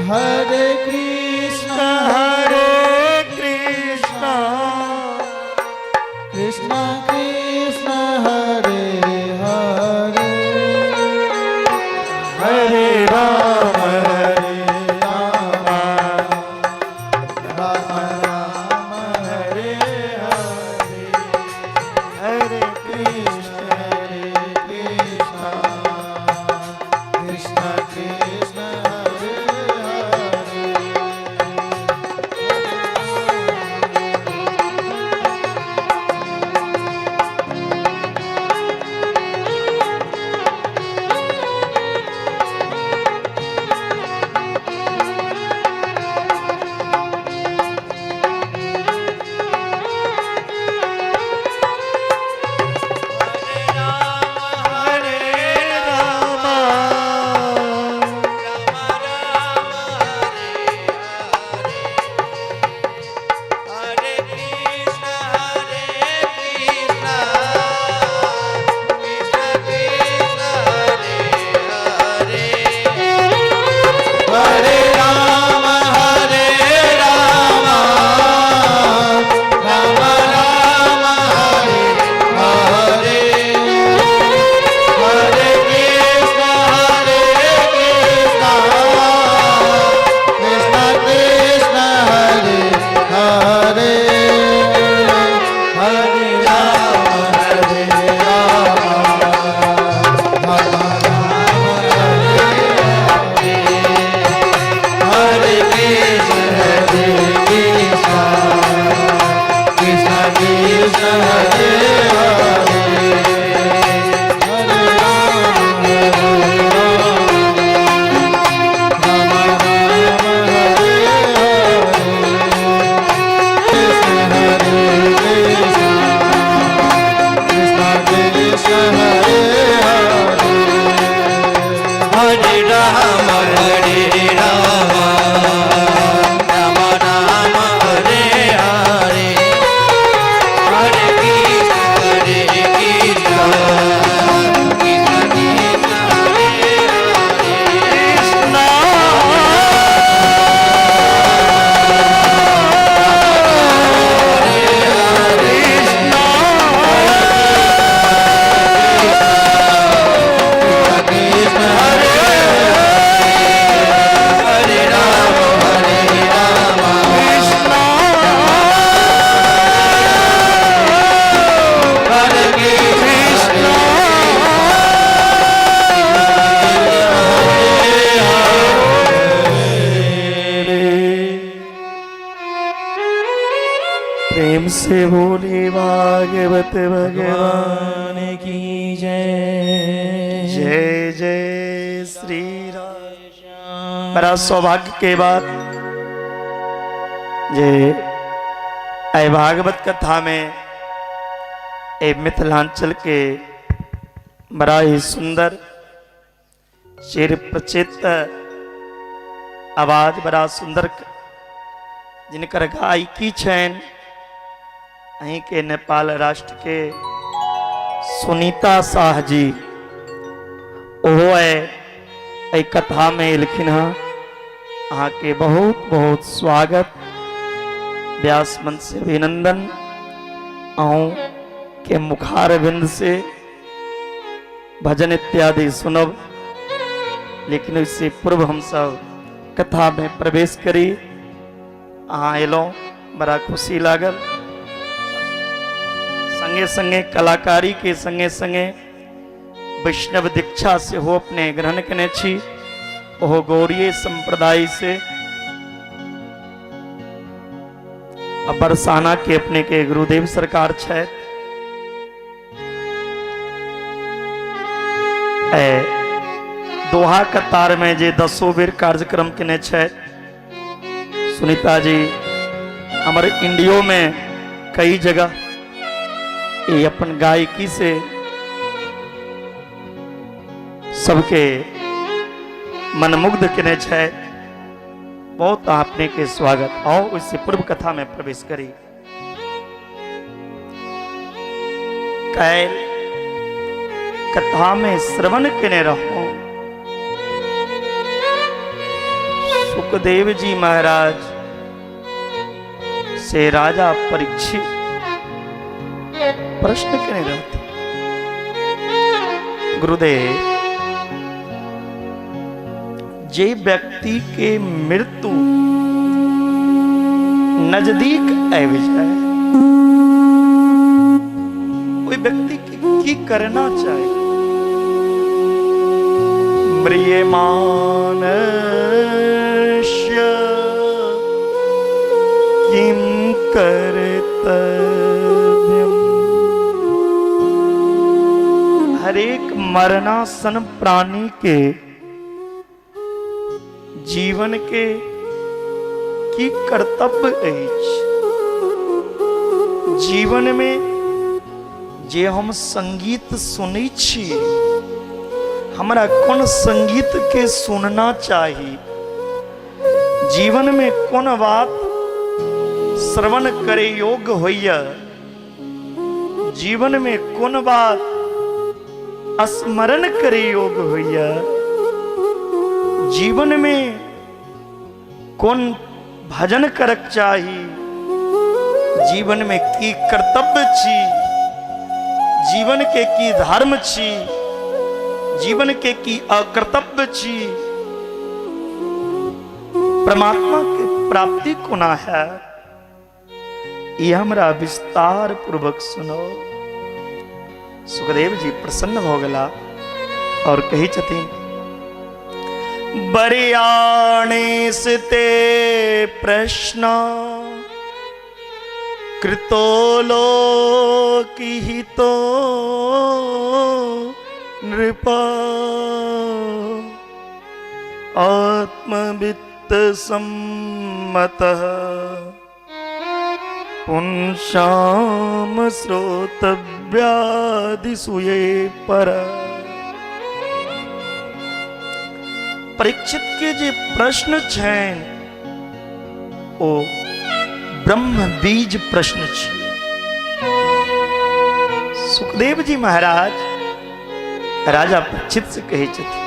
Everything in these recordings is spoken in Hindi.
हरे कृष्ण कृष्ण कृष्ण हरे हरे हरे राम राम राम हरे हरे हरे कृष्ण कृष्ण कृष्ण हरे हरे हरे राम राम राम हरे हरे हरे कृष्ण कृष्ण कृष्ण हरे हरे हरे राम राम हरे कृष्ण कृष्ण हरे हरे हरे राम राम हरे हरे कृष्ण कृष्ण हरे हरे हरे राम राम राम हरे हरे हरे कृष्ण कृष्ण कृष्ण हरे हरे कृष्ण प्रेम से बोले भागवत भगवान की जय जय जय श्री राम। बड़ा सौभाग्य के बाद जे भागवत कथा में ए मिथिलांचल के बड़ा ही सुंदर चिर प्रचित आवाज बड़ा सुंदर जिनकर गायकी छैन अहीं के नेपाल राष्ट्र के सुनीता शाह जी ओहो है कथा में लिखिन अहाँ के बहुत बहुत स्वागत व्यास मन से अभिनंदन अहूँ के मुखार बिंद से भजन इत्यादि सुनब लेकिन इससे पूर्व हम सब कथा में प्रवेश करी अहाँ एलों बड़ा खुशी लागल संगे संगे कलाकारी के संगे संगे वैष्णव दीक्षा से हो अपने ग्रहण करने छी ओहो गौरीय संप्रदाय से बरसाना के अपने के गुरुदेव सरकार छै दोहा कतार में जे 10 बेर कार्यक्रम केने छै सुनीता जी हमारे इंडियो में कई जगह ये अपन गायकी से सबके मनमुग्ध केने छै बहुत आपने के स्वागत आओ उससे पूर्व कथा में प्रवेश करी कैल कथा में श्रवण केने रहो सुखदेव जी महाराज से राजा परीक्षित प्रश्न करने रहते, गुरुदेव जे व्यक्ति के मृत्यु नजदीक आबि जाए, कोई व्यक्ति की करना चाहे? म्रियमानस्य किं कर्तव्यम्। हरेक मरणासन प्राणी के जीवन के की कर्तव्य अछि। जीवन में जे हम संगीत सुनै छी, हमरा कौन संगीत के सुनना चाहिए, जीवन में कौन बात श्रवण करे योग्य होइया, जीवन में कौन बात स्मरण करे योग्य होइया, जीवन में कौन भजन करक चाहिए, जीवन में की कर्तव्य छी, जीवन के की धर्म छी, जीवन के की अकर्तव्य छी, परमात्मा के प्राप्ति कोना है, ये हमरा विस्तार पूर्वक सुनो। सुखदेव जी प्रसन्न हो गला और कही छथिन, बरियाणे से ते प्रश्न कृतो लोकहितो नृपा आत्मवित्त सम्मतः पुंसाम श्रोतव्यादिषु ये पर। परीक्षित के जे प्रश्न छेन ओ ब्रह्म बीज प्रश्न छे। सुखदेव जी महाराज राजा परीक्षित से कहे छथिन,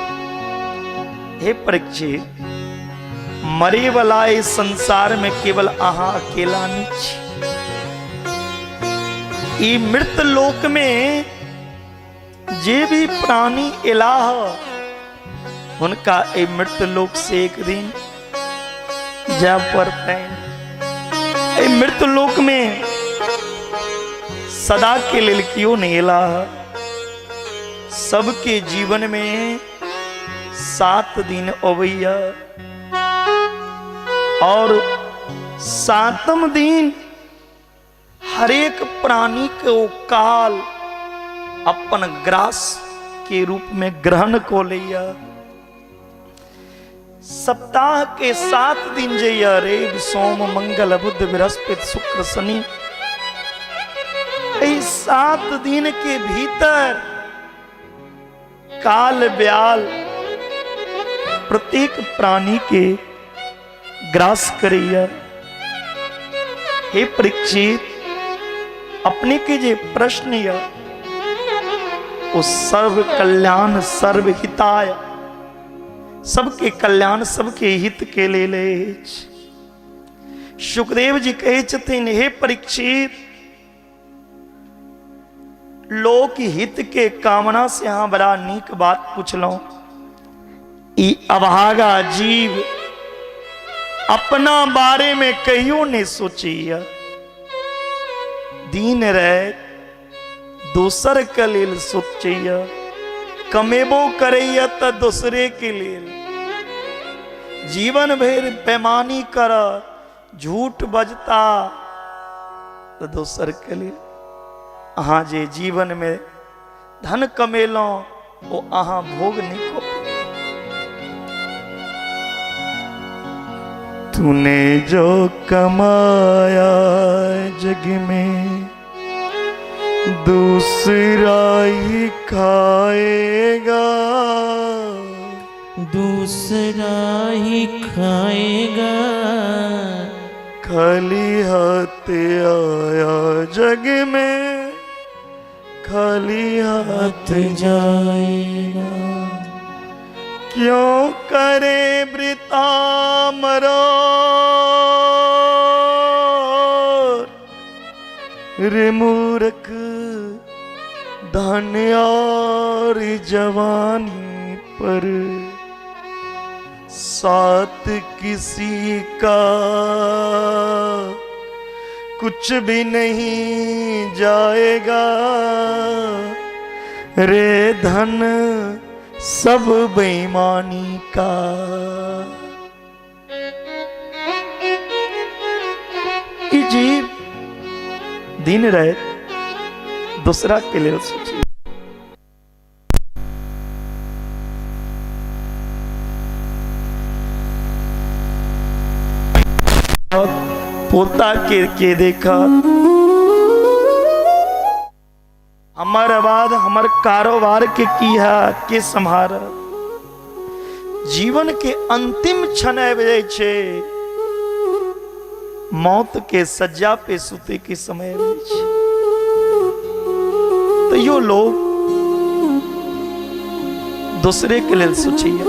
हे परीक्षित, मरे वाला इस संसार में केवल अहाँ अकेला नहीं छी। ई मृत लोक में जे भी प्राणी इलाह उनका ए मृत लोक से एक दिन जा पड़ते। ए मृत लोक में सदा के लिए क्यों नहीं इलाह, सबके जीवन में 7 दिन अवैया और 7वें दिन हरेक प्राणी को काल अपन ग्रास के रूप में ग्रहण को लिया। सप्ताह के 7 दिन जइया, रेव सोम मंगल बुध बृहस्पति शुक्र शनि, 7 दिन के भीतर काल ब्याल प्रत्येक प्राणी के ग्रास करिया। हे परीक्षित, अपने के जे प्रश्न या वो सर्व कल्याण सर्व हिताय, सबके कल्याण सबके हित के ले ले। सुखदेव जी कहे छथिन, हे परीक्षित, लोक हित के कामना से हाँ बड़ा नीक बात पूछलो। ई अभागा जीव अपना बारे में कहियो नहीं सोचिया, दिन रात दोसर के लेल सोचिया, कमेबो करैया त दूसरे के लेल, जीवन भर बेईमानी कर, झूठ बजता तो दोसर के लिए। अहाँ जे जीवन में धन कमेलो वो अहाँ भोग नहीं को। तूने जो कमाया जग में दूसरा ही खाएगा, दूसरा ही खाएगा। खाली हाथ आया जग में खाली हाथ जाएगा। क्यों करे वृथा मरो रे मूर्ख, धन और जवानी पर साथ किसी का कुछ भी नहीं जाएगा रे धन सब बेईमानी का। ई जीव दिन रात दूसरा के लिए सोचिए। पोता के देखा हमारे बाद हमार कारोबार के किया के संहार जीवन के अंतिम क्षण आबे छे, मौत के सज्जा पे सुते के समय आबे छे। तो यो लोग दूसरे के लिए सोचिए,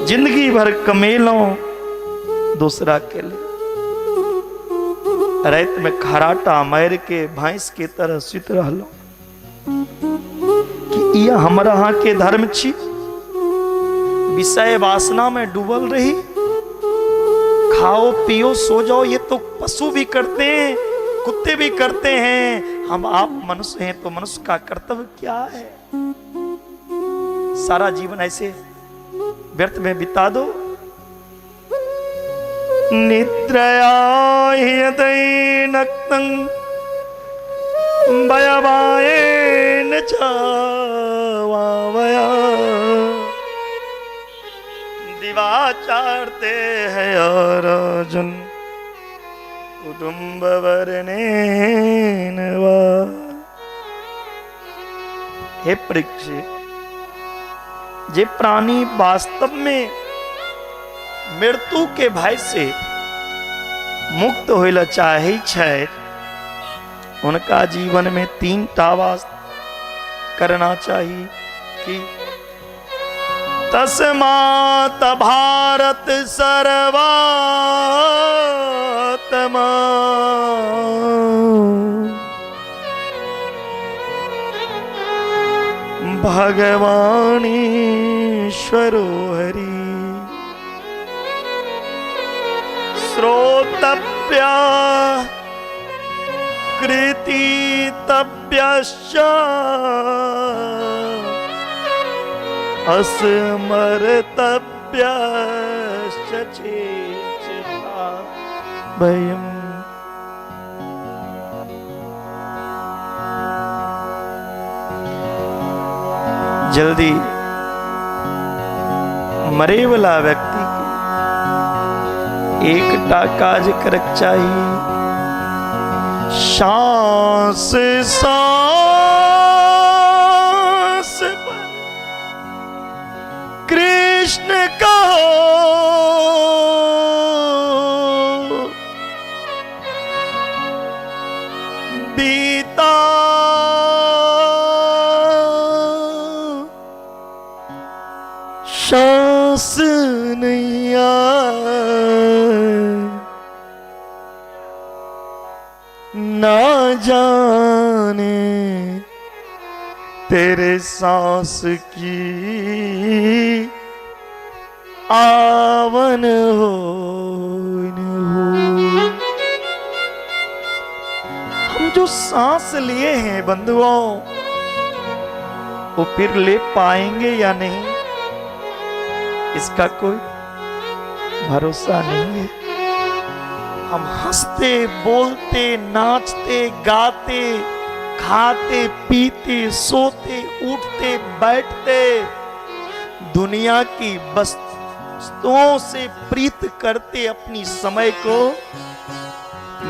जिंदगी भर कमेलो दूसरा के लिए, रात में खराटा मार के भैंस के तरह सुत रहलो कि यह हमरा यहाँ के धर्म छी। विषय वासना में डूबल रही, खाओ पियो सो जाओ, ये तो पशु भी करते हैं, कुत्ते भी करते हैं। हम आप मनुष्य हैं तो मनुष्य का कर्तव्य क्या है? सारा जीवन ऐसे व्यर्थ में बिता दो। निद्रया ह्यदैनक्तं भयवायेन चावावया दिवाचारते है राजन कुटुंब वर्णेन वा। हे परीक्षित, जे प्राणी वास्तव में मृत्यु के भय से मुक्त होइला चाहे छै, उनका जीवन में 3 टावास करना चाहिए कि तस्मात् भारत सर्वात्मा भगवान ईश्वरो हरि श्रोतव्या कृतितव्यश्च अस्मर्तव्यश्च चेचिता भयम्। जल्दी मरे वाला व्यक्ति एक काज करक चाहिए, सांस सांस पर कृष्ण कहो, बीता सांस नहीं ना जाने तेरे सांस की आवन हो न हो। हम जो सांस लिए हैं बंधुओं, वो फिर ले पाएंगे या नहीं, इसका कोई भरोसा नहीं है। हम हंसते बोलते नाचते गाते खाते पीते सोते उठते बैठते दुनिया की वस्तुओं से प्रीत करते अपनी समय को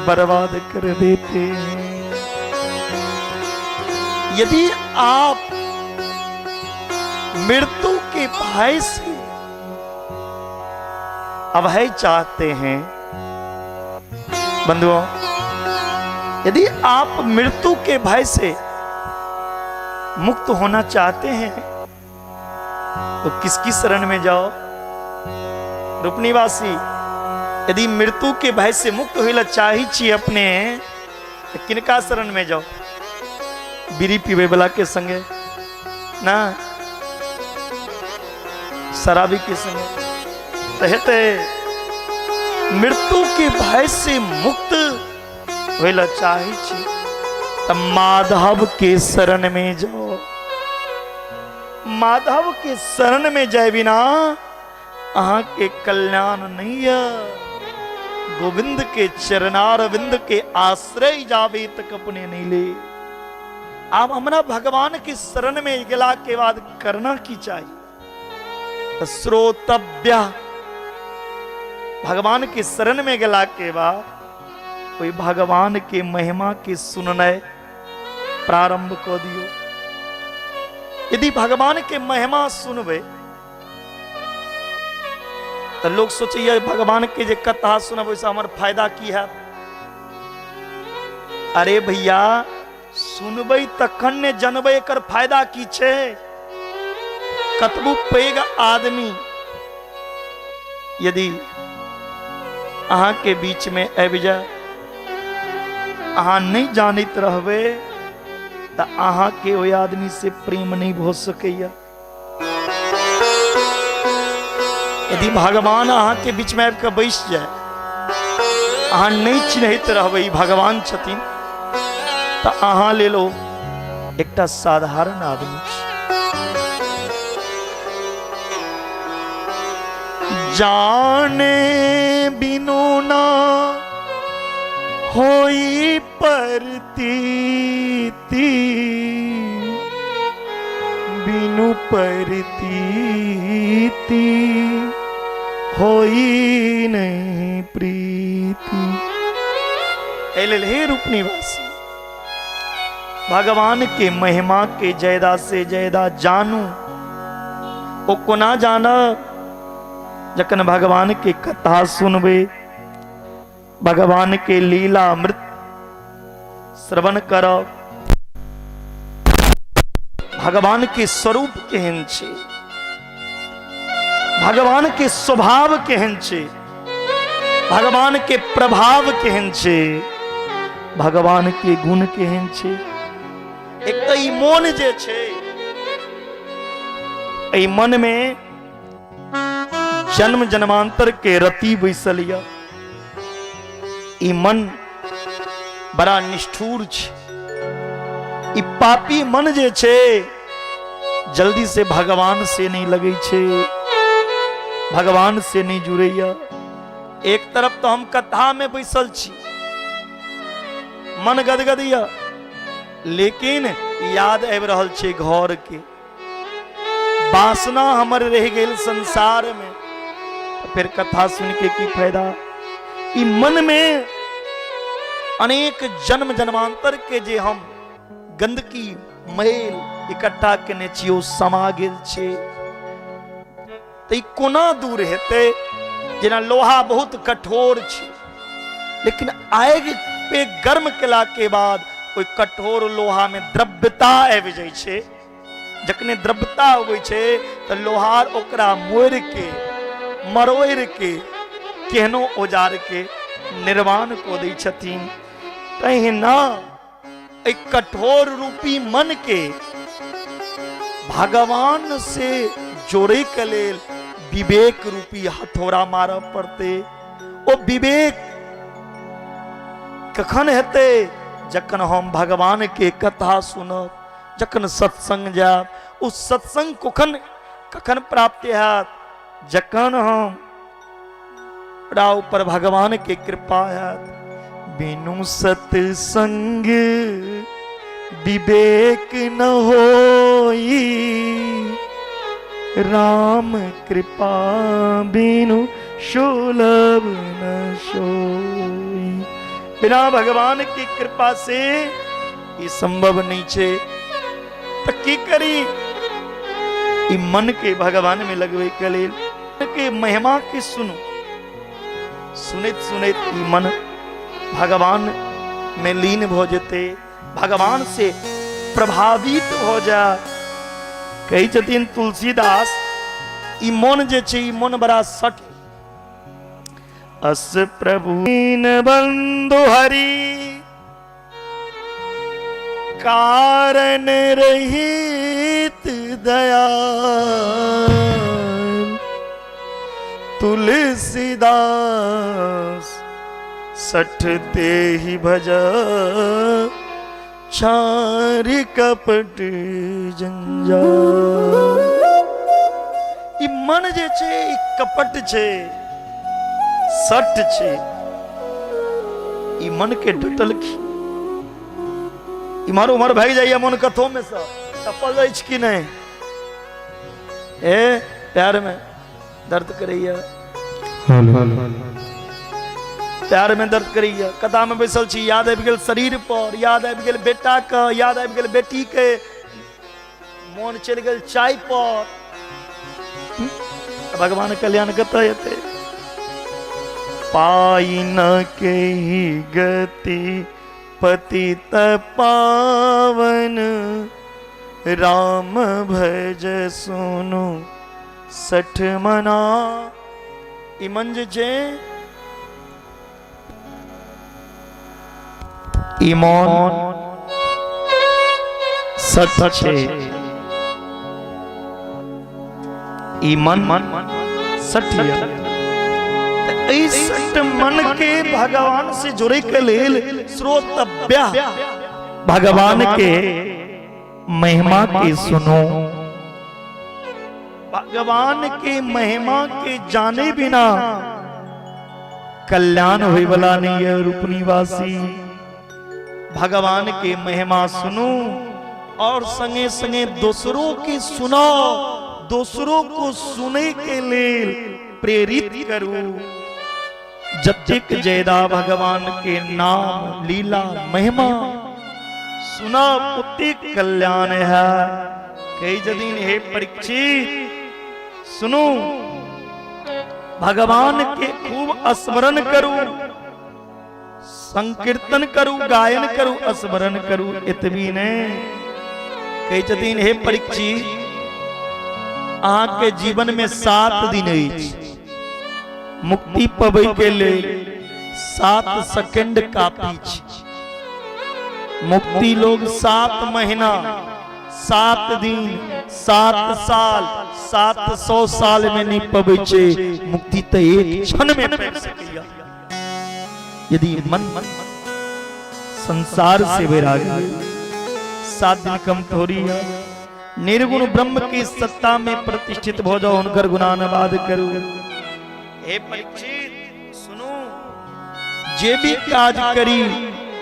बर्बाद कर देते हैं। यदि आप मृत्यु के भय से अभय चाहते हैं बंधुओं, यदि आप मृत्यु के भय से मुक्त होना चाहते हैं तो किसकी शरण में जाओ? रूपनिवासी यदि मृत्यु के भय से मुक्त होइला चाही छी अपने तो किनका शरण में जाओ? बीड़ी पीवे वाला के संगे ना, शराबी के संगे रहते। मृत्यु के भय से मुक्त होइला चाही छी तब माधव के शरण में जाओ। माधव के शरण में जाए बिना अहाँ के कल्याण नहीं है। गोविंद के चरणारविंद के आश्रय जावे तक अपने नहीं ले। आप हमारा भगवान की शरण में गेला के बाद करना की चाहिए? श्रोतव्य, भगवान की शरण में गेला के बाद कोई भगवान के महिमा के सुनने प्रारंभ कर दियो। यदि भगवान के महिमा सुनबे तो लोग सोचिए भगवान के जे कथा सुनब वैसा हमार फायदा की है। अरे भैया सुनबे तखन ने जनबे एकर फायदा की छे। कतबू पैघ आदमी यदि अहाँ के बीच में आबि जाए, अहाँ नहीं जानत रहबे तो अहाँ के ओइ आदमी से प्रेम नहीं हो सकैया। यदि भगवान अहाँ के बीच में आबि के बैस जाए, अहाँ नहीं चिन्हत रहबै भगवान छथिन, तो अहाँ ले लो एकटा साधारण आदमी छी। जाने बिनु ना होई प्रतीति, बिनु प्रतीति होई नहीं प्रीति। हे रूपनिवासी, भगवान के महिमा के ज्यादा से ज्यादा जानू। ओ कोना जाना? जखन भगवान के कथा सुनबे, भगवान के लीला अमृत श्रवण करब, भगवान के स्वरूप केहन छे, भगवान के स्वभाव केहन छे, भगवान के प्रभाव केहन छे, भगवान के गुण केहन छे। एक तो ई मन जे छे, ई मन में जन्म जन्मांतर के रति बैसल या। ई मन बड़ा निष्ठुर छे। ई पापी मन जे छे जल्दी से भगवान से नहीं लगे छे, भगवान से नहीं जुड़ैया। एक तरफ तो हम कथा में बैसल छी, मन गदगदिया, लेकिन याद आबि रहल छे घर के। वासना हमर रह गेल संसार में, तो फिर कथा सुन के की फायदा? ई मन में अनेक जन्म जन्मांतर के जे हम गंदगी मैल इकट्ठा केने छियो समा गेल छे। तो ई कोना दूर हेते? जेना लोहा बहुत कठोर छे, लेकिन आग पे गर्म केला के बाद ओइ कठोर लोहा में द्रव्यता आबि जाय छे। जखने द्रव्यता आबै छे तो लोहार ओकरा मोड़ के मरोड़ के केहनो औजार के निर्माण को दै छथिन। तहिना एक कठोर रूपी मन के भगवान से जोड़े के लेल विवेक रूपी हथौड़ा मारऽ पड़ते। ओ विवेक कखन हेते? जखन हम भगवान के कथा सुनब, जखन सत्संग जाब। उस सत्संग कखन प्राप्त हैत? जखन हम ऊपर भगवान के कृपा हैत। बिनु सत्संग विवेक न होई, राम कृपा बिनु सुलभ न सोई। बिना भगवान की कृपा से ये संभव नहीं छे। तो की करी? ई मन के भगवान में लगवे के लेल के महिमा के सुनो। सुनित सुनित ई मन भगवान में लीन हो जते, भगवान से प्रभावित हो जा। कही छथिन तुलसीदास, ई मन जे छे, ई मन बड़ा सट अस प्रभु दीन बंधु हरि कारण रहित दया तुलसीदास सठते ही भजा छारी कपट जंजाल। ई मन जे छे ई कपट छे, सठ छे, ई मन के डटल की इमारो उमर भाग जाइए मन कथो में से सफल जाए कि नहीं ए प्यार में दर्द करैया, प्यार में दर्द करैया, कथा में बैसल छी, याद आबि गेल शरीर पर, याद आबि गेल बेटा के, याद आबि गेल बेटी के, मन चल गेल चाय पर। भगवान कल्याण कतऽ हेतै? पाई न के गति पतित पावन राम भज सुनु सठ मना। ई मन जे छे ई मन सठ छे, ई मन सठ सठ मन के भगवान से जुड़े के लेल श्रोतव्य भगवान के महिमा के सुनो। भगवान के महिमा के जाने बिना कल्याण होए वाला नहीं है रूप निवासी। भगवान के महिमा सुनो और संगे संगे दूसरों की सुनो, दूसरों को सुने के लिए प्रेरित करो। जतिक जयदा भगवान के नाम लीला महिमा सुना पुति कल्याण है। कई जदीन हे परीक्षित सुनो, भगवान के खूब स्मरण करो, संकीर्तन करो, गायन करो, स्मरण करो, इतवी ने कई जदीन हे परीक्षित के जीवन में 7 दिन मुक्ति पबै के लिए 7 सेकंड काफी छै। मुक्ति लोग 7 महीना, 7 दिन, 7 साल, 700 साल में नहीं पबै छै। मुक्ति तो एक क्षण में पाबि सकैया यदि मन संसार से वैराग्य। 7 दिन कम थोड़ी है। निर्गुण ब्रह्म की सत्ता में प्रतिष्ठित हो जाओ, उनकर गुणानुवाद करो। हे परीक्षित सुनो, जे भी काज करी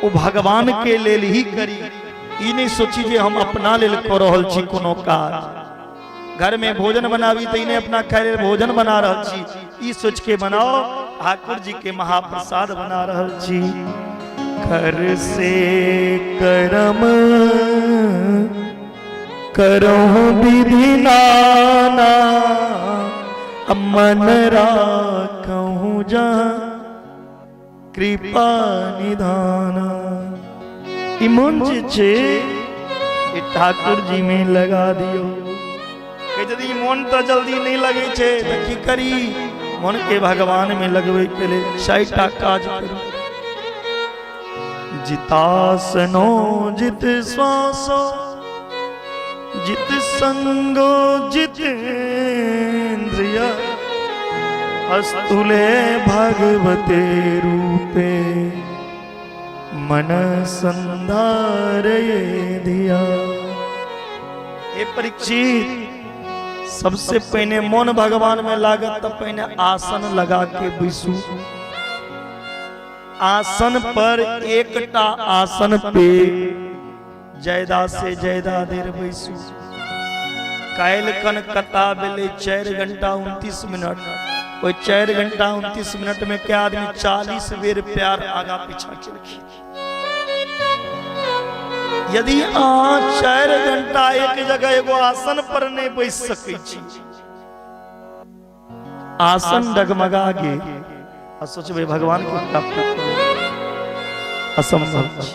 वो भगवान के लेल ही करी। ई नहीं सोची जे हम अपना लेल कर रहल छी कोनो काज। घर में भोजन बनावी तो इन्हें अपना खाए लेल भोजन बना रहल छी, ई सोच के बनाओ ठाकुर जी के महाप्रसाद बना रहल छी। कर से करम करो विधि नाना, मन राखूं जहाँ कृपा निधाना। ई मन जे छे ई ठाकुर जी में लगा दियो। यदि मन तो जल्दी नहीं लगे छे तो की करी? मन के भगवान में लगवे के लिए 6टा काज करो। जितासनो जित श्वासो जित संगो जितेन्द्रिय, अस्तुले भगवते रूपे मन संधारये धिया। ये परीक्षित सबसे पहले मन भगवान में लागत तो पहले आसन लगा के बैसू। आसन पर एकटा आसन पे ज्यादा से ज्यादा देर बैसू। कायल कन कथा बेले 4 घंटा 29 मिनट। वो 4 घंटा 29 मिनट में क्या आदमी 40 बेर प्यार आगा पीछा चलखी। यदि अहाँ 4 घंटा एक जगह एगो आसन पर नहीं बैस सकै छी, आसन डगमगा गे आ सोचबे भगवान के प्राप्त असंभव छै।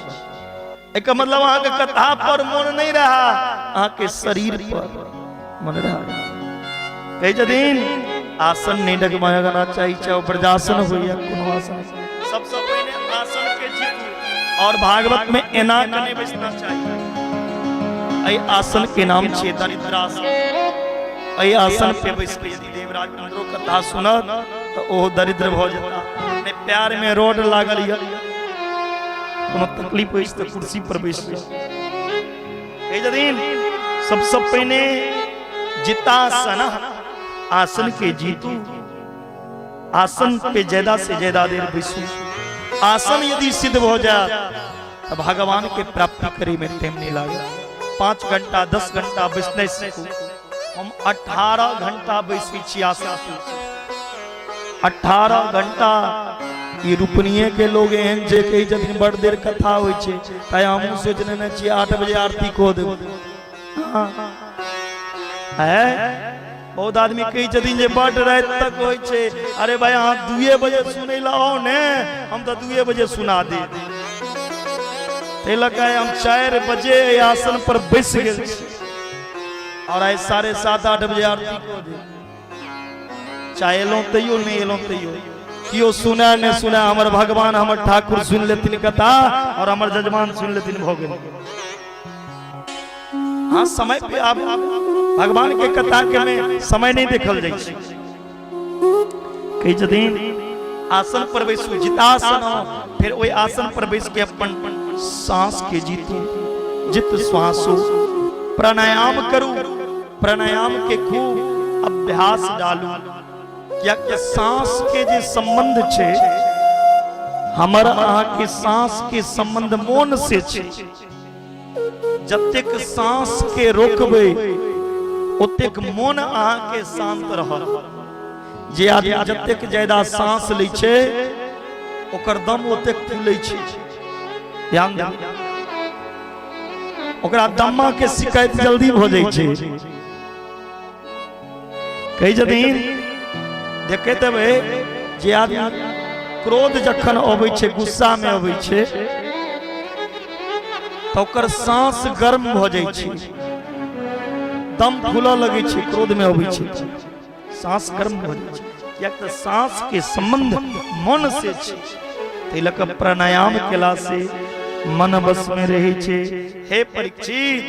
एक मतलब अहाँ के कथा पर मन नहीं रहा, अहाँ के शरीर पर मन रहा। कई दिन आसन नहीं डगमगाना चाहिए, चाहे ब्रजासन हो या कोनो आसन। सबसे पहले आसन के जीतू और भागवत में एना कने बैठना चाहिए। ऐ आसन के नाम छे दरिद्रासन। ऐ आसन पे बैठ के यदि देवराज इंद्रो कथा सुनत तो ओ दरिद्र हो जाता। ने प्यार में रोड लागल या कोनो तकलीफ होइस तो कुर्सी पर बैठ जा। ए जदीन सबसे पहले जितासन, आसन के जीतू, आसन पे ज्यादा से ज्यादा देर बैसू। आसन यदि सिद्ध हो जाए तो भगवान के प्राप्ति करे में टाइम नहीं लगे। 5 घंटा 10 घंटा बैसने से हम 18 घंटा बैसी छी आसन पे। 18 घंटा ये रूपनीय के लोग एहन जे कई जदिन बड़ देर कथा होय छे ताय हमहु सोचने न छी 8 बजे आरती को देबो। है बहुत आदमी कई जदिन जे बड़ रात तक होय छे, अरे भाई हां 2 बजे सुनै लाओ ने, हम तो 2 बजे सुना दे। ते लगा हम 4 बजे आसन पर बैस गेल और आय 7:30 8 बजे आरती को दे। चाहे लो तैयो नहीं लो तैयो कियो सुना ने सुना, हमर भगवान हमर ठाकुर सुन लेतिन कथा और हमर जजमान सुन लेतिन भोगे। हाँ समय पे आप भगवान के कथा के में समय नहीं देखल जाय छै। कई जदिन आसन पर बैसू जितासन, फिर ओई आसन पर बैस के अपन सांस के जीतू, जित श्वासो प्राणायाम करू। प्राणायाम के खूब अभ्यास डालू। या के सांस के जे संबंध छे हमर अहाँ के सांस के संबंध मौन से छे। जतेक सांस के रोकबे ओतेक मौन अहाँ के शांत रहत। जे आदमी जतेक ज्यादा सांस लै छे ओकर दम ओतेक फूलै छे। ध्यान दे, ओकरा दम्मा के शिकायत जल्दी हो जाय छे। कई जदिन देखे तबे जे आदमी क्रोध जखन अबै छे, गुस्सा में अबै छे तो ओकर सांस गर्म हो जाय छे, दम फूला लगे छे। क्रोध में अबै छे सांस गर्म हो जाय छे। या तो सांस के संबंध मन से छे। तिलक प्राणायाम केला से मन बस में रहे छे। हे परीक्षित,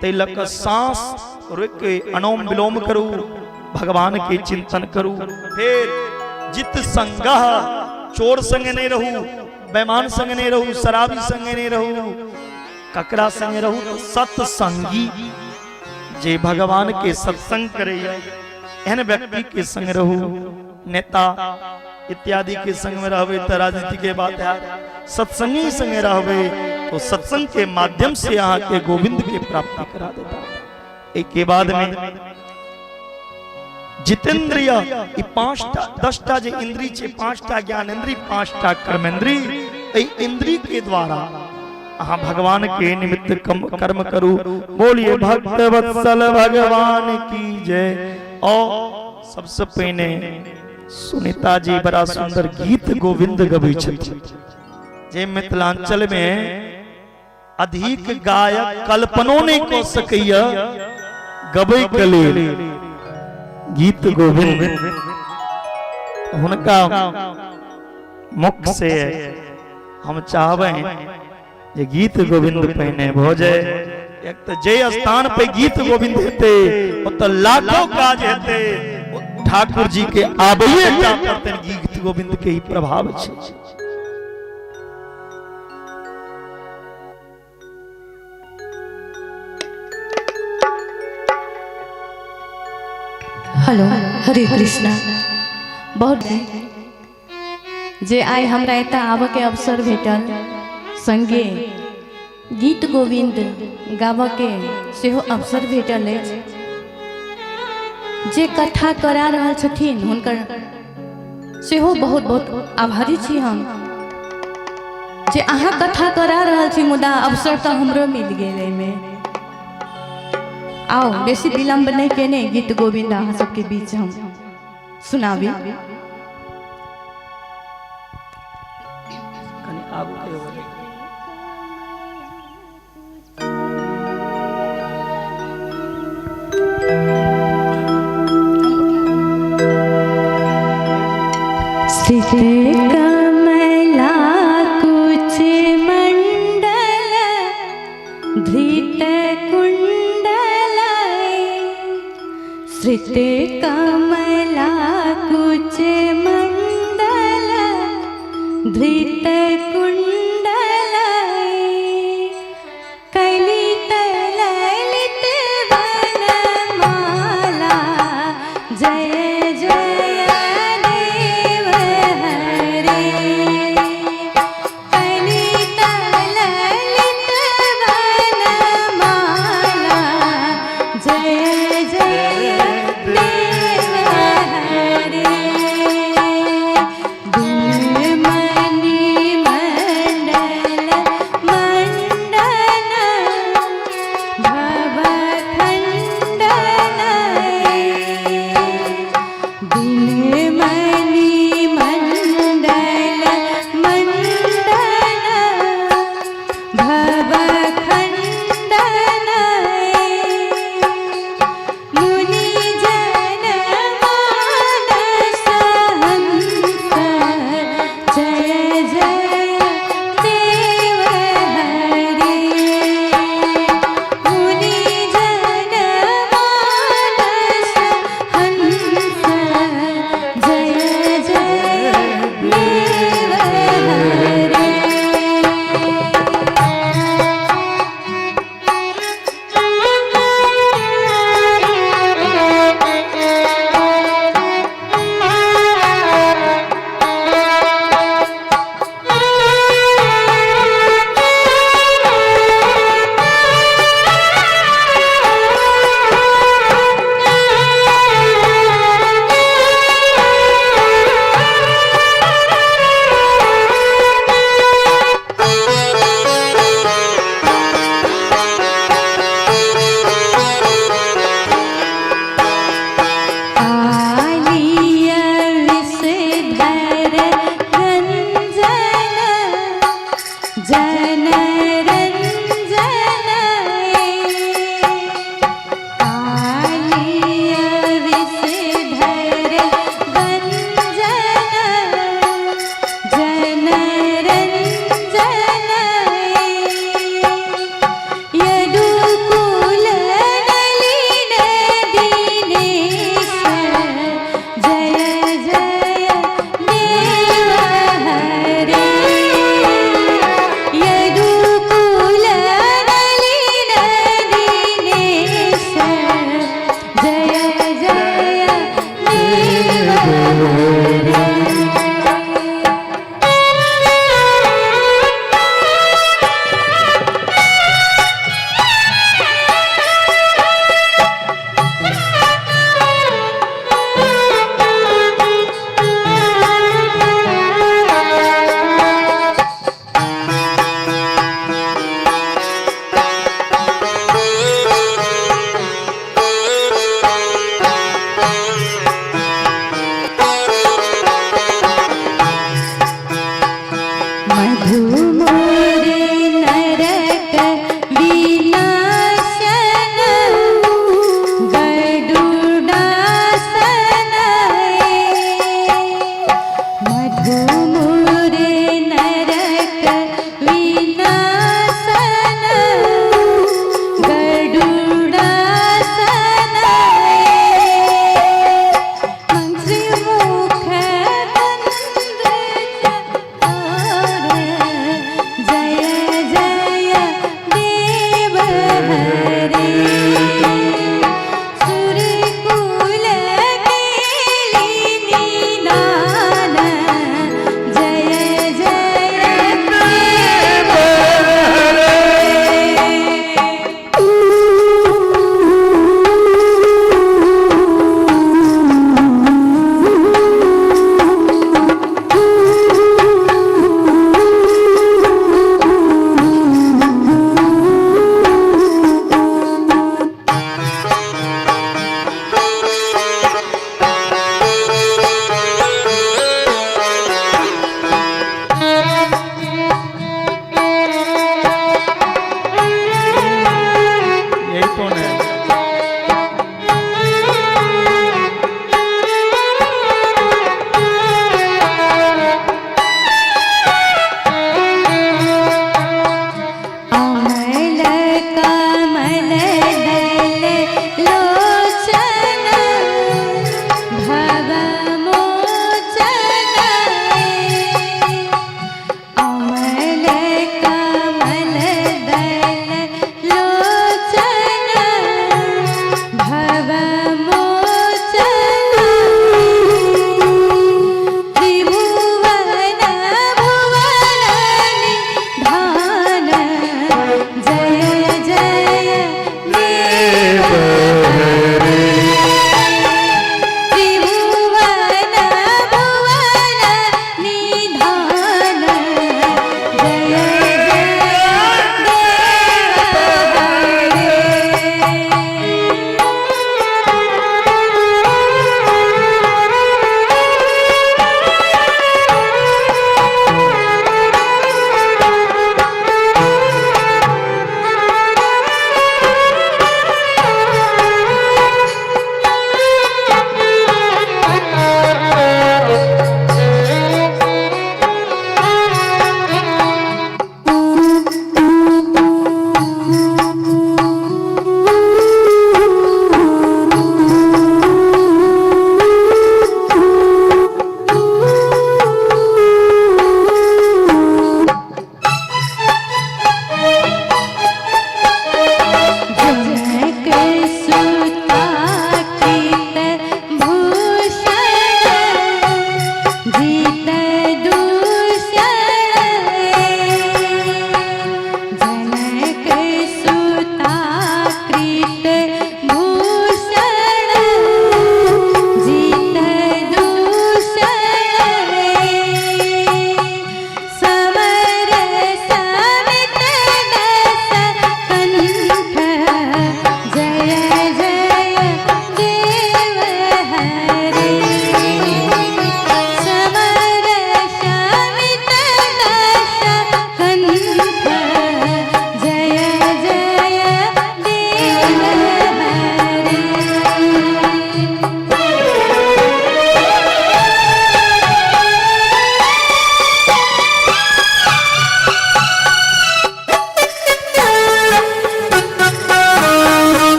तिलक सांस रोक के अनुलोम विलोम करू, भगवान के चिंतन करू। फिर जित संगह, चोर संग नहीं रहू, बेईमान संग नहीं रहू, शराबी संग नहीं रहू, ककरा संग रहू तो सत्संगी जे भगवान के सत्संग करे एहन व्यक्ति के संग रहू। नेता इत्यादि के संग में रहबे तो राजनीति के बात है। सत्संगी संग रहबे तो सत्संग के माध्यम से यहाँ के गोविंद के प्राप्ति करा देता। एक के बाद में जितेंद्रिय 5टा 10टा जे इंद्री छे, 5टा ज्ञानेंद्री, 5टा कर्मेंद्री। ए इंद्री के द्वारा अहाँ भगवान के निमित्त कर्म करू। बोलिए भक्त वत्सल भगवान की जय। और सबसे पहले सुनीता जी बड़ा सुंदर गीत गोविंद गबै छथिन जे मिथिलांचल में अधिक गायक कल्पनो नहीं को सकैया गबै के लेल गीत गोविंद। हुनका मुख से हम चाहबे जे गीत गोविंद पहने भो जाए। एक तो जे स्थान पे गीत गोविंद हेते तो लाखों काज हेते। ठाकुर जी के आबैये का करते गीत गोविंद के ही प्रभाव छे। हेलो, हरे कृष्णा। बहुत जे आइ हमरा एतऽ आबऽ के अवसर भेटल, संगे गीत गोविंद गाबऽ के सेहो अवसर भेटल अछि। जे कथा करा रहल छथिन हुनकर सेहो बहुत बहुत आभारी छी हम जे अहाँ कथा करा रहल छी, मुदा अवसर तऽ हमरो मिल गेल एहिमे। आओ बेसी विलंब नहीं केने गीत गोविंद अहाँ सबके बीच हम सुनाबी। कमला कुच मंडल धृत कुंडल श्रित कमला कुच मंडल धृत कुंडल कलित ललित वनमाला जय जय देव हरे कलित ललित वनमाला जय जय देव हरे दुर्मणि मंडल मंडन भवखंडन दिनमणि मंडल मंडन भवखंडन मुनिजन मानस हंस जय जय देव हरे मुनिजन मानस हंस जय जय देव हरे कालिय विषधर रंजन जन रंजन कालिय विषधर रंजन जन रंजन यदुकुल नलिन दीनेश जय जय देव हरे यदुकुल नलिन दीनेश जय जय देव हरे मधुमोर नरक विनाशन गरुडासन मधुमोर नरक विनाशन गरुडासन मंत्रिमुख जय जय देव हरे सुरकुल केली निदान जय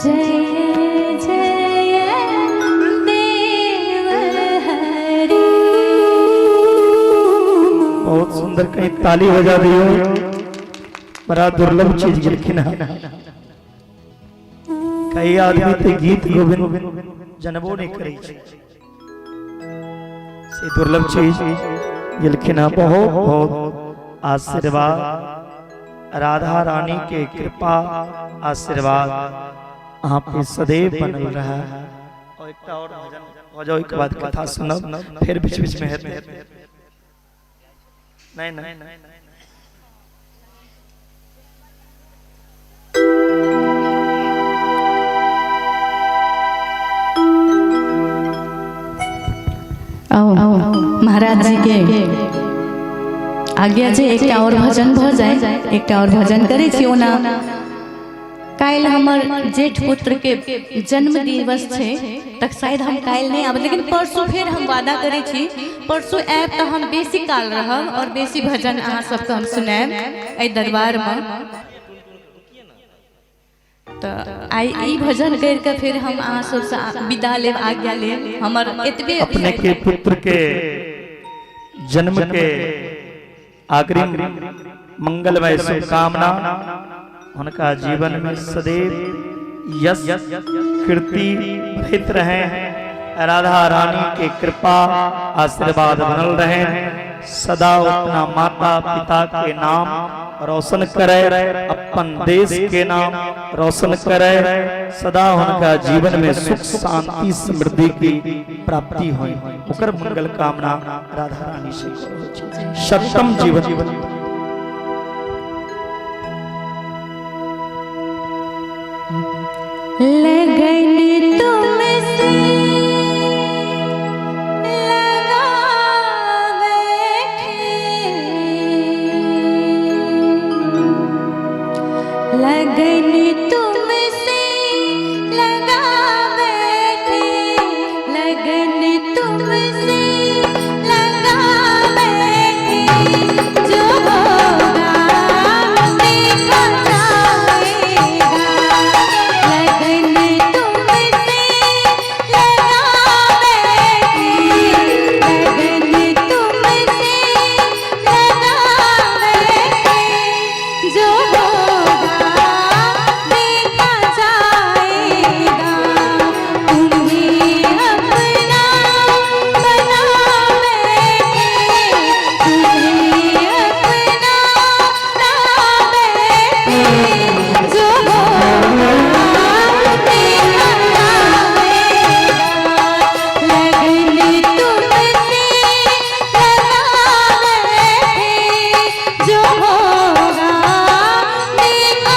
जय जय देव हरि। बहुत सुंदर, कहीं ताली बजा दियो। बड़ा दुर्लभ चीज लिखना। कई आदमी ते गीत गोविंद जनबो नहीं करे से दुर्लभ चीज ये लिखना। बहुत बहुत आशीर्वाद, राधा रानी के कृपा आशीर्वाद आप पे सदैव बनल रहा है। और एक और भजन हो जाओ, एक बाद कथा सुनब, फिर बीच बीच में हेते नहीं नहीं महाराज जी के आज्ञा जे एक और भजन भ जाए, एक और भजन करे छी। ओना काल हमर जेठ पुत्र के जन्म दिवस छे, तक शायद हम काल नहीं आब, लेकिन परसों फिर हम वादा करे छी परसों आब तो हम बेसी काल रहब और बेसी भजन अहाँ सबके हम सुनाएब ए दरबार में। तो आई ई भजन कर के फिर हम अहाँ सबसे विदा लेब, आज्ञा लेब। हमर एतबे अपने के पुत्र के जन्म के अग्रिम मंगलमय शुभकामना, उनका जीवन में सदैव यश कीर्ति बढ़ित रहे, राधा रानी के कृपा आशीर्वाद बनल रहे, सदा अपना माता पिता के नाम रोशन करे, अपन देश के नाम रोशन करे, सदा उनका जीवन में सुख शांति समृद्धि की प्राप्ति हो, ओकर मंगल कामना राधा रानी से सत्यम जीवन। लगन तुमसे लगा बैठे, लगन तुमसे लगा बैठे, लगन तुमसे लगा बैठे, जो होगा देखा जाएगा। लगन तुमसे लगा बैठे, लगन तुमसे लगा बैठे, जो होगा देखा जाएगा। तुम्हें अपना बना बैठे, तुम्हें अपना बना बैठे, जो होगा देखा जाएगा। लगन तुमसे लगा बैठे, जो होगा देखा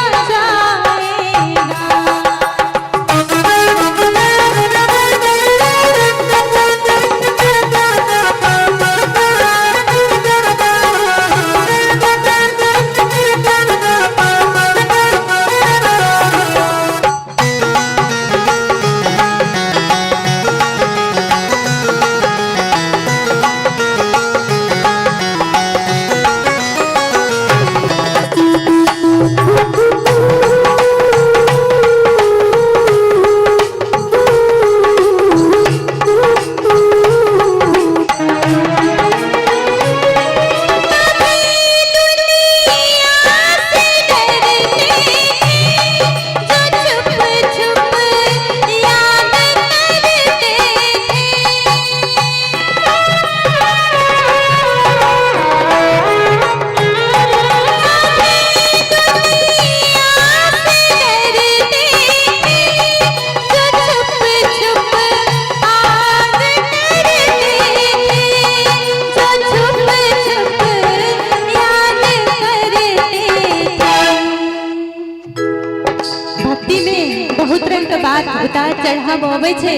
उतार चढ़ाव अबै छै,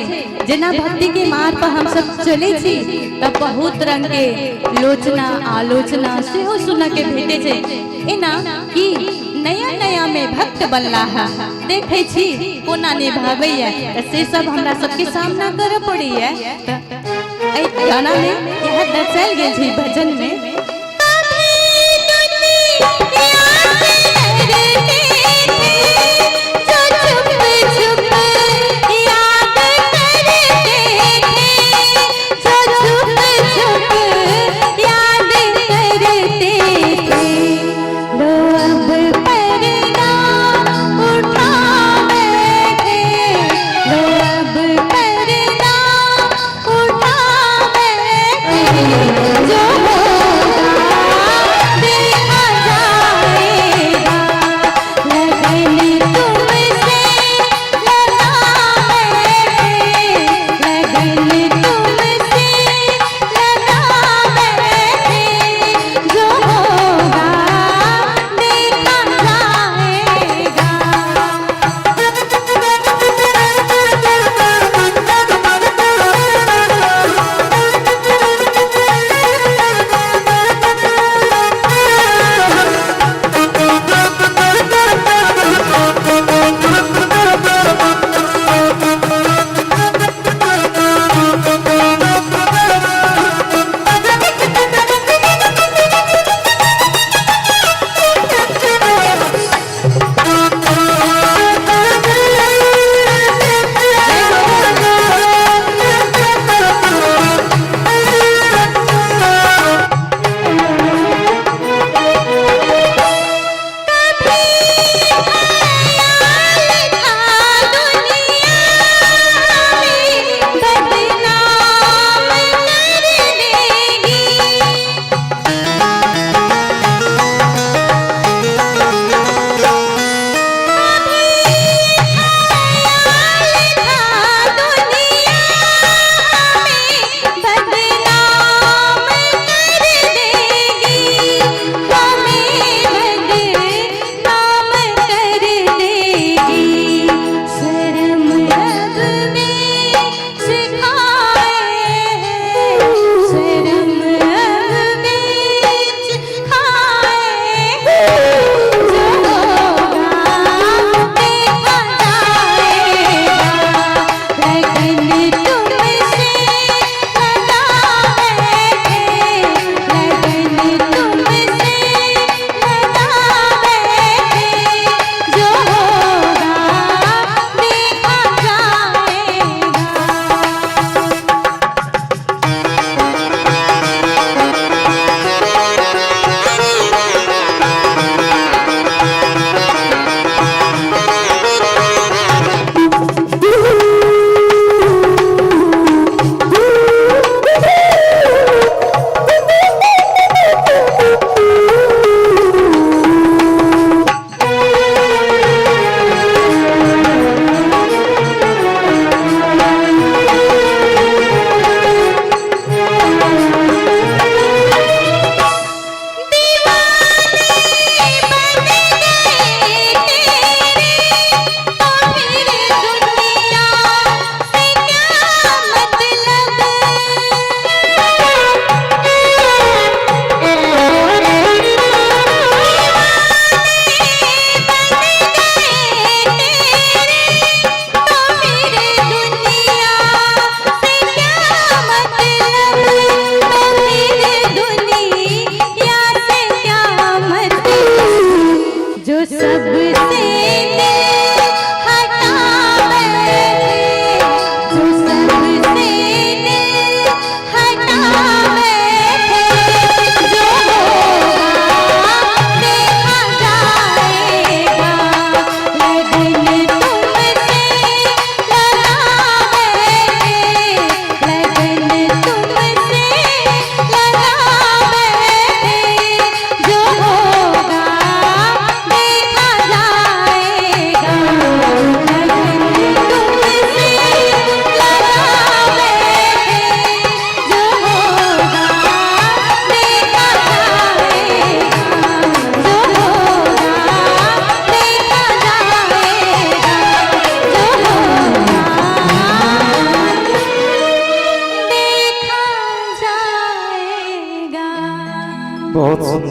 जेना भक्ति के मार्ग पर हम सब चले छी तब बहुत रंग के लोचना आलोचना सेहो सुन के भेटे छै। एना कि नया नया में भक्त बनला है, देखे छी कोना निभावैया, से सब हमरा सबके सामना करे पड़ैया। ए गाना में यह दर्शायल गेल छै भजन में। चुप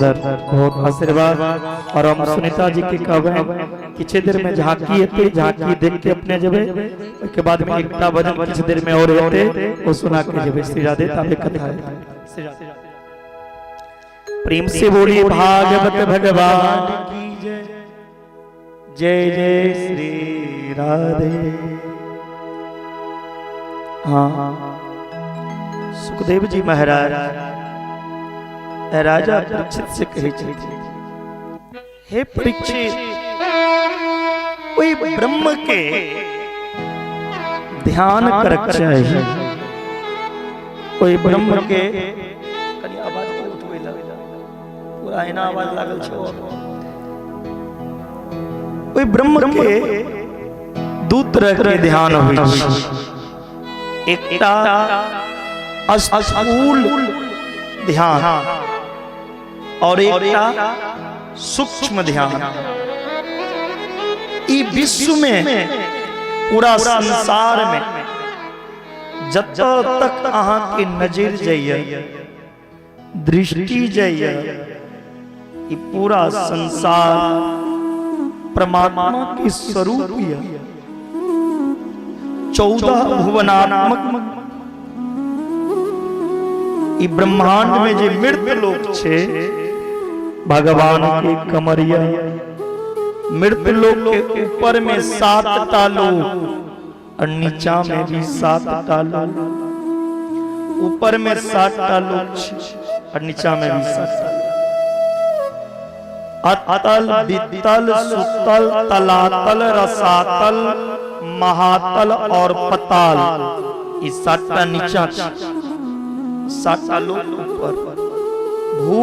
सुंदर बहुत आशीर्वाद। और हम सुनीता जी के कहवे किछ देर में झांकी हेते, झांकी देख के अपने जबे, उसके बाद में एकटा भजन किछ देर में और हेते, वो सुना के जबे। श्री राधे ताबे कथा है। श्री राधे। प्रेम से बोलिए भागवत भगवान की जय। जय जय श्री राधे। हाँ, सुखदेव जी महाराज राजा परीक्षित से कहे छे, हे परीक्षित, कोई ब्रह्म के ध्यान करक चाहिए, कोई ब्रह्म के कनी आवाज बहुत होइला, पूरा एना आवाज लागल छो। कोई ब्रह्म के दू तरह के ध्यान होइ छै, एकटा स्थूल ध्यान और एकटा सूक्ष्म ध्यान। ई विश्व में पूरा संसार में जब तक अहाँ के नजर जाइए, दृष्टि जाइए, ई पूरा संसार परमात्मा के स्वरूप है। 14 भुवनात्मक ई ब्रह्मांड में जे मृत लोक छे, भगवान के कमरिया, मृत लोक के ऊपर में 7टा लोक और नीचा में भी 7टा लोक, ऊपर में 7टा लोक छे और नीचा में भी 7टा। अतल, वितल, सुतल, तलातल, रसातल, महातल और पताल, इस 7टा नीचा, 7टा लोक ऊपर। भू,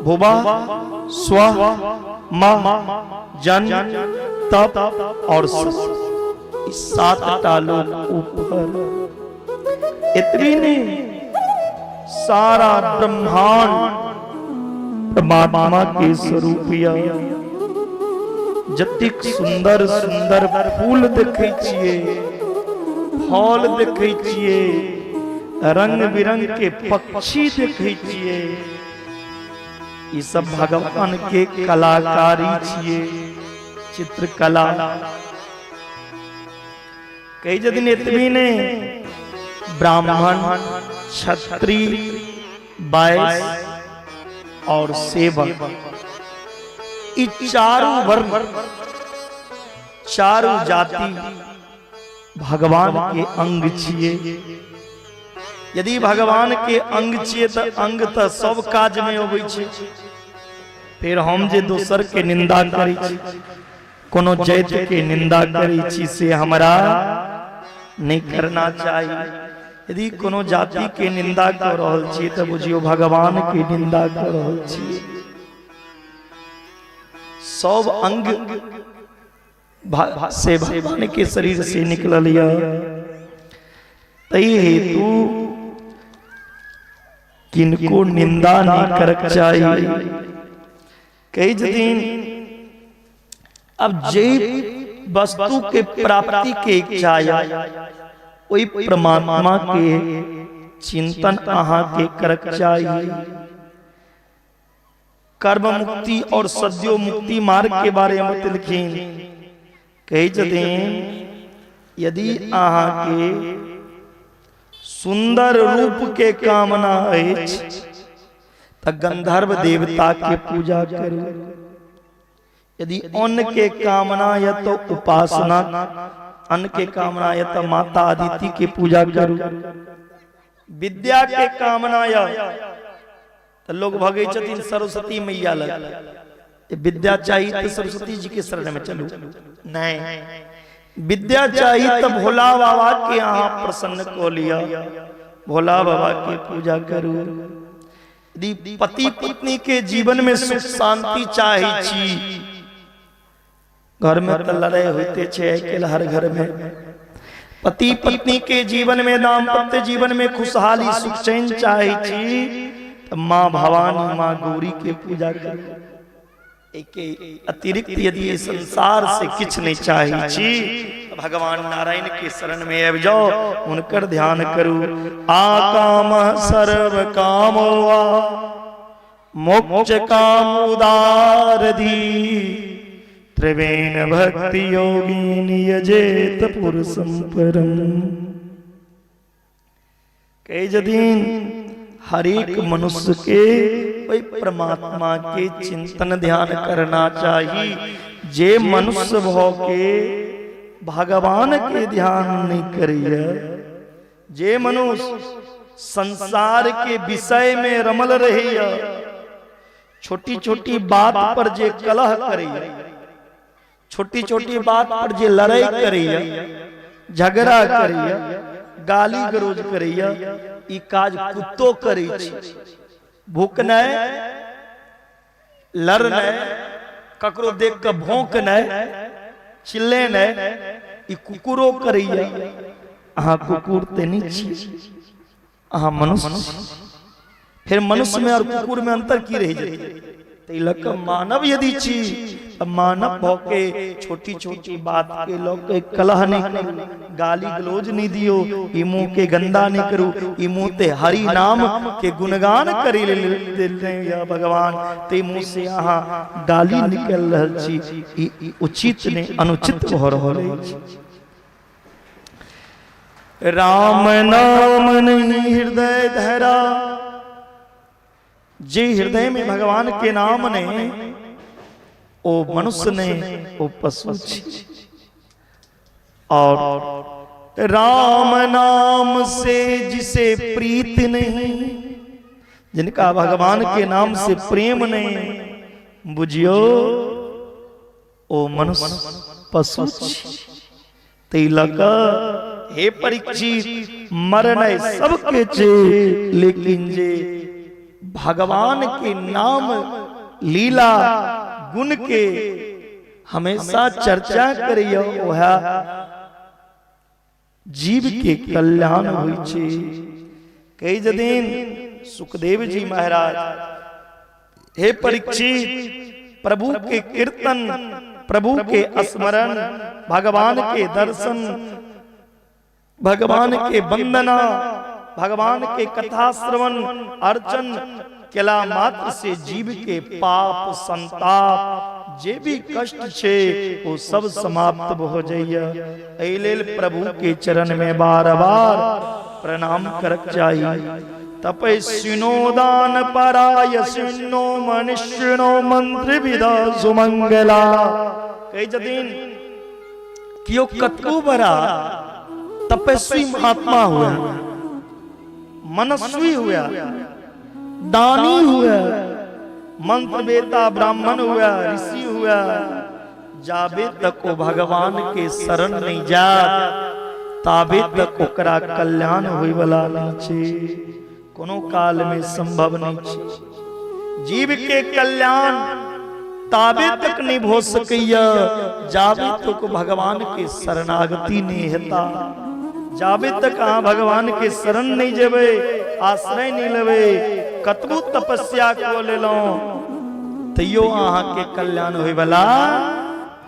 भुवा, स्व, म, जन, तप और सुख, इस 7टा लोक ऊपर। इतनी नहीं, सारा ब्रह्मांड परमात्मा के स्वरूपिया। जतिक सुंदर सुंदर फूल देखे छिए, फल देखे छिए, रंग बिरंग के पक्षी देखे छिए, ये सब भगवान के कलाकारी छिए, चित्रकला। कई दिन इतनी ने ब्राह्मण, क्षत्रिय, वैश्य और सेवक, ये चारों वर्ण, चारों जाति भगवान के अंग छिए। यदि भगवान के अंग छिए तो अंग तो सब काज में अबै छै। फिर हम जे दोसर के निंदा करै छी, कोनो जाति के निंदा करै छी, से हमरा नहीं करना चाहिए। यदि कोनो जाति के निंदा कर रहल छी तो बुझियो भगवान के निंदा कर रहल छी। सब अंग से भगवान के शरीर से निकलल या, तई हेतु किनको निंदा नहीं करक चाहिए। कई दिन अब जे वस्तु के प्राप्ति के इच्छा या, वही परमात्मा के चिंतन अहाँ के करक चाहिए। कर्म मुक्ति और सद्यो मुक्ति मार्ग के बारे में लिखीन। कई दिन यदि अहाँ के सुंदर रूप के कामना है तो गंधर्व देवता के पूजा करो। यदि अन्न के कामना या तो उपासना, अन्न के कामना या तो माता अदिति की पूजा करो। विद्या के कामना या तो लोग भगे छथिन सरस्वती मैया लग, विद्या चाहिए तो सरस्वती जी के शरण में चलो। नहीं, विद्या चाहिए तो भोला बाबा के यहाँ प्रसन्न को लिया, भोला बाबा की पूजा करो। यदि पति पत्नी के जीवन में सुख शांति चाहे छी, घर में तो लड़ाई होते छे हर घर में। पति पत्नी के जीवन में, दाम्पत्य जीवन में खुशहाली सुख चैन चाहे छी तो माँ भवानी, माँ गौरी के पूजा करो। अतिरिक्त यदि संसार से किछ नहीं चाहिए छी, भगवान नारायण के शरण में अब जाओ, उनकर ध्यान करो। आकाम सर्व कामो मोक्ष काम उदार दी त्रिवेण भक्ति योगी नियजेत पुरुषम परम। कई जदीन हर एक मनुष्य के वही परमात्मा के चिंतन ध्यान करना चाहिए। जे मनुष्य भाव के भगवान के ध्यान नहीं करिए, जे मनुष्य संसार के विषय में रमल रहिए, छोटी छोटी बात पर जे कलह करिए, छोटी छोटी बात पर जे लड़ाई करिए, झगड़ा करिए, गाली गरोज करिए, ई काज कुत्तो करी छी। भूकना लड़ना ककरो देख के भौंकना चिल्लेना ई कुकुरो करिए। अहाँ कुकुर ते नहीं छी, अहाँ मनुष्य। फिर मनुष्य में और कुकुर में अंतर की रह जाए। मानव यदि छी तब मानव भाव के छोटी छोटी बात के लोग के कलह नहीं करू, गाली गलोज नहीं दियो, ई मुंह के गंदा नहीं करू, ई मुंह ते हरि नाम के गुणगान करी ले या भगवान ते मुंह से यहाँ गाली निकल रहल छी, ई उचित ने अनुचित हो रहल छी। राम नाम नहीं हृदय धरा, जे हृदय में भगवान के नाम ने ओ मनुष्य ने ओ पशु छी। और राम नाम से जिसे प्रीत नहीं, जिनका भगवान के नाम से प्रेम नहीं, बुझियो ओ मनुष्य पशु छी। तिलक हे परीक्षित मरने सबके चे, लेकिन जे भगवान के नाम लीला गुण के हमेशा चर्चा करियो, वह जीव के कल्याण हुई छे। कई जदीन सुखदेव जी महाराज, हे परीक्षित प्रभु के कीर्तन, प्रभु के स्मरण, भगवान के दर्शन, भगवान के वंदना, भगवान के कथा श्रवण अर्चन केला मात्र से जीव के पाप संताप जे भी कष्ट छे वो सब समाप्त हो जाइए। एहि लेल प्रभु के चरण में बार बार प्रणाम करक चाहिए। तपै सुनो दान पराय सुनो मनुष्यनो मंत्र विदा सुमंगला। कई जदीन कियो कतको बड़ा तपस्वी महात्मा हुआ, मनस्वी हुआ, दानी हुआ, मंत्र बेता ब्राह्मण हुआ, ऋषि हुआ, जाबे तक वो भगवान के शरण नहीं जा, ताबे तक ओकरा कल्याण होय वाला नहीं छे, कोनो काल में संभव नहीं छे। जीव के कल्याण ताबे तक नहीं हो सकैया जाबे तक भगवान के शरणागति नहीं हेता। जाबे तक अहाँ भगवान के शरण नहीं जेबे, आश्रय नहीं लेबे, कतबो तपस्या को ले लो तैयो अहाँ के कल्याण होय वाला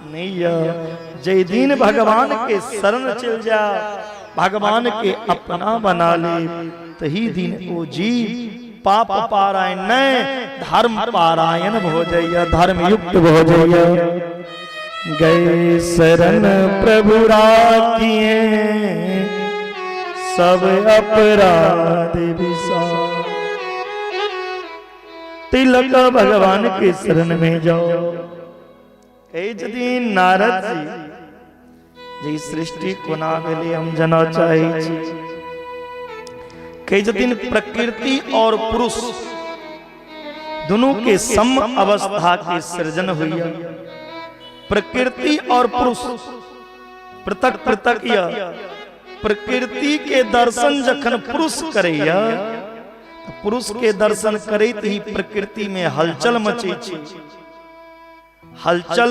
नहीं है। जय दिन भगवान के शरण चल जा, भगवान के अपना बना ले, तही दिन वो जीव पाप पारायण नहीं धर्म पारायण हो जाइए, धर्म युक्त हो जाइए। गए शरण प्रभु राखिए सब अपराध विसार। तिलक भगवान के शरण में जाओ। कई जदि नारद जी सृष्टि को नागले हम जना चाहे। कई जदि प्रकृति और पुरुष दोनों के सम अवस्था के सृजन हुई। प्रकृति और पुरुष पृथक पृथक या प्रकृति के दर्शन जखन पुरुष करैया, पुरुष के दर्शन करैत ही प्रकृति में हलचल मचे छै। हलचल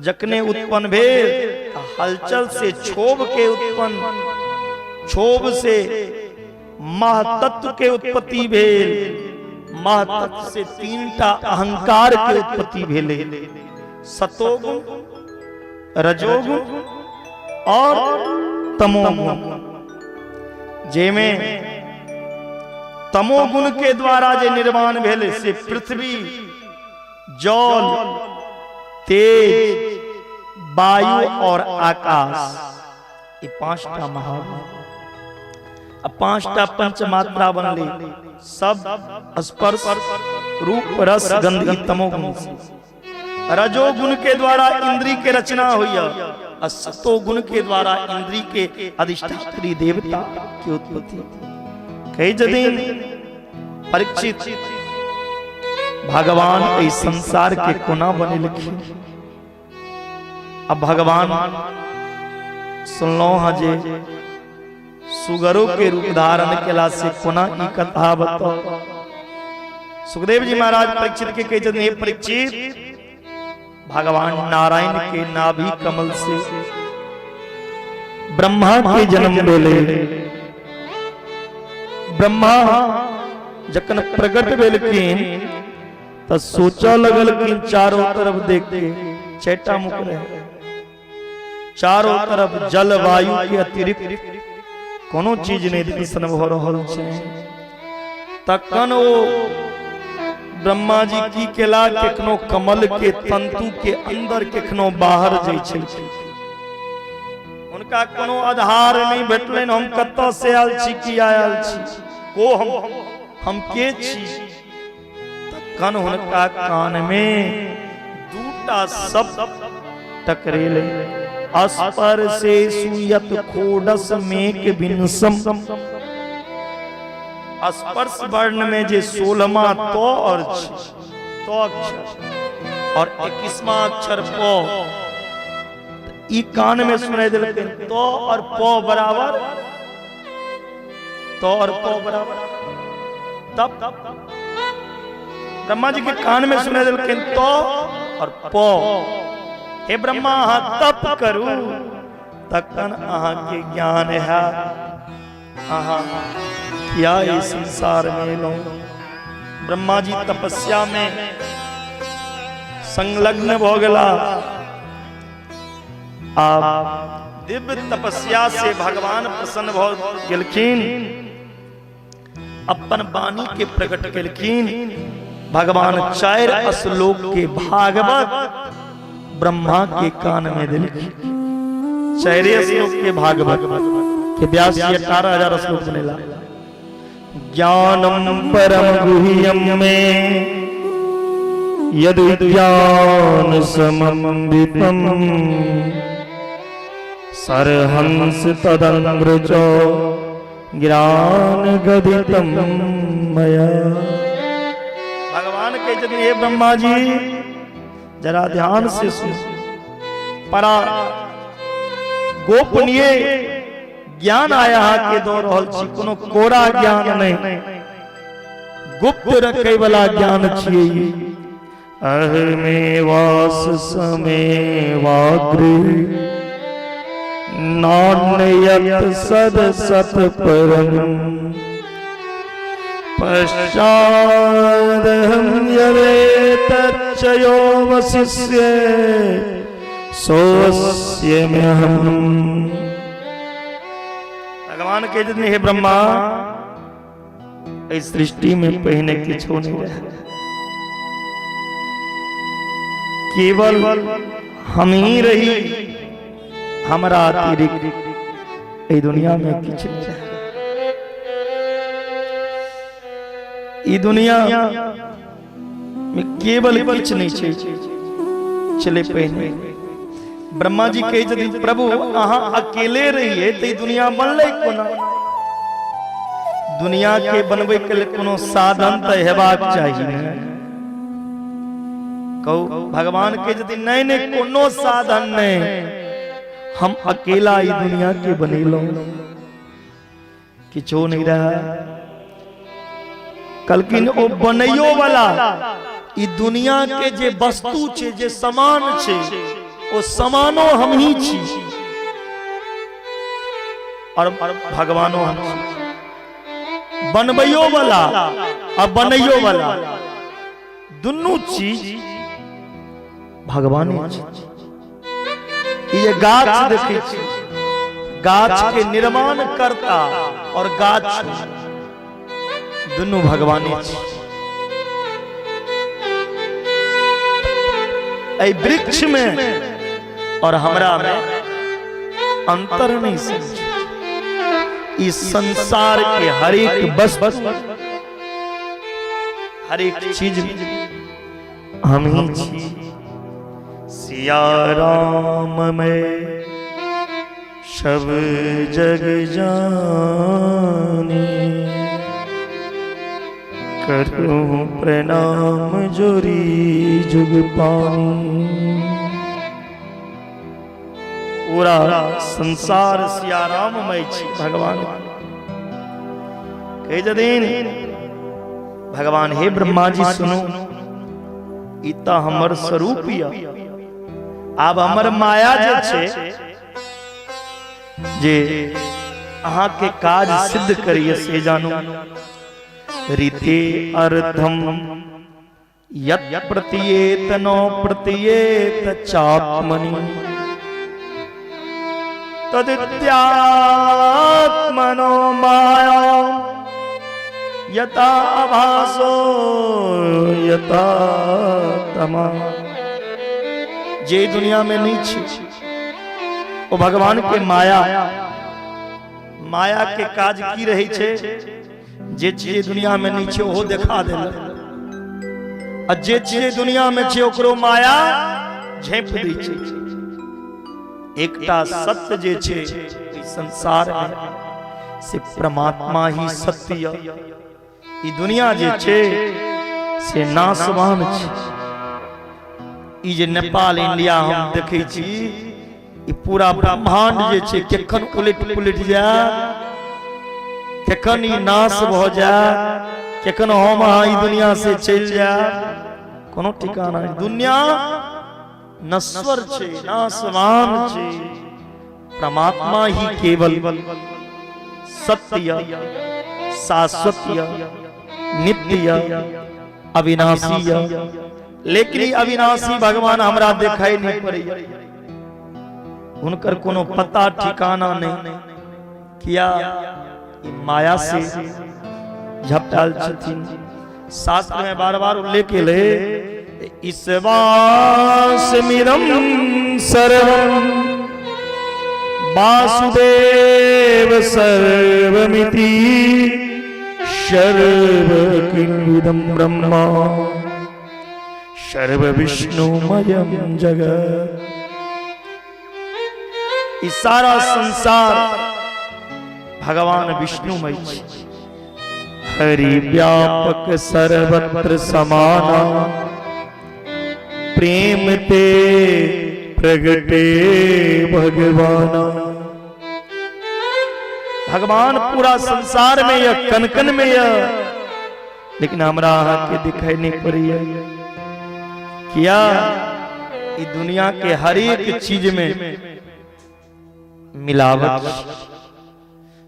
जखने उत्पन्न भेल, हलचल से क्षोभ के उत्पन्न, क्षोभ से महातत्व के उत्पत्ति भेल, महातत्व से तीनटा अहंकार के उत्पत्ति भेले, सतोगुण, रजोगुण और तमोगुण। जेमे तमोगुण के द्वारा जे निर्माण भेले से पृथ्वी, जल, तेज, वायु और आकाश, ये पांचटा महाभूत। अब पांचटा पंचमात्रा बनले, सब स्पर्श, रूप, रस, गंध, तमोगुण से। रजोगुण के द्वारा इंद्री के रचना हुई, और सतोगुण के द्वारा इंद्री के अधिष्ठात्री देवता की उत्पत्ति। कई जदिन परीक्षित भगवान इस संसार के कोना बने लिखे। अब भगवान सुनलो हजे सुगरो के रूप धारण केला से कोना की कथा बताओ। सुखदेव जी महाराज परीक्षित के कहे जदिन, हे परीक्षित, भगवान नारायण के नाभि कमल से ब्रह्मा के जन्म भेले। ब्रह्मा जखन प्रकट भेलखिन त सोचा लगल कि चारों तरफ देख के चैटा मुख रहे, चारों तरफ जल वायु के अतिरिक्त कोनो चीज नहीं दर्शन भ रहल छै। तखन ओ ब्रह्मा जी की केला केखनो कमल के तंतु के अंदर केखनो बाहर जाइ छलखिन। उनका कोनो आधार नहीं भेटलनि, हम कतऽ से आयल छी, की आयल छी, को हम के छी। तखन हुनका कान में दूटा शब्द टकरेले, अस्पर्शे सुयत खोडस मेक बिनसम। स्पर्श वर्ण में जे 16वां तो और तो अक्षर और 21वां अक्षर प, ई कान में सुनाई देलके, तो और प बराबर, तो और प बराबर। तब ब्रह्मा जी के कान में सुनाई देलके तो और प। हे ब्रह्मा तप करू तखन अहाँ के ज्ञान है, अहाँ क्या इस संसार में लो। ब्रह्मा जी तपस्या में संलग्न हो गला। आप दिव्य तपस्या से भगवान प्रसन्न भ गेलखिन, अपन वाणी के प्रकट केलखिन। भगवान 4 श्लोक के भागवत ब्रह्मा के कान में दिलखिन। 4 श्लोक के भागवत के व्यास जी 18,000 श्लोक बनेला। ज्ञानम परम गुह्यम में यदि ज्ञान समन्वितम सरहंस तदंग्रजो ज्ञान गदितम मया। भगवान के जब ये ब्रह्मा जी जरा ध्यान से सुन, परा गोपनीय ज्ञान आया के दो रहल छी, कोनो कोरा ज्ञान नहीं, गुप्त रखे वाला ज्ञान छिए। अहमे वास समे वाग्रे नान्यत सद सत परम पश्चादहं यवे तच्चयो वसिष्ये सोऽस्य म्यहम्। भगवान के जितने हे ब्रह्मा, इस सृष्टि में पहने किछो नहीं रहा, केवल हम ही रही, हमारा अतिरिक्त इस दुनिया में किछ नहीं रहा। इस दुनिया में केवल किछ नहीं चले पहने। ब्रह्मा जी कहे यदि प्रभु अहाँ अकेले रहिए तो दुनिया बनले कोना। दुनिया के बनबे के लिए कोनो साधन तो हेबाक चाहिए। कहू भगवान के यदि नहीं नहीं कोनो साधन नहीं, हम अकेला ई दुनिया के बनेलो, किछो नहीं रहा। कलकिन ओ बनैयो वाला ई दुनिया के जे वस्तु छे, जे सामान छे, ओ समानो हम ही छी और भगवानो हम छी। बनबैयो वाला और बनैयो वाला दुनू चीज भगवान छी। ये गाछ देखै छी, गाछ के निर्माण करता और गाछ दुनू भगवाने छी। ऐ वृक्ष में और हमरा में अंतर नहीं समझ। इस संसार के हर एक बस हर एक चीज में हम ही छी। सिया राम में सब जग जानी, करूं प्रणाम जोरी जुग पानी। पूरा संसार सिया राममय छी भगवान। कहे जदीन भगवान हे ब्रह्मा जी सुनो, इता हमर स्वरूप या आब हमर माया जे छे जे अहाँ के काज सिद्ध करिए से जानू। रीते अर्थम यत् प्रतीयेत नो प्रतीयेत चात्मनि, तदित्यात्मनो माया यथा आभासो यथा तमा। जे दुनिया में नहीं छी वो भगवान के माया के काज की रही छे। जे चीज दुनिया में नहीं छे वो दिखा देलक, आ जे चीज दुनिया में छे ओकरो माया झेप दै छे। एकटा सत्य जे छे संसार में से परमात्मा ही सत्य है। ई दुनिया जे छे से नाशवान छे। ई जे नेपाल इंडिया हम देखे छी, ई पूरा ब्रह्मांड जे छे केखन उलट जाए, केखन ई नाश भ जाए, केखन हम अहाँ ई दुनिया से चल जाए, कोनो ठिकाना नहीं। दुनिया नश्वर छे, नाशवान छे। परमात्मा ही केवल सत्य, शाश्वत, नित्य, अविनाशी। लेकिन ई अविनाशी भगवान हमरा दिखाई नहीं पड़े। उनकर कोनो पता ठिकाना नहीं। किया माया से झपटाल छथिन। शास्त्र में बार बार उल्लेख के ले ईश्वासमिदं सर्वं वासुदेव सर्वमिति सर्वकिल्विदं ब्रह्मा सर्वविष्णुमयं जगत्। इस सारा संसार भगवान विष्णुमय छे। हरि व्यापक सर्वत्र समाना, प्रेम ते प्रगटे भगवाना। भगवान पूरा संसार में या कन कन में या, लेकिन हमरा के दिखाई नहीं पड़ी है। किया ये दुनिया के हर एक चीज में मिलावट।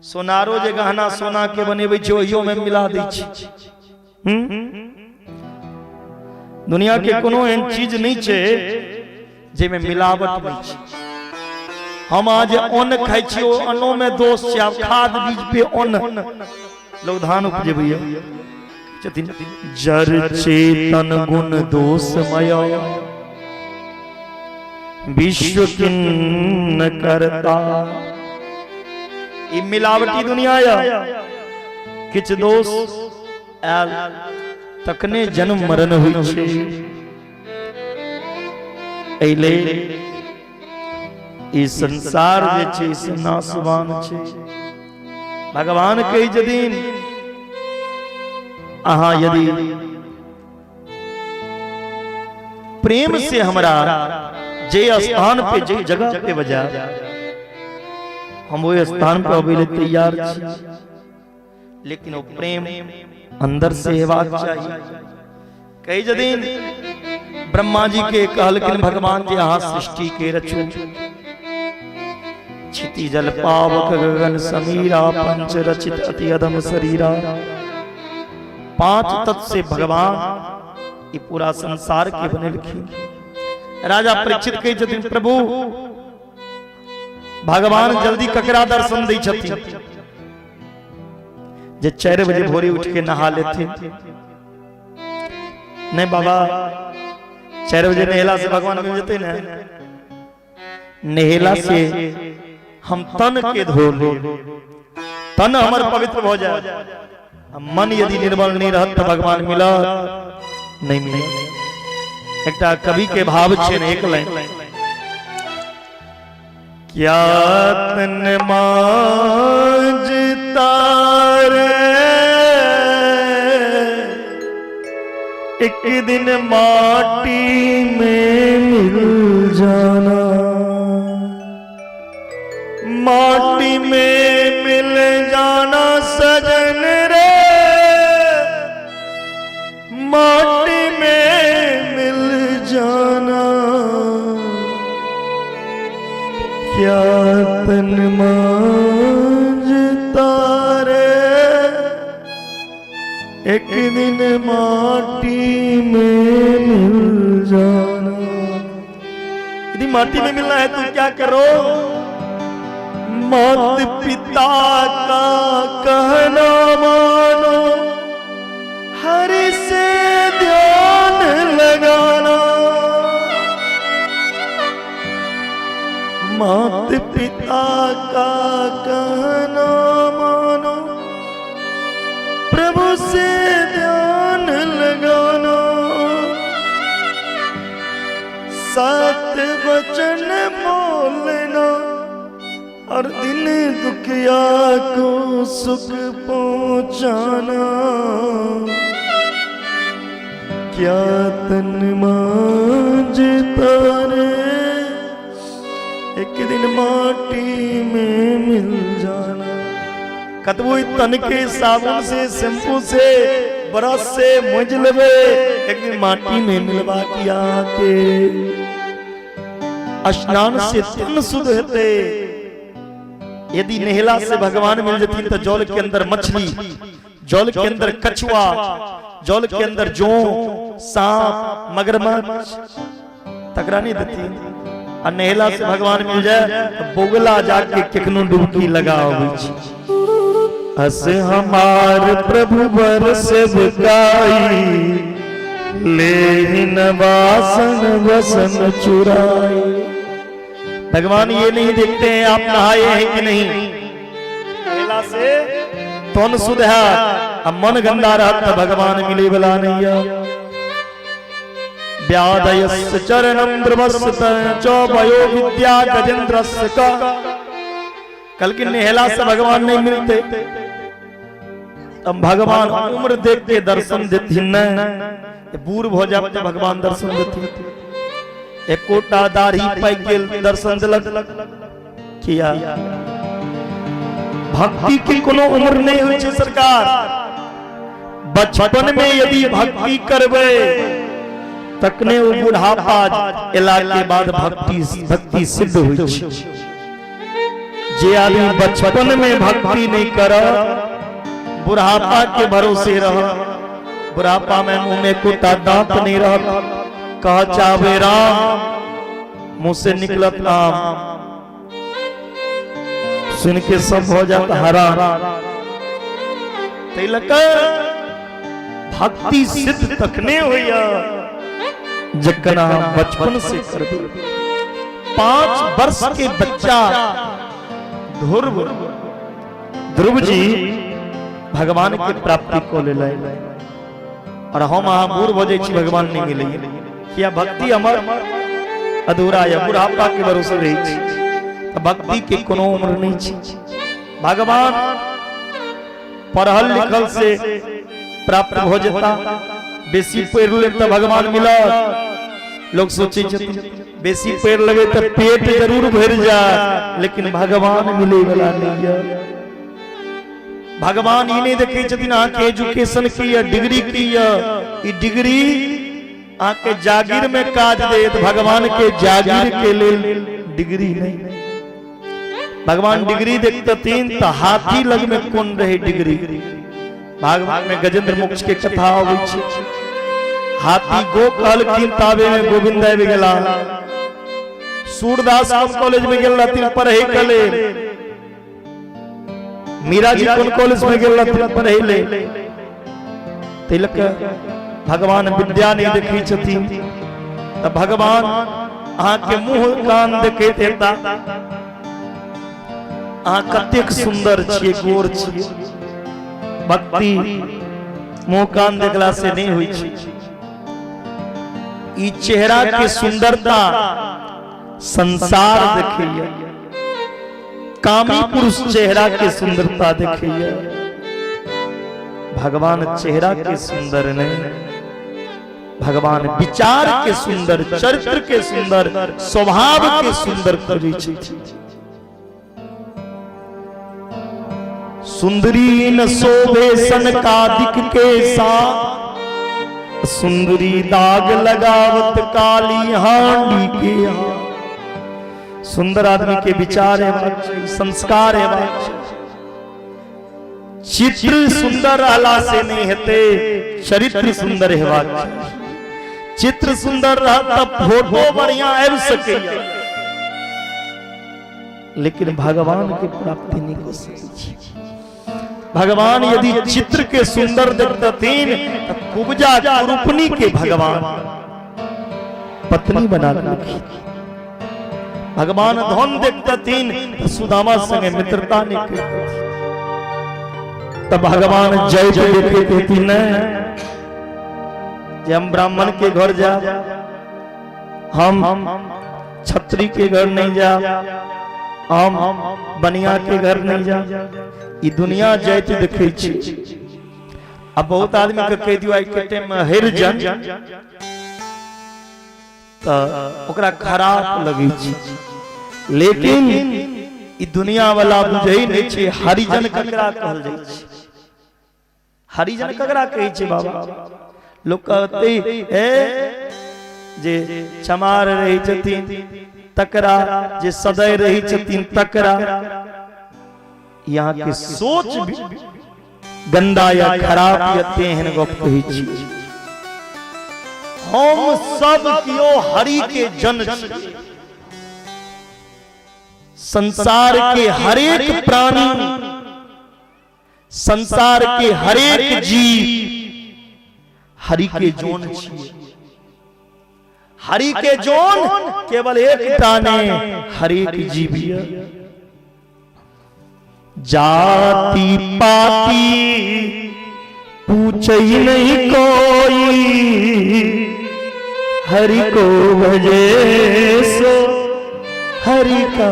सोनारो जे गहना सोना के बनेबै छै ओहियो में मिला दै छै। दुनिया के कोनो एहन चीज नहीं छै जे में मिलावट नहीं छै। हम आज अन्न खाइ छी, ओ अन्नो में दोष छै। आब खाद बीज पे अन्न लोग धान उपजेबै छथिन। जर चेतन गुण दोषमय विश्व किन्न करता। ई मिलावटी दुनिया या किछ दोष आयल तकने जन्म मरण हुई छे। एले ई संसार जे छे से नाशवान छे। भगवान कहि जदीन अहाँ यदि प्रेम से हमरा जे स्थान पे जे जगह पे बजा, हम वो स्थान पे अभी तैयार छी। लेकिन वो प्रेम अंदर से हेबाक चाहिए। कई जदीन ब्रह्मा जी के कहलकिन भगवान जी अहाँ सृष्टि के रचू। क्षिति जल पावक गगन समीरा, पंच रचित अति अधम शरीरा। 5 तत्व से भगवान ये पूरा संसार के बनेलखिन। राजा परीक्षित कहे छथिन प्रभु भगवान जल्दी ककरा दर्शन दै छथिन। जे 4 बजे भोरे उठ के नहा लेते। नहीं बाबा 4 बजे नहेला से भगवान मिल जाते ना। नहेला से हम तन के धो ले, तन हमार पवित्र हो जाए। मन यदि निर्मल नहीं रहत तो भगवान मिला नहीं मिले। एक कवि के भाव छे ने एक लाइन, क्या तन मांझता रे एक दिन माटी में मिल जाना, माटी में मिल जाना सजन रे, माटी में मिल जाना। क्या तन मांझता रे एक दिन माटी में मिल जाना। यदि माटी में मिलना है तो क्या करो, माता पिता का कहना मानो, हरि से ध्यान लगाना। माता पिता का कहना मानो, प्रभु से ध्यान लगाना। सत्य वचन बोलना और दिन दुखिया को सुख पहुंचाना। क्या तन मांझता रे एक दिन माटी में मिल जाना। कतबो तन के साबुन से शैम्पू से ब्रश से मुझ लेवे, एक दिन माटी में मिलवा किया के स्नान से तन शुद्ध होते। यदि नहेला से भगवान मिल जाती तो जल के अंदर मछली, जल के अंदर कछुआ, जल के अंदर जों, सांप, मगरमच्छ टकरा नहीं देती। और नहेला से भगवान मिल जाए तो बोगला जाके किकनो डुबकी लगाओ। अस हमार प्रभु बरस बुकाई, लेहिन वासन वसन चुराई। भगवान ये नहीं देखते हैं आप नहाए हैं कि नहीं। नहेला से तन शुद्ध है, अब मन गंदा रहा तो भगवान मिले बला नहीं। व्यादयस्य चरणं द्रवस्त चौबयो विद्या गजेंद्रस्य का। कल की नहेला से भगवान नहीं मिलते, अब भगवान उम्र देख के दर्शन देती न, बूढ़ हो जाए तो भगवान दर्शन देती। एक कोटा दाढ़ी पाइक के दर्शन दिलक किया। भक्ति की कोनो उम्र नहीं हुई है सरकार। बचपन में यदि भक्ति करवे तकने वो बुढ़ापा एला के बाद भक्ति सिद्ध हुई। जे आदमी बचपन में भक्ति नहीं कर, बुढ़ापा के भरोसे रह, बुढ़ापा में मुंह में कुत्ता दांत नहीं रह, कह चावे राम मुंह से निकलत नाम, सुन के सब हो जाता हराम। तिलक भक्ति सिद्ध तकने हुई जकना बचपन से कर। 5 वर्ष के बच्चा ध्रुव जी भगवान के प्राप्ति को ले लाए और हम बूढ़ हो जाए भगवान नहीं मिले। क्या भक्ति हमार अधूरा है, बुढ़ापा के भरोसे रही। भक्ति के कोनो उम्र नहीं छी। भगवान पढ़ल लिखल से प्राप्त हो जाता, बेसी पैर ले तो भगवान मिला। लोग सोचे बेसी पैर लगे तो पेट जरूर भर जाए, लेकिन भगवान मिले वाला नहीं है। भगवान ये नहीं देखे छथिन आके एजुकेशन की या डिग्री की, या डिग्री आके जागीर में काज दे, तो भगवान के जागीर के लिए डिग्री नहीं। भगवान डिग्री देखते तीन तो हाथी लग में कौन रहे डिग्री। भागवत में गजेंद्र मोक्ष के कथा होवे छै। हाथी गो कहल किन ताबे में गोविंद आबि गेला। सूरदास कॉलेज में गेल रहथिन पढ़े के लेल। मीरा जी कौन कॉलेज में गेल पढ़े तिलक भगवान विद्या नहीं देखी छथिन त भगवान अहाँ के मुंह कान देखैत हेता अहाँ कतेक सुंदर छियै गोर छियै भक्ति मुंह कान देखला से नहीं होई छै ई चेहरा के सुंदरता संसार देखैया कामी पुरुष चेहरा के सुंदरता देखैया भगवान चेहरा के सुंदर नहीं भगवान विचार के सुंदर चरित्र के सुंदर स्वभाव के सुंदर करै छै सुंदरी न शोभे सनकादिक के साथ सुंदरी दाग लगावत काली हांडी के सुंदर आदमी के विचार है संस्कार है चित्र सुंदर रहला से नहीं हेते चरित्र सुंदर हेबाक चित्र सुंदर रह तब फोटो बढ़िया आबि सकैया लेकिन भगवान के प्राप्ति नहीं हो सकै भगवान यदि चित्र के सुंदर देखतथिन तो कुब्जा कुरूपनी के भगवान पत्नी बना लेखिन भगवान धन देखतथिन तो सुदामा संगे मित्रता नहीं करथिन तब भगवान जय जय देखे कहती न जे हम ब्राह्मण के घर जा हम छत्री के घर नहीं जा हम बनिया के घर नहीं जा ई दुनिया जाइत देखे छी अब बहुत आदमी के कह दियो आई के टाइम में हरिजन त ओकरा खराब लगे छी लेकिन ई दुनिया वाला बुझै नहीं छै हरिजन ककरा कहल जाइ छै हरिजन ककरा कहै छै बाबा लोग कहते ए जे चमार रही छथिन तकरा जे सदै रही छथिन तकरा यहाँ के सोच भी गंदा या खराब यते हैं गप कही छी हम सब कियो हरि के जन छी संसार के हरेक प्राणी संसार के हरेक जीव हरि के जोन छी हरि के जोन केवल एक टाने हरेक जीव जाति पाति पूछे नहीं कोई हरि को भजे सो हरि का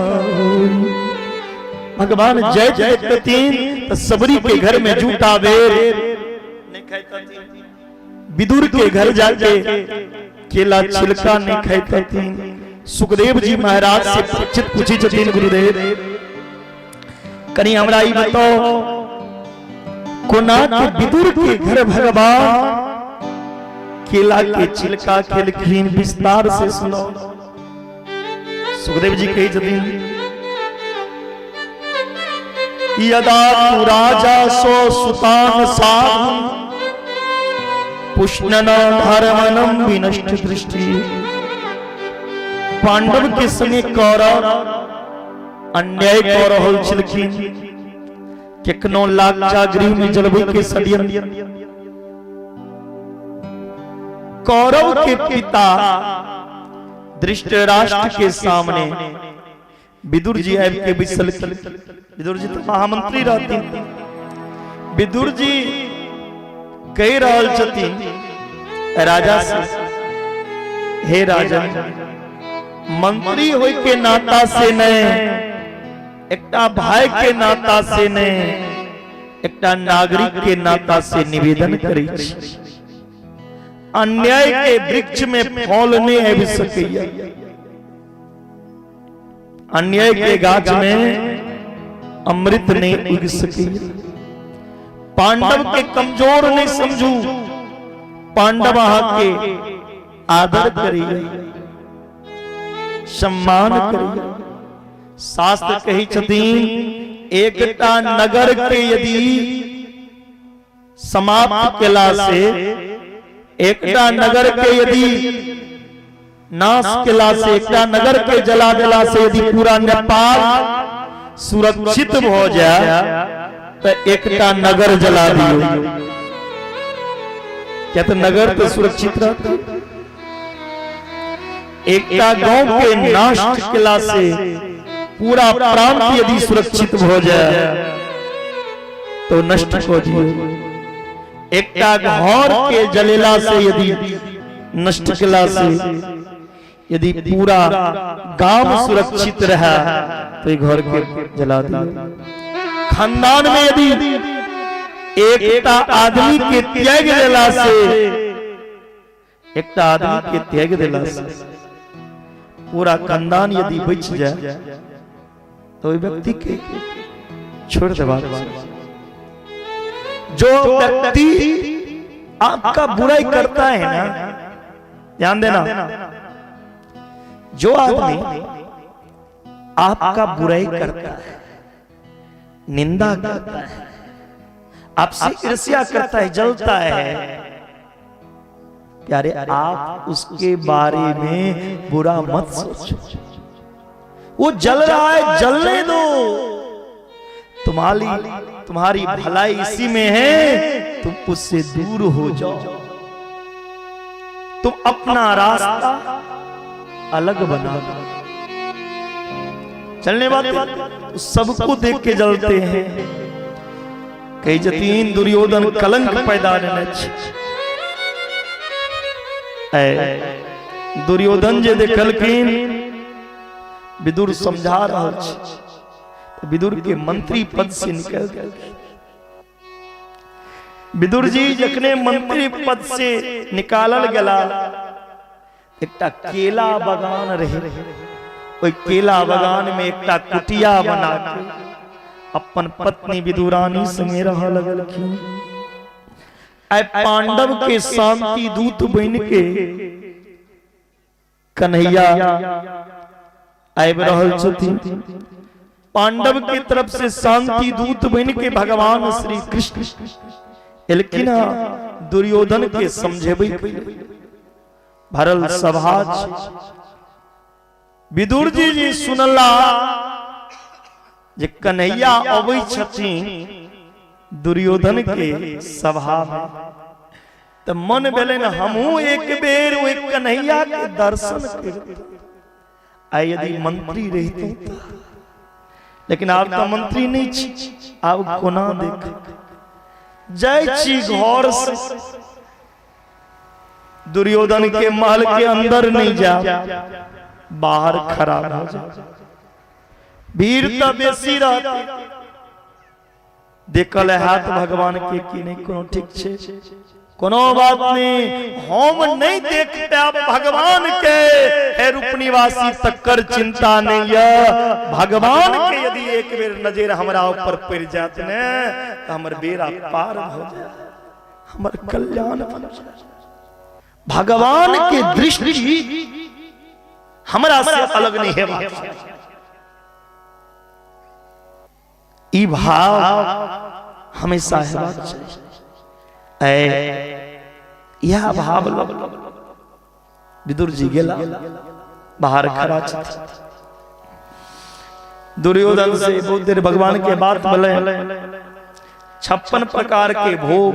भगवान जय जय कहतीन तो सबरी के घर में जूटा बेर विदुर के घर जाके केला छिलका नहीं खाते थी सुखदेव जी महाराज से पूछी छथिन गुरुदेव कहीं हमरा ई बताओ कोना के विदुर के घर भगवान केला के छिलका खेलखिन विस्तार से सुनो सुखदेव जी कही छथिन यदा तु राजा सो सुतान साधु पुष्णन धर्मनम विनष्ट दृष्टि पांडव के संगे कौरव अन्याय कर रहल छलखिन केकनो लाक्षा गृह में जलबै के षड्यंत्र कौरव के पिता धृतराष्ट्र के सामने विदुर जी आब के बैसल विदुर जी तो महामंत्री रहथिन विदुर जी कह रहल छथिन राजा से हे राजा मंत्री होय के नाता से नहीं एकटा भाई के नाता से नहीं एकटा नागरिक के नाता से निवेदन करै छी अन्याय के वृक्ष में फल नहीं आबि सकैया अन्याय के गाछ में अमृत नहीं उग सकैया पांडव के कमजोर नहीं समझू पांडव के आदर करिए सम्मान करिए शास्त्र कही छथिन एकटा नगर के यदि समाप्त केला से एकटा नगर के यदि नाश केला से एकटा नगर के जला देला से यदि पूरा नेपाल सुरक्षित हो जाए तो एकटा नगर जला दियो। क्या तो नगर तो सुरक्षित रहता, एकटा गांव के नष्ट किला से पूरा प्रांत यदि सुरक्षित हो जाए तो नष्ट हो दियो। एकटा घर के जलेला से यदि नष्ट किला से यदि पूरा गांव सुरक्षित रहा तो घर के जला दियो। खानदान में यदि एकटा आदमी के त्याग देला से, एकटा आदमी के त्याग देला से पूरा खानदान यदि बच जाए तो व्यक्ति के छोड़ देवा। जो व्यक्ति आपका बुराई करता है ना, ध्यान देना, जो आदमी आपका बुराई करता है, निंदा करता है, आपसे ईर्ष्या करता है, जलता है, प्यारे आप उसके बारे में बुरा मत सोचो। वो जल रहा है, जलने दो। तुम्हारी भलाई इसी में है, तुम उससे दूर हो जाओ। तुम अपना रास्ता अलग बना दो। चलने वाले सबको देख के जलते हैं। कई जतीन दुर्योधन कलंक पैदा दुर्योधन जे देखलखिन विदुर समझा रहा, विदुर के मंत्री पद से निकल गए। विदुर जी जखने मंत्री पद से निकालल गला, एकटा केला बगान रहे, ओई केला बगान में एकटा कुटिया बना के अपन पत्नी विदुरानी संगे रह लगलखिन। आय पांडव के शांति दूत बन के कन्हैया आबि रहल छथिन। पांडव की तरफ से शांति दूत बन के भगवान श्री कृष्ण एलकिन दुर्योधन के समझेबै। भरल सभा विदुर जी सुनला जे कन्हैया अबै छथिन दुर्योधन के सभा में, तो मन भेलन हमहू एक बेर ओइ कन्हैया के दर्शन करते। आइ यदि मंत्री रहते, लेकिन आब तो मंत्री नहीं छी, आब कोना देख जाय छी घर से दुर्योधन के महल के अंदर नहीं जा, बाहर खड़ा हो जा। भीड़ तो बेसी रहती, देखल हाथ भगवान के कि नहीं कोनो ठीक छे, कोनो बात नहीं, हम नहीं देख पाब भगवान के, हे रूपनिवासी तकर चिंता नहीं है। भगवान के यदि एक बेर नजर हमरा ऊपर पड़ जात ने तो हमर बेड़ा पार हो जाए, हमर कल्याण हो जाए। भगवान के दृष्टि हमरा से अलग नहीं है। ई भाव हमेशा हेबाक चाहिए। यह भाव विदुर जी गेला, बाहर खड़ा छथि। दुर्योधन से बहुत देर भगवान के बात बोले। 56 प्रकार के भोग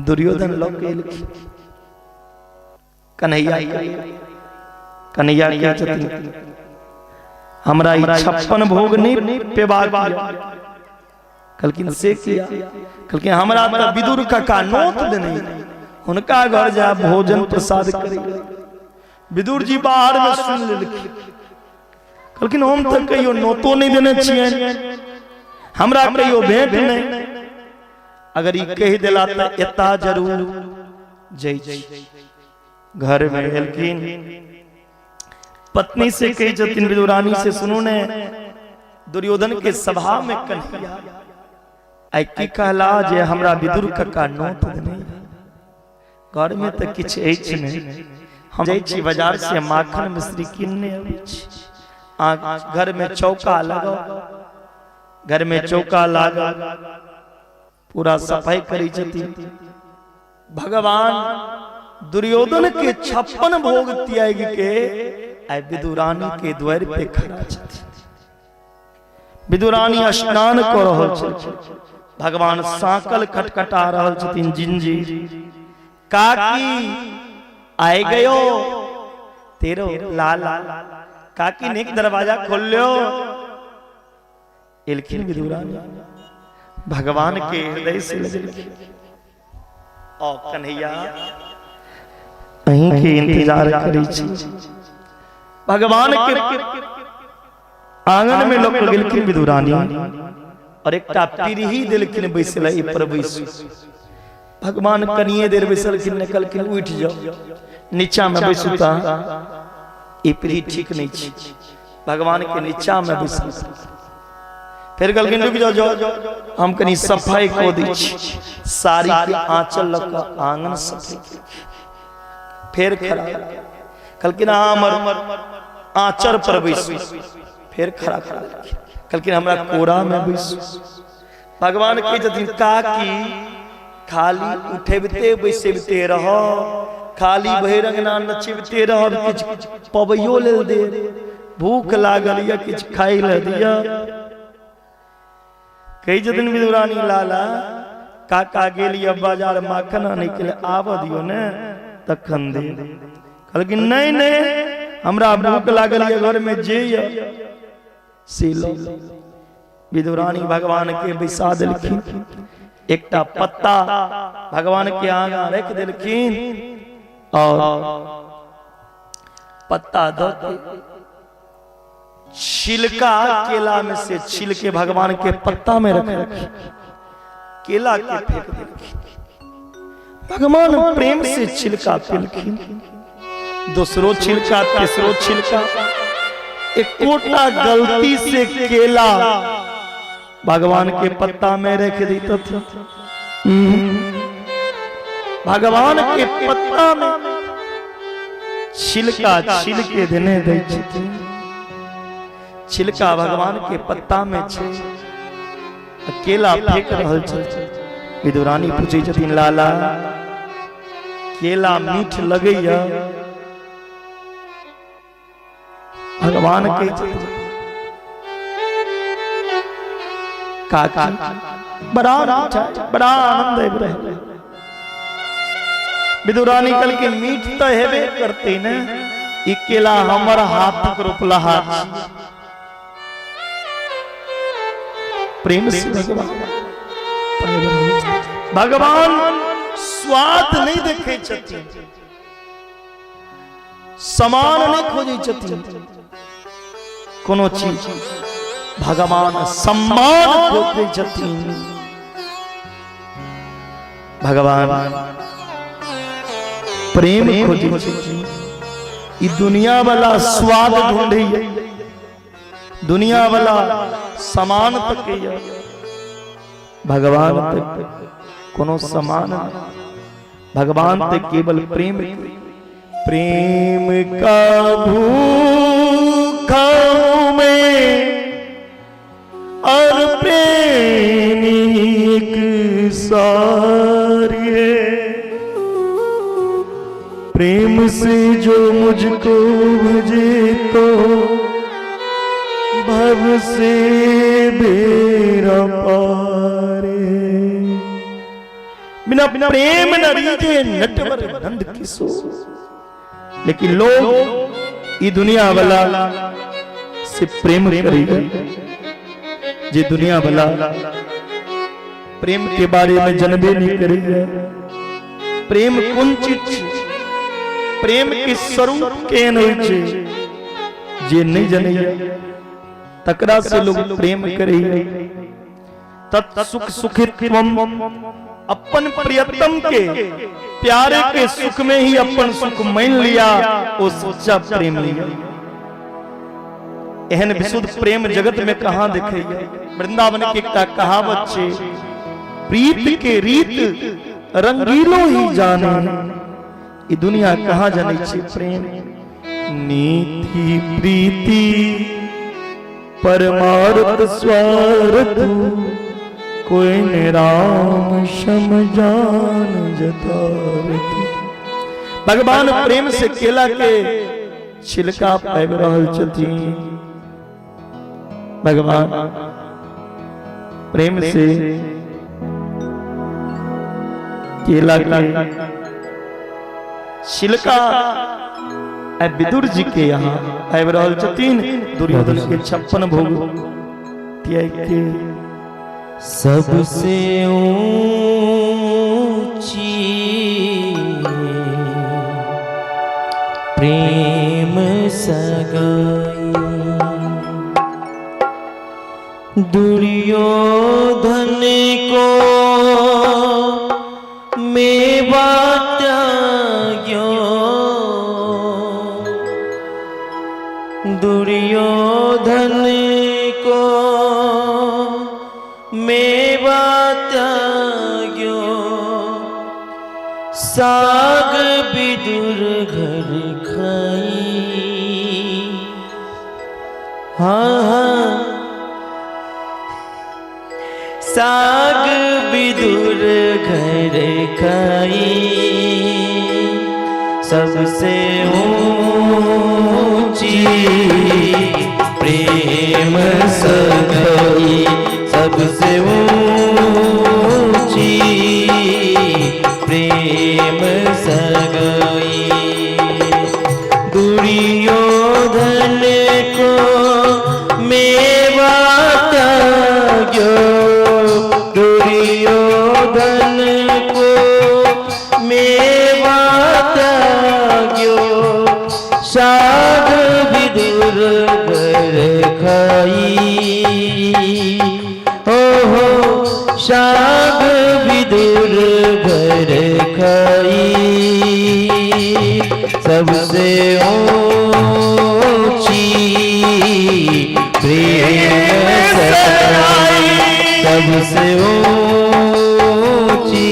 दुर्योधन लोग के कन्हैया क्या छथिन, हमरा 56 भोग नहीं पेबाक। कलकिन से किया, कलकिन हमरा तो विदुर का नोत देने, उनका घर जा भोजन प्रसाद करे। विदुर जी बाहर में सुन लेलखिन, कलकिन हम तो कहियो नोतो नहीं देने छिए, हमरा कहियो भेंट नहीं। अगर ये कह दिला तो एता जरूर जय घर में एलखिन। पत्नी से कही जतिन विदुरानी से सुनो ने दुर्योधन के सभा में कन्हैया आई की कहला जे हमरा विदुर का नोट देने घर में तो किछ अछि नहीं। हम जाई छी बाजार से माखन मिश्री किनने आबै छी। घर में चौका लगाओ, घर में चौका लगा पूरा सफाई करी छथिन। भगवान दुर्योधन के 56 भोग त्याग के आइ विदुरानी के द्वार पे खड़ा छथिन। विदुरानी स्नान कर रहल छथिन, भगवान साकल खटखटा रहल छथिन जिंजीर। काकी आए गयो तेरो लाला, काकी ने दरवाजा खोल लो। एलखिन विदुरानी, भगवान के हृदय से लगलखिन, ओ कन्हैया अहीं के इंतजार करै छी। भगवान के आंगन में लोग गेलखिन विदुरानी, और एकटा पीढ़ी देलखिन बैसल पर बैसू। भगवान कनिए देर बैसलखिन, निकलखिन, उठ जाओ नीचा में बैसू, ई पीढ़ी ठीक नहीं छी। भगवान के नीचा में बैसल, फिर कहलखिन रुक जाओ, जाओ हम कनी सफाई को दी छी। साड़ी के आंचल लग आंगन सफाई, फिर खड़ा कहलखिन हमर आंचर पर बैसू। फिर खड़ा खड़ा कहलखिन हमरा कोरा में बैसू। भगवान के जथिन काकी खाली उठेबते बैसेबते रहो, खाली बहिरंगना नचेबते रहो, किछ पबैयो ले दे, भूख लागल या किछ खाई ले दिया। कई जदिन विदुरानी लाला काका गेलिए बाजार माखन निकले, आब दियो ने तखन दे। कहलखिन नहीं नहीं हमरा भूख लागल या घर में जे से लो। विदुरानी भगवान के बैसा देलखिन, एकटा पत्ता भगवान के आगा रख देलखिन, और पत्ता दो छिलका केला में से छिल के भगवान के पत्ता में रख, केला के फेंक देलखिन। भगवान प्रेम से छिलका पेलखिन, दूसरो छिलका, तीसरो छिलका, एक कोटा गलती से केला भगवान के पत्ता में रख देता था। भगवान के पत्ता में छिलका छिल के देने दै छथिन, छिलका भगवान के पत्ता में छे, केला फेंक रहल छथिन। विदुरानी पूछे छथिन लाला केला मीठ लगैया? भगवान के काका बड़ा बड़ा आनंद है। विदुरानी कल के मीठ तो हेबे करते न, ई केला हमर हाथ पर रोपला हाथ प्रेम से भगवान स्वाद नहीं देखे छथिन, समान नहीं खोजे छथिन, कोनो चीज भगवान सम्मान खोजे छथिन। भगवान प्रेम खोजे छथिन। ई दुनिया वाला स्वाद ढूंढे, दुनिया वाला समान तक भगवान तक कोनो समान, भगवान तक केवल प्रेम। प्रेम का भूखा में और प्रेम एक सारी है, प्रेम से जो मुझको भजे तो भव से बेरा पारे। बिना प्रेम न रीझे नटवर नंद किशोर। लेकिन लोग ये दुनिया वाला से प्रेम करेगा, ये दुनिया वाला प्रेम के बारे में जनबे नहीं करेगा। प्रेम कौन चीज, प्रेम के स्वरूप केहन होय छै जे नहीं जनेया, तकरा से लोग प्रेम करे। तत् सुख सुखित्वम, अपन प्रियतम के प्यारे के सुख में ही अपन सुख मान लिया, वो सच्चा प्रेम लिया। एहन विशुद्ध प्रेम जगत में कहां देखे। वृंदावन के एक कहावत छे, प्रीत के रीत रंगीलो ही जाने, ये दुनिया कहां जाने छे प्रेम। नीति प्रीति परमार्थ स्वार्थ, कोई ने राम शम जान जतारत। भगवान प्रेम से केला के छिलका पाबि रहल छथिन। भगवान प्रेम से केला के छिलका विदुर जी के यहाँ आबि रहल छथिन दुर्योधन के 56 भोग त्याग के। सबसे ऊंची प्रेम सगाई दुर्योधन को मेवा त्याग्यो दुर्योधन को मेवा त्याग्यो साग विदुर घर खाई। हाँ हाँ साग विदुर घर खाई सबसे ऊंची प्रेम सगाई सबसे ऊंची प्रेम सगाई दुर्योधन को मेवा त्याग्यो दुर्योधन को मेवा त्याग्यो साग विदुर घर खाई। हो साग विदुर घर खाई सबसे ऊंची प्रेम सगाई सबसे ऊंची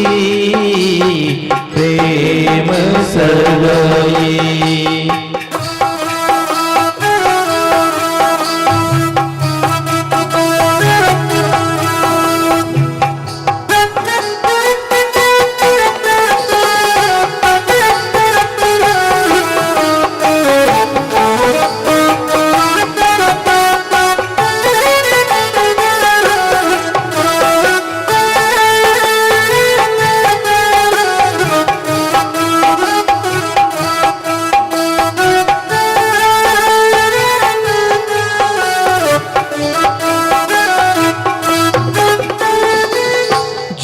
प्रेम सगाई।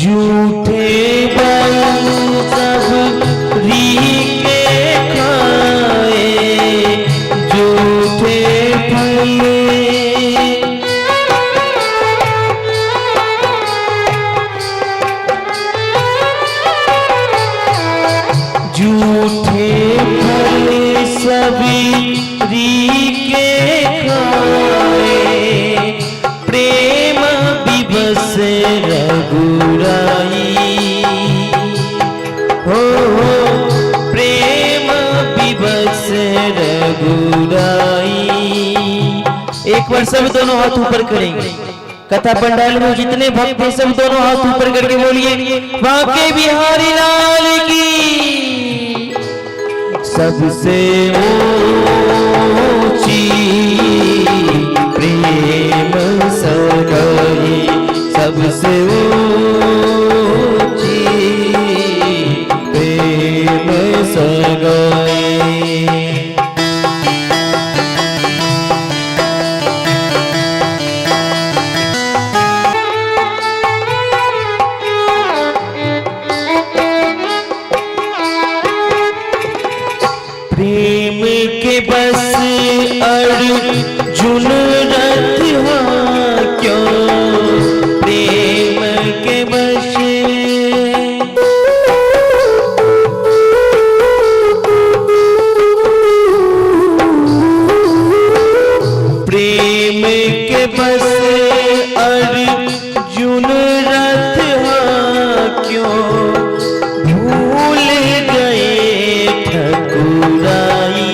झूठे बल सब रीके खाए झूठे फल झूठे फल सभी रीके खाए प्रेम विवश रघुराई। हो प्रेम विवश रघुराई। एक बार सब दोनों हाथ ऊपर करेंगे कथा पंडाल में जितने भक्त हैं सब दोनों हाथ ऊपर करके बोलिए बांके बिहारी लाल की। सबसे ऊंची प्रेम सगाई सबसे ऊंची प्रेम सगाई। प्रेम के बस अर्जुन रथ क्यों प्रेम के बस प्रेम के बस अर्जुन रथ क्यों भूल गए ठकुराई।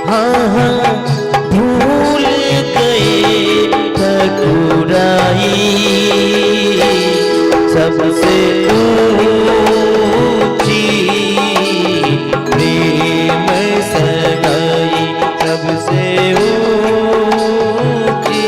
हाँ हाँ भूल गए ठकुराई सबसे ऊंची प्रेम सगाई सबसे ऊंची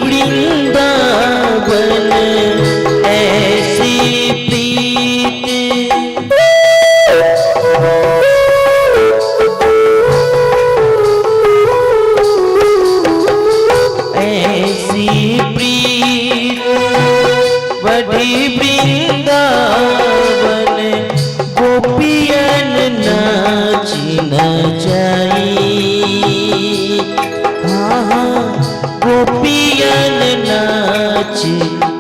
वृंदावन ऐसी प्रीत ऐसी प्रीत बढ़ी वृंदावन गोपियन नाच न जाई गोपियन नाच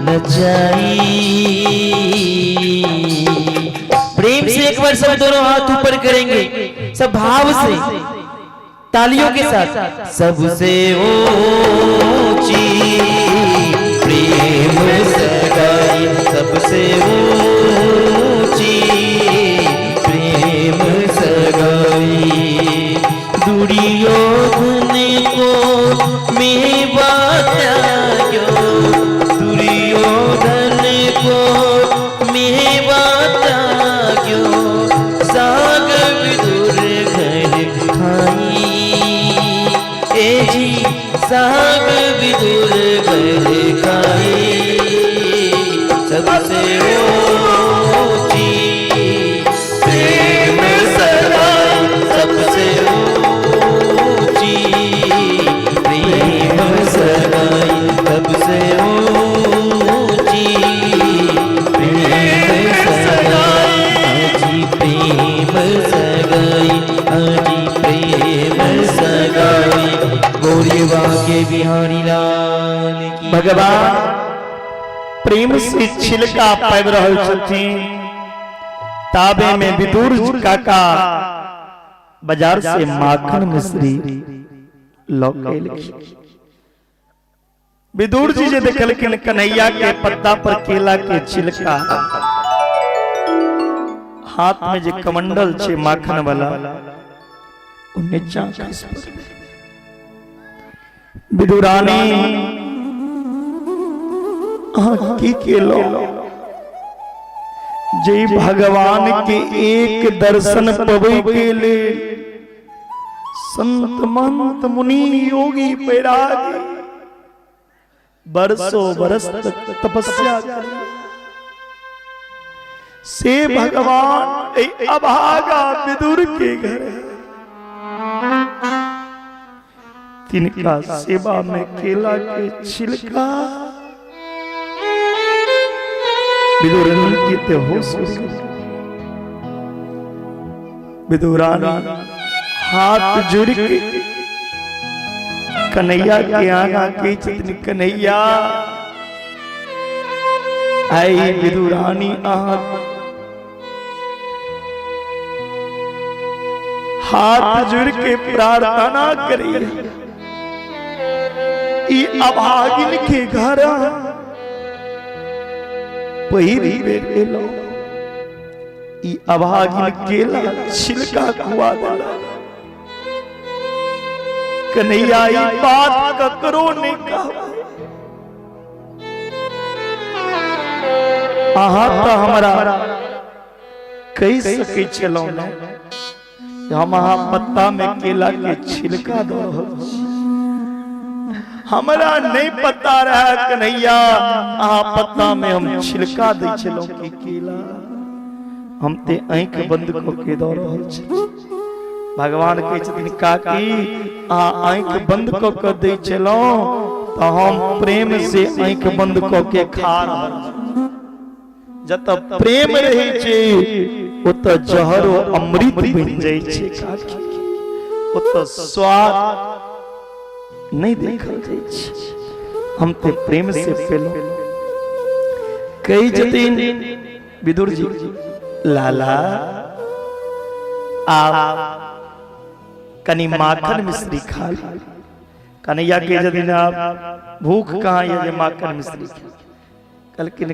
न जाई। प्रेम से एक बार सब दोनों हाथ ऊपर करेंगे, सब भाव से तालियों के साथ। सबसे ऊंची प्रेम सगाई, सबसे ऊंची प्रेम सगाई। दुर्योधन को मेवा त्याग्यो, दुर्योधन को मेवा त्याग्यो। साग विदुर घर खाई, ए जी साग विदुर घर खाई। सबसे ऊंची प्रेम सगाई, सबसे ऊंची प्रेम सगाई, सबसे ऊंची प्रेम सगाई। आजी प्रेम सगाई, आजी प्रेम सगाई। गौरीवा के बिहारी लाल की। भगवान प्रेम से छिलका पाबि रहल छथिन, ताबे में विदुर काका बाजार से माखन मिश्री लौके लिखी। विदुर जी जे देखलखिन कन्हैया के पत्ता पर केला के छिलका, हाथ में जे कमंडल छे माखन वाला, ओ नीचा खसि पड़लै। विदुरानी की केलो जय भगवान के एक दर्शन पबै के लिए संत मंत मुनि योगी बैरागी बरसों बरस तक तपस्या करें से भगवान अभागा विदुर के घर तिनका सेवा में केला के छिलका विदुरानी के होश विदुरानी हाथ जोड़ के कन्हैया के आगा के चितनी कन्हैया आई विदुरानी हाथ जोड़ के प्रार्थना करी अभागिन के घर पहिरी बेर एलो ई अभागिन केला छिलका खुआ देला। कन्हैया ई बात ककरो नहीं कहा, अहाँ तो हमारा कही सके चलो न हम अहाँ पत्ता में केला के छिलका दो, हमारा नहीं पता रहा कन्हैया अहाँ पत्ता में हम छिलका दे चलो के केला हम ते आंख बंद को के दो रहल छी। भगवान कहे छथिन काकी अहाँ आंख बंद को के दे चलो तो हम प्रेम से आंख बंद को के खा रहल छी। जत प्रेम रहे छे ओत जहर अमृत बन जाय छे काकी, ओत स्वाद नहीं देखल जाय छे। हम ते प्रेम से पेलो कई जतिन विदुर जी लाला आप कनी माखन मिश्री खा ली। कन्हैया के जतिन आप भूख कहाँ ये जे माखन मिश्री कल किन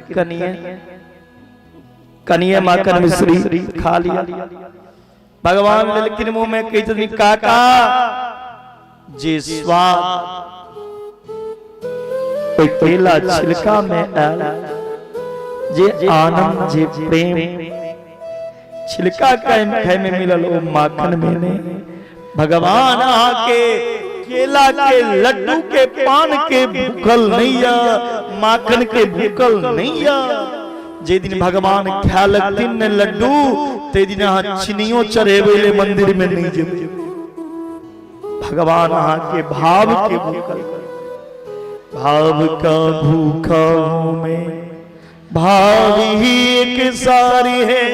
कनिए माखन मिश्री खा लिया। भगवान लेकिन मुंह में कही जतिन काका जे स्वाद केला छिलका में आया, जे आनंद जे प्रेम छिलका खाए में मिलल ओ माखन में ने। भगवान आके केला के लड्डू के पान के भूखल नैया माखन के भूखल नैया जे दिन भगवान ख्यालक दिन लड्डू ते दिन चिनियो चढ़ेबे मंदिर में नहीं जेबे भगवान अहाँ के भाव के भूखल भाव का भूखा हूं मैं भाव ही एक सारी है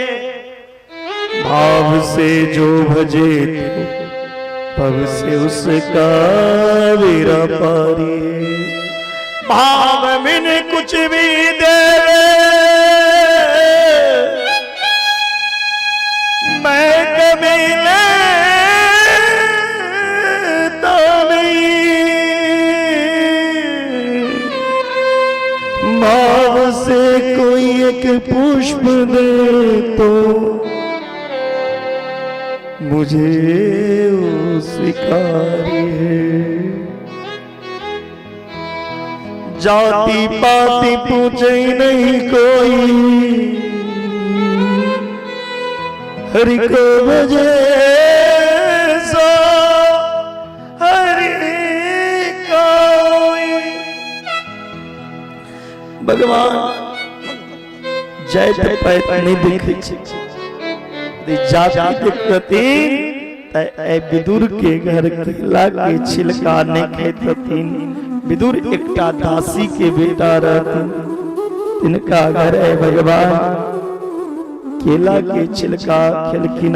भाव से जो भजे पव से उसका वीरा पारी है भाव बिन कुछ भी दे मैं कभी लेता नहीं भाव से कोई एक पुष्प दे तो मुझे वो स्वीकारी है जाति पाति पूछे नहीं कोई हरि को बजे सो हरि कोई भगवान जय पैतनी दिख जाति दिखती विदुर के घर केला के छिलका ने खेततीन विदुर एकटा दासी के बेटा रहती तिनका घर है भगवान केला के छिलका खिलकिन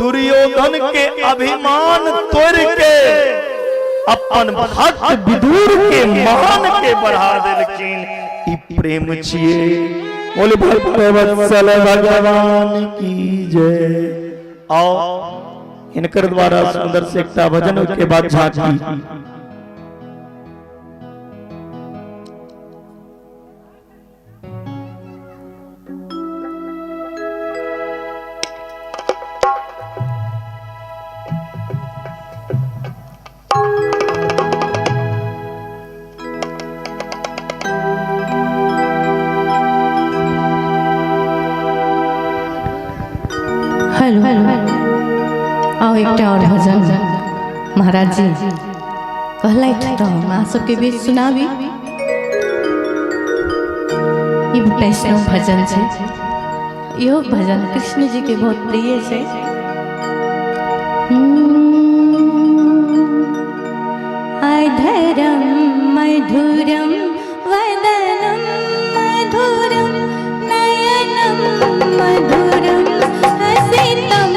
दुर्योधन के अभिमान तोड़ के अपन भक्त विदुर के मान के बढ़ा देलखिन ई प्रेम छिए बोले भक्तवत्सल भगवान की जय आओ इनकर द्वारा सुंदर से एकटा भजन के बाद झांकी हेलो आओ एक और भजन महाराज जी कहलैथ तो अहाँ सबके बीच सुनाबी ई वैष्णव भजन छै इहो भजन कृष्ण जी के बहुत प्रिय छै अधरम मधुरम वदनम मधुरम नयनम मधुरम हसितम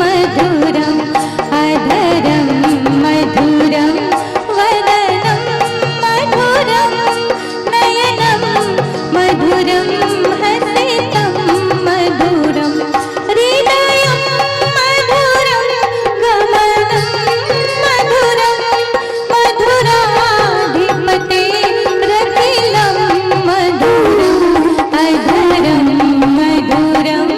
मधुरम अधरम मधुरम वदनम मधुरम नयनम मधुरम हसितम मधुरम हृदयम मधुरम गमनम मधुरम मधुराधिपते रतिलम मधुरम अधरम मधुरम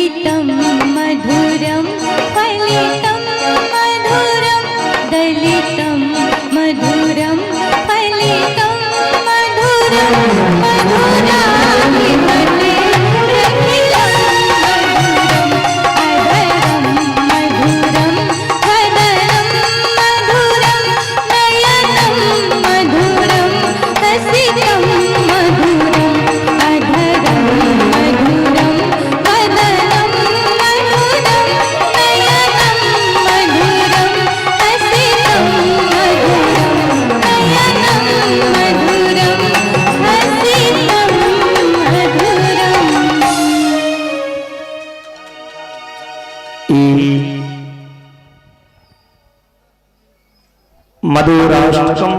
दलितं मधुरं फलितं मधुरं दलितं मधुरं फलितं मधुरं मधुराहि वने रखिलं मधुरं अधरं मधुरं वदनं मधुरं नयनं मधुरं हसितं मधुरं अधरं मधुरं वदनं मधुरं नयनं मधुरं हसितं मधुरं नयनं मधुरं हसितं मधुरं मधुराष्टकम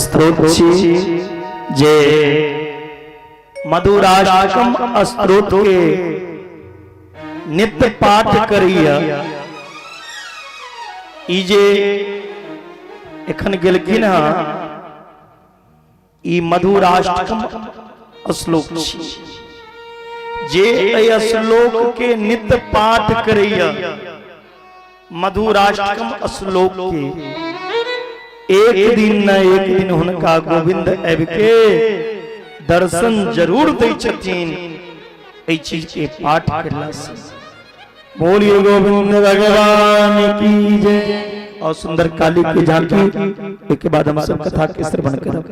स्तोत्र जे मधुराष्टकम स्तोत्र के नित्य पाठ करिया ई जे एखन गेलखिन हँ ई मधुराष्टकम श्लोक छी जे एहि श्लोक के नित्य पाठ करैया मधुराष्टकम श्लोक के एक दिन न एक दिन हुनका गोविंद आबि के दर्शन जरूर दै छथिन एहि चीज के पाठ करला से। बोलिए गोविंद भगवान की जय। और सुंदर काली की झांकी एक बाद हम सब कथा के श्रवण करब।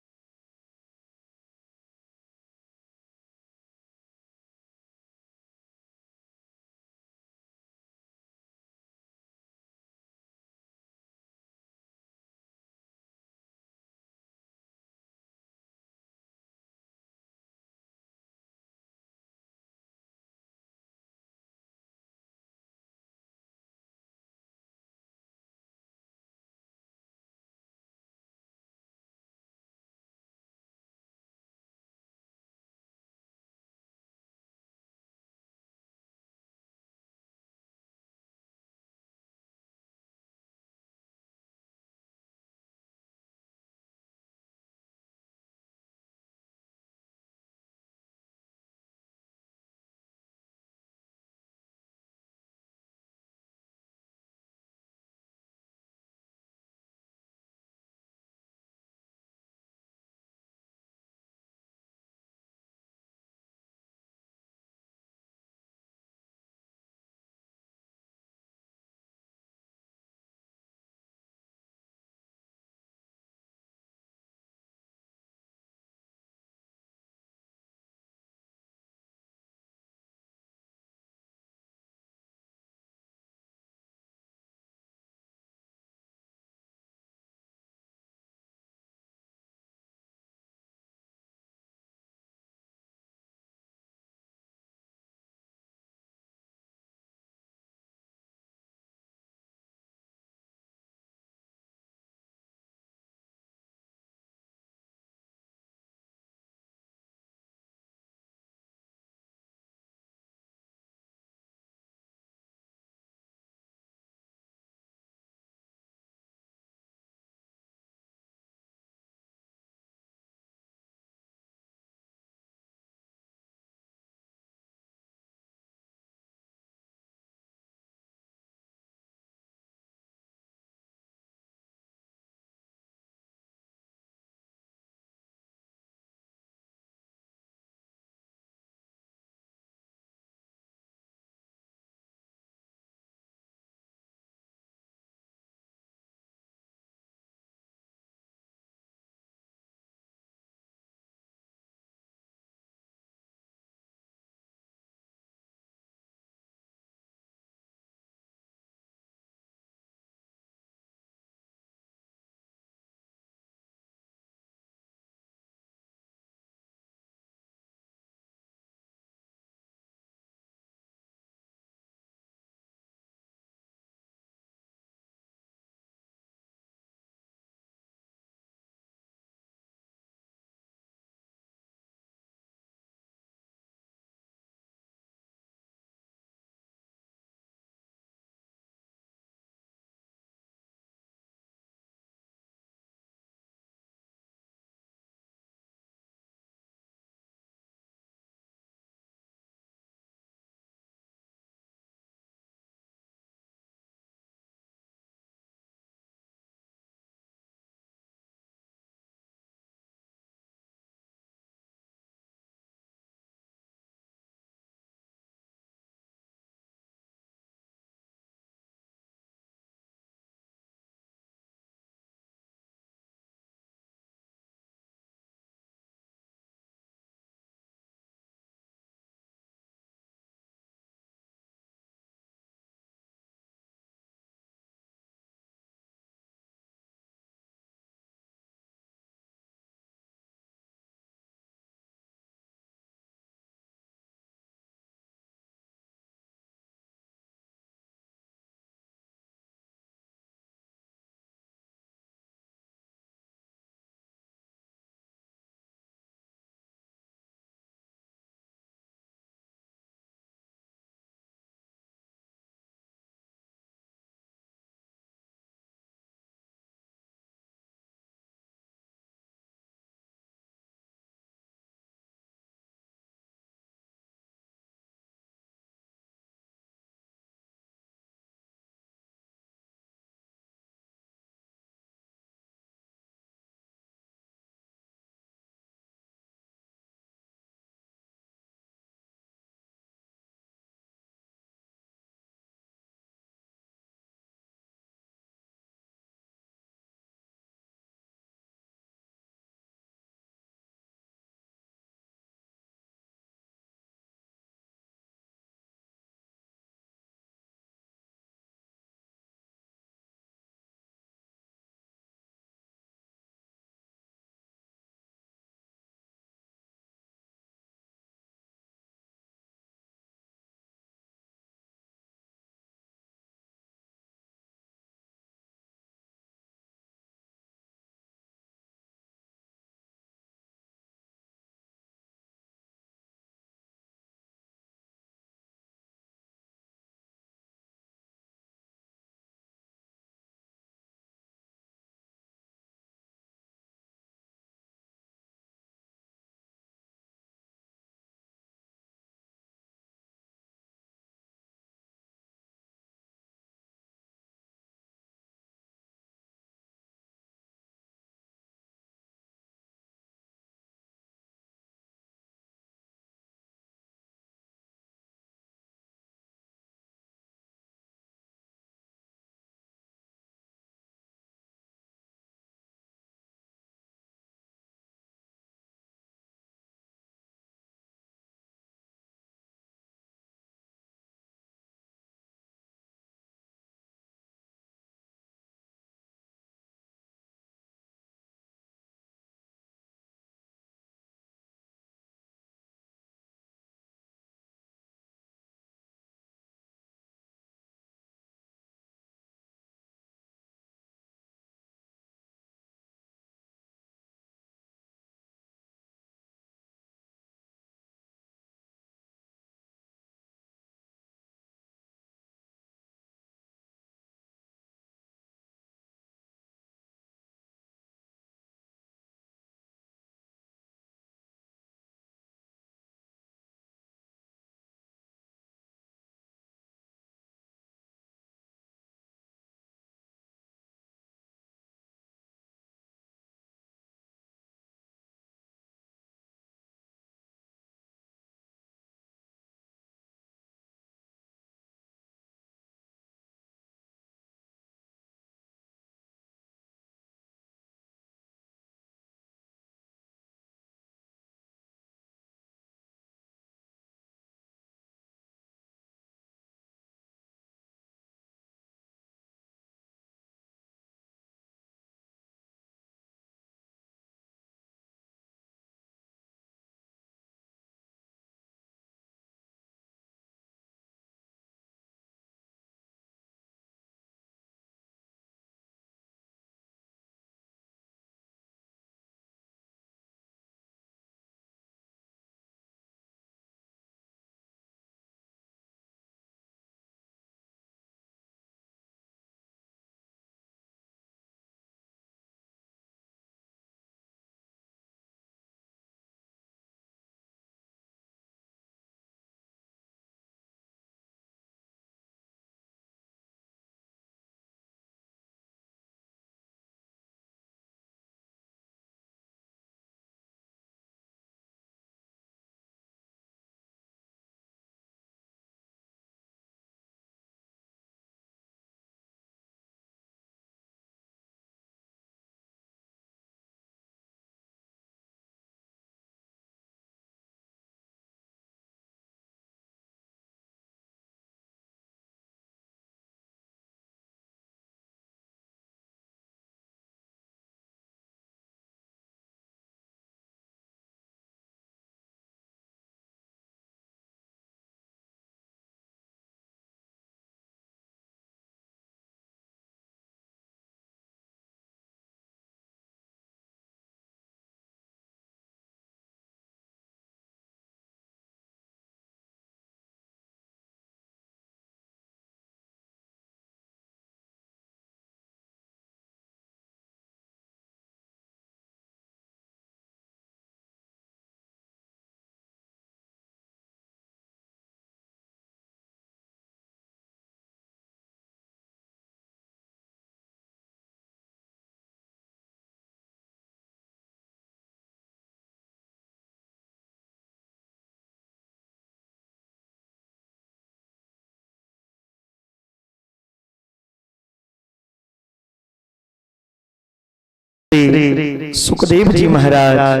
श्री सुखदेव जी महाराज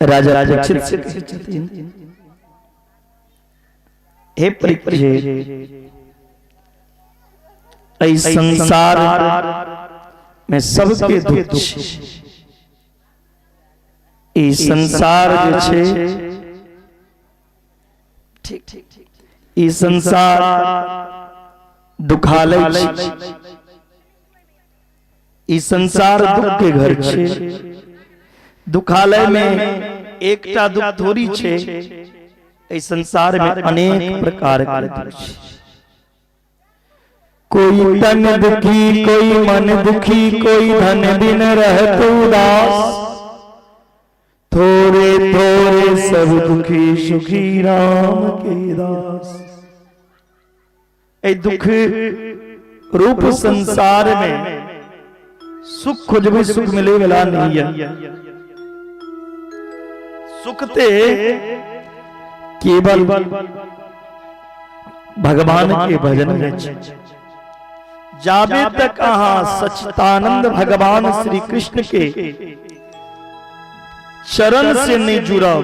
राजा परीक्षित से कहते हैं, हे परीक्षित, इस संसार में सबके दुख छे। ई संसार जे छे, ई संसार दुखालय छे। ई संसार दुख के घर छे। दुखालय में एकटा दुख थोड़ी छे, ई संसार में अनेक प्रकार के दुख छे। कोई तन दुखी, कोई मन दुखी, कोई धन बिन रहत उदास, थोड़े थोड़े सब दुखी, सुखी राम के दास। ए दुख रूप संसार में सुख खोज भी सुख मिले वाला नहीं है। सुख ते केवल भगवान के भजन में छे। जाबे तक सच्चिदानंद भगवान श्री कृष्ण के चरण से नहीं जुड़ा,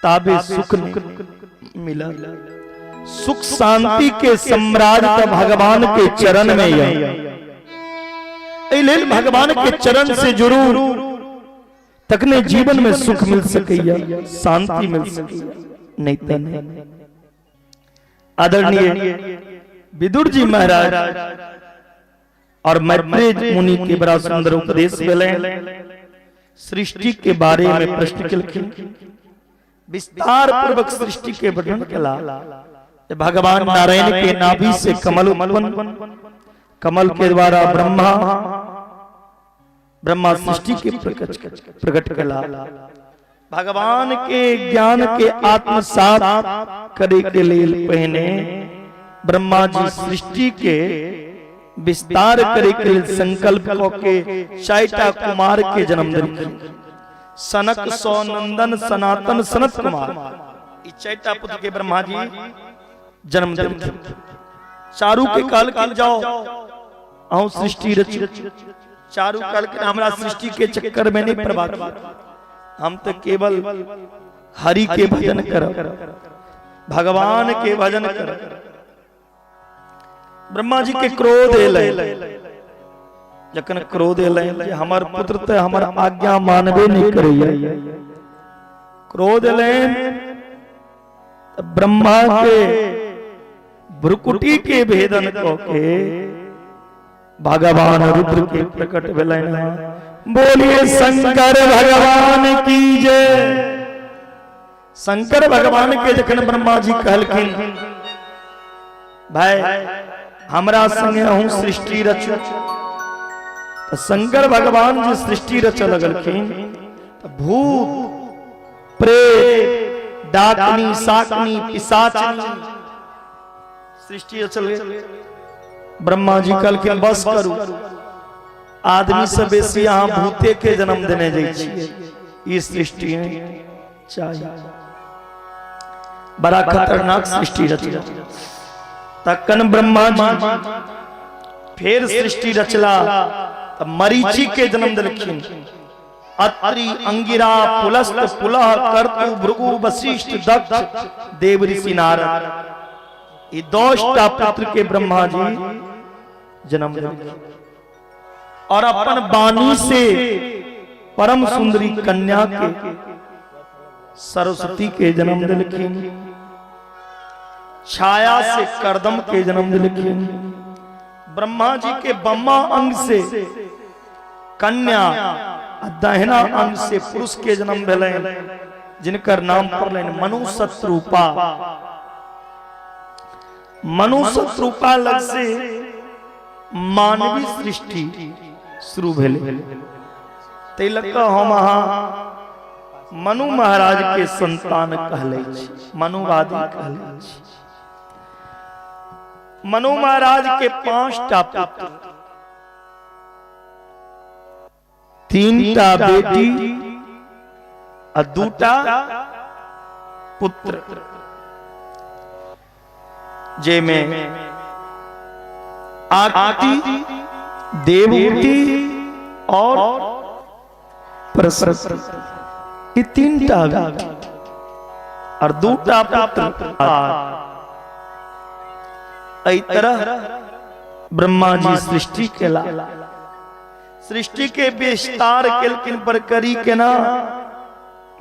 ताबे सुख नहीं मिला। सुख शांति के सम्राट भगवान के चरण में है। भगवान के चरण से जरूर तकने जीवन में सुख मिल सके, शांति मिल सके, नहीं तो नहीं। आदरणीय विदुर जी महाराज और मैत्रेय मुनि के बड़ा सुंदर उपदेश मिले। सृष्टि के बारे में प्रश्न किलखिन, विस्तार पूर्वक सृष्टि के वर्णन केला। भगवान नारायण के नाभि से कमल उत्पन्न, कमल के द्वारा ब्रह्मा सृष्टि के प्रकट केला। भगवान के ज्ञान के आत्मसात करे के लिए पहने ब्रह्मा जी सृष्टि के विस्तार करे के लिए संकल्प के चाइटा कुमार के जन्म दिन सनक सौनंदन सनातन सनत कुमार, चाइटा पुत्र के ब्रह्मा जी जन्म दिन। चारू के काल के जाओ अहू सृष्टि रच, चारू काल के हमरा सृष्टि के चक्कर में नहीं प्रभात। हम तो केवल हरि के भजन कर, भगवान के भजन कर। ब्रह्मा जी के क्रोध एले, जखन क्रोध एले हमार पुत्र ते हमार आज्ञा मानबे नहीं करैया। क्रोध एले ब्रह्मा के भ्रुकुटी के भेदन को के भगवान रुद्र के प्रकट भेलै। बोलिए शंकर भगवान की जय। शंकर भगवान के जखन ब्रह्मा जी कहलखिन, भाई हमरा संगे अहूँ सृष्टि रच। तो शंकर भगवान जी सृष्टि रच लगलखिन। तो भूत प्रेत डाकनी साकनी पिशाचनी सृष्टि रच गई। ब्रह्मा जी कहलखिन बस करू, आदमी से बेसी यहाँ भूते के जन्म देने जाइए। सृष्टि चाहिए, बड़ा खतरनाक सृष्टि रचला। तकन ब्रह्मा जी फिर सृष्टि रचला। तब मरीचि के जन्म दिलखिन। अत्रि अंगिरा पुलस्त पुलह कर्तु भृगु वशिष्ठ दक्ष देव ऋषि नारद, ये दोष्टा पुत्र के ब्रह्मा जी जन्म दिलखिन। और अपन वाणी से परम सुंदरी कन्या के सरस्वती के जन्म दिलखिन। छाया से करदम के जन्म दिलखिन। ब्रह्मा जी के बम्मा अंग से कन्या, दहिना अंग से पुरुष के जन्म भेलै, जिनकर नाम पड़लै मनु शत्रुपा। मनु शत्रुपा लग से मानवीय सृष्टि शुरू भेलै। तिलक हम मनु महाराज के संतान कहले छी, मनुवादी कहले छी। मनु महाराज के 5टा पुत्र, 3टा बेटी और 2टा पुत्र, जे में आकृति देवहूति और प्रसृति, ये तीनटा और दूटा पुत्र। आई तरह ब्रह्मा जी सृष्टि केला, सृष्टि के विस्तार केलकिन पर करी के ना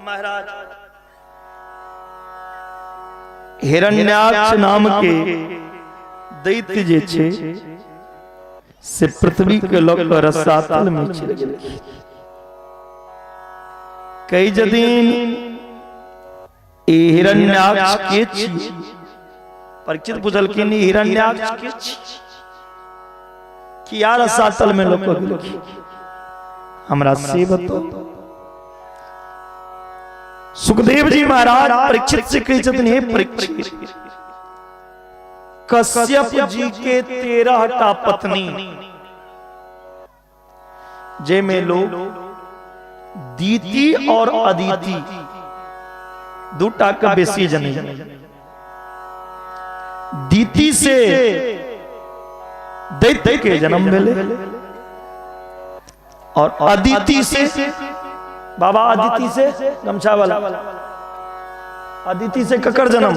महाराज हिरण्याक्ष नाम के दैत्य जे छे से पृथ्वी के लोक रसातल में चल गेल। कई जदीन ए हिरण्याक्ष के छी परीक्षित बुझल कि नहीं हिरण्याक्ष के छी कि यार रसातल में लोक गेल हमरा से बताओ। सुखदेव जी महाराज परीक्षित से कही छथिन, हे परीक्षित, कश्यप जी के 13टा पत्नी जे में लोग दीति और अदिति दूटा का बेसी जने। दीति से दैत्य के जन्म भेले और अदिति से बाबा अदिति से गमछा वाला अदिति से ककर जन्म।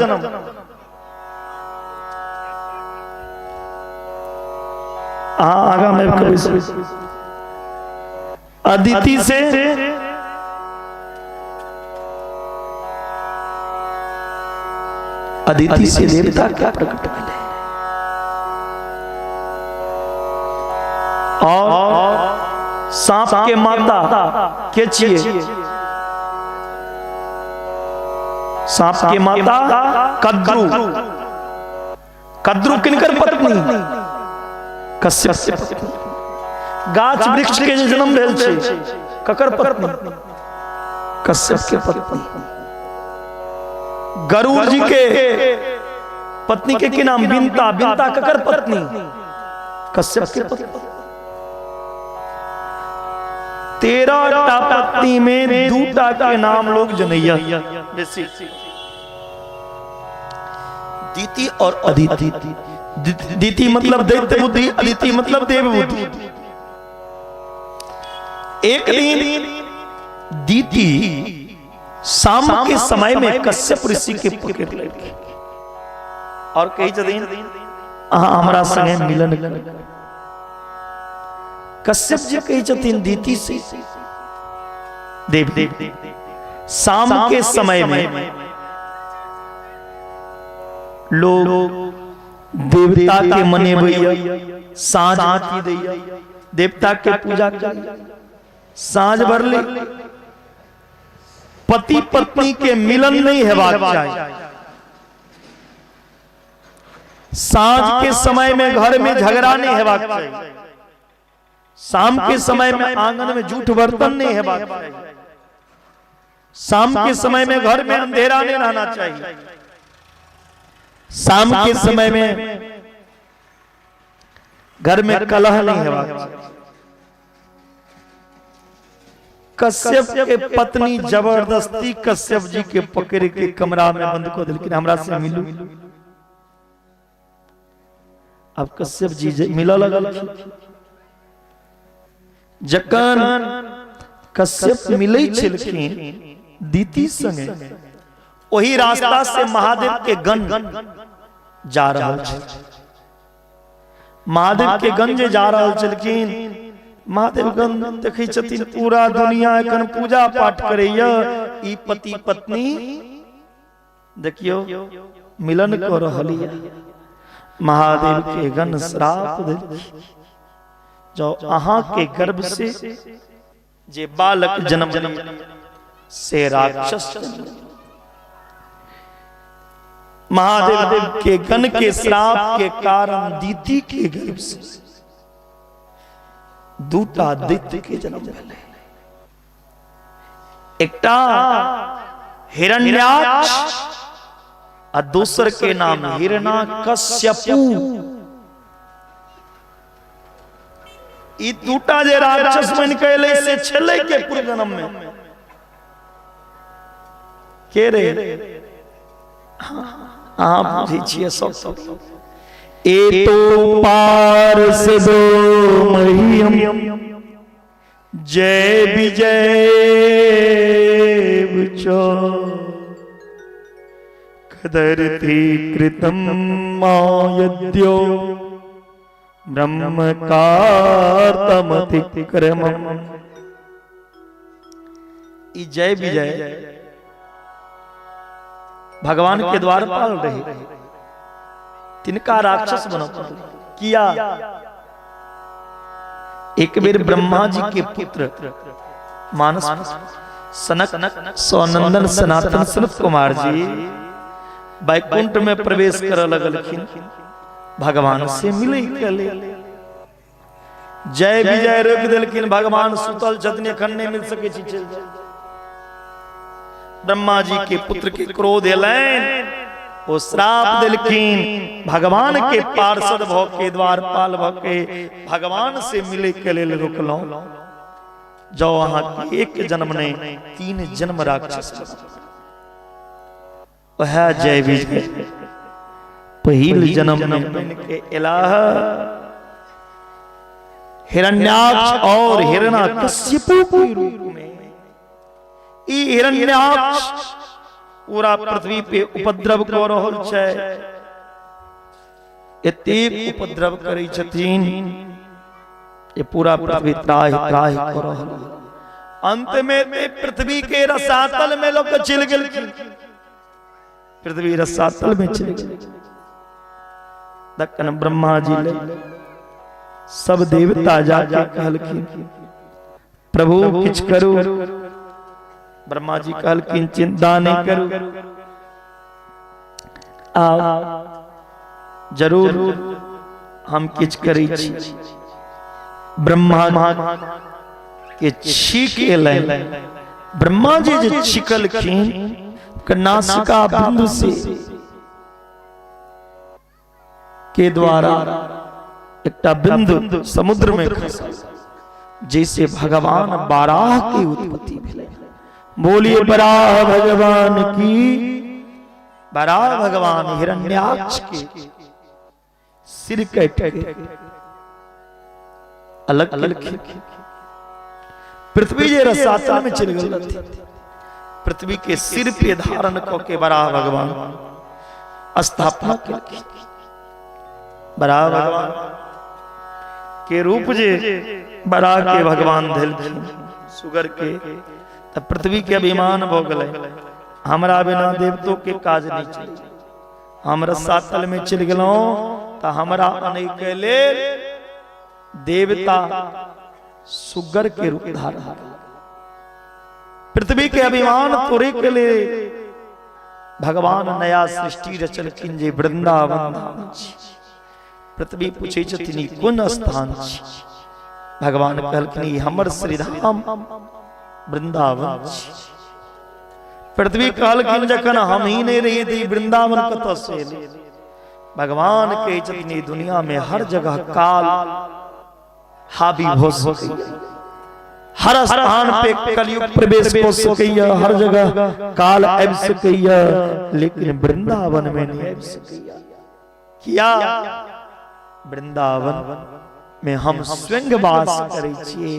हाँ आगा मैं कभी अदिति से अदिति से देवता क्या प्रकट मिले और सांप के माता के छिए, सांप के माता कद्रु, कद्रु किनकर पत्नी कश्यप के पत्नी। गाछ वृक्ष के जन्म भेल छे ककर पत्नी कश्यप के पत्नी। गरुड़ जी के पत्नी के नाम बिंता, बिंता ककर पत्नी कश्यप के पत्नी। 13टा पत्नी में 2टा के नाम लोग जनैया दीति और अदिति। दीति मतलब दैत्य बुद्धि, अदिति मतलब देव बुद्धि। एक दिन दीति शाम के समय में कश्यप ऋषि के पकड़ लेगी और कही जदीन हमारा संगे मिलन कर। कश्यप जी कही जतीन दीति से देव शाम के समय में लोग देवता के मने भैया साँझ आती दैया, देवता के पूजा कर साँझ भर ले। पति पत्नी के मिलन नहीं हेबाक चाहिए। साँझ के समय में घर में झगड़ा नहीं हेबाक चाहिए। शाम के समय में आंगन में जूठ बर्तन नहीं हेबाक चाहिए। शाम के समय में घर में अंधेरा नहीं रहना चाहिए। शाम के समय में घर में कलह नहीं हेबाक चाहिए। कश्यप के पत्नी जबरदस्ती कश्यप जी के पकड़ के कमरा में बंद कर दिल, हमरा से मिलू। अब कश्यप जी मिला लगल। जखन कश्यप मिलै छलखिन दीति संगे, वही रास्ता से महादेव के गण जा रहल छल। महादेव के गण जे जा रहल छलखिन, महादेव गण देखै छथिन पूरा दुनिया एखन पूजा पाठ करैया, ई पति पत्नी देखियो मिलन कर रहल है। महादेव के गण श्राप देलखिन, जो अहाँ के गर्भ से जे बालक जन्म से राक्षस। महादेव के गण के श्राप के कारण दीति के गर्भ से 2टा दैत्य के जन्म भेलै। एकटा हिरण्याक्ष आ दोसर के नाम हिरण्यकश्यपु। ई 2टा जे राक्षस बन के एलै से छलै के पूर्व जन्म में के रे? अहाँ बुझै छियै सब। ए तो पार से दो महियम जय विजय विचो कदरति कृतम मायद्यो ब्रह्म कार्तमतिक्रमम्। जय विजय भगवान के द्वारपाल रहे, तिनका राक्षस बनो किया। एक बेर ब्रह्मा जी के पुत्र मानस सनक सौनंदन सनातन सनत कुमार जी वैकुंठ में प्रवेश कर लगलखिन, भगवान से मिले कले। जय विजय रोक दिलखिन, भगवान सुतल छथिन, एखन नहीं मिल सके छी, चल जाए। ब्रह्मा जी के पुत्र के क्रोध एलैन, वो श्राप दिलखिन, भगवान के पार्षद भ के द्वारपाल भ के भगवान से मिले के लेल रुकलो। जो वहां के एक जन्म ने 3 जन्म राक्षस वह जय विजय पहिल जन्म में बन के इलाह हिरण्याक्ष और हिरण्यकश्यपु के रूप में। ई हिरण्याक्ष पूरा पृथ्वी पे उपद्रव कर रहल छै, एतेक उपद्रव करै छथिन, ये पूरा पृथ्वी त्राहि त्राहि कर रहल। अंत में पृथ्वी के रसातल में लोग चल गेलखिन, पृथ्वी रसातल में चल गेल। दक्कन ब्रह्मा जी ले सब देवता जाके कहलखिन प्रभु किछ करू। ब्रह्मा जी कहलखिन चिंता नहीं करू, आओ जरूर हम किछ करै छी। ब्रह्मा के छीक एलैन, ब्रह्मा जी जे छिकलखिन नासिका बिंदु से के द्वारा एकटा बिंदु समुद्र में खसा, जैसे भगवान बाराह की उत्पत्ति भेलै। बोलिए बराह भगवान की। बराह भगवान हिरण्याक्ष के सिर कट के अलग अलग पृथ्वी जे रसातल में चल गई, पृथ्वी के सिर पे धारण क के बराह भगवान स्थापना केलखिन। बराह भगवान के रूप जे बराह के भगवान धेलखिन सुगर के, तब पृथ्वी के अभिमान भ गेलै, हमरा बिना देवतो के काज नहीं चले। हम रसातल में चल गेलौं त हमरा अनै के लेल देवता सुगर के रूप धारण। पृथ्वी के अभिमान तोड़े के लिए भगवान नया सृष्टि रचलखिन जे वृंदावन धाम छी। पृथ्वी पूछे छथिन कोन स्थान छी, भगवान कहलखिन हमर श्रीधाम वृंदावन छी। पृथ्वी कहलखिन जखन हम ही नहीं रही थी वृंदावन कत से एलै। भगवान कहे छथिन दुनिया में हर जगह काल हावी हो सकैया, हर स्थान पे कलयुग प्रवेश हो सकैया, हर जगह काल आबि सकैया, लेकिन वृंदावन में नहीं आबि सकैया। किया? वृंदावन में हम स्वयं वास करै छियै।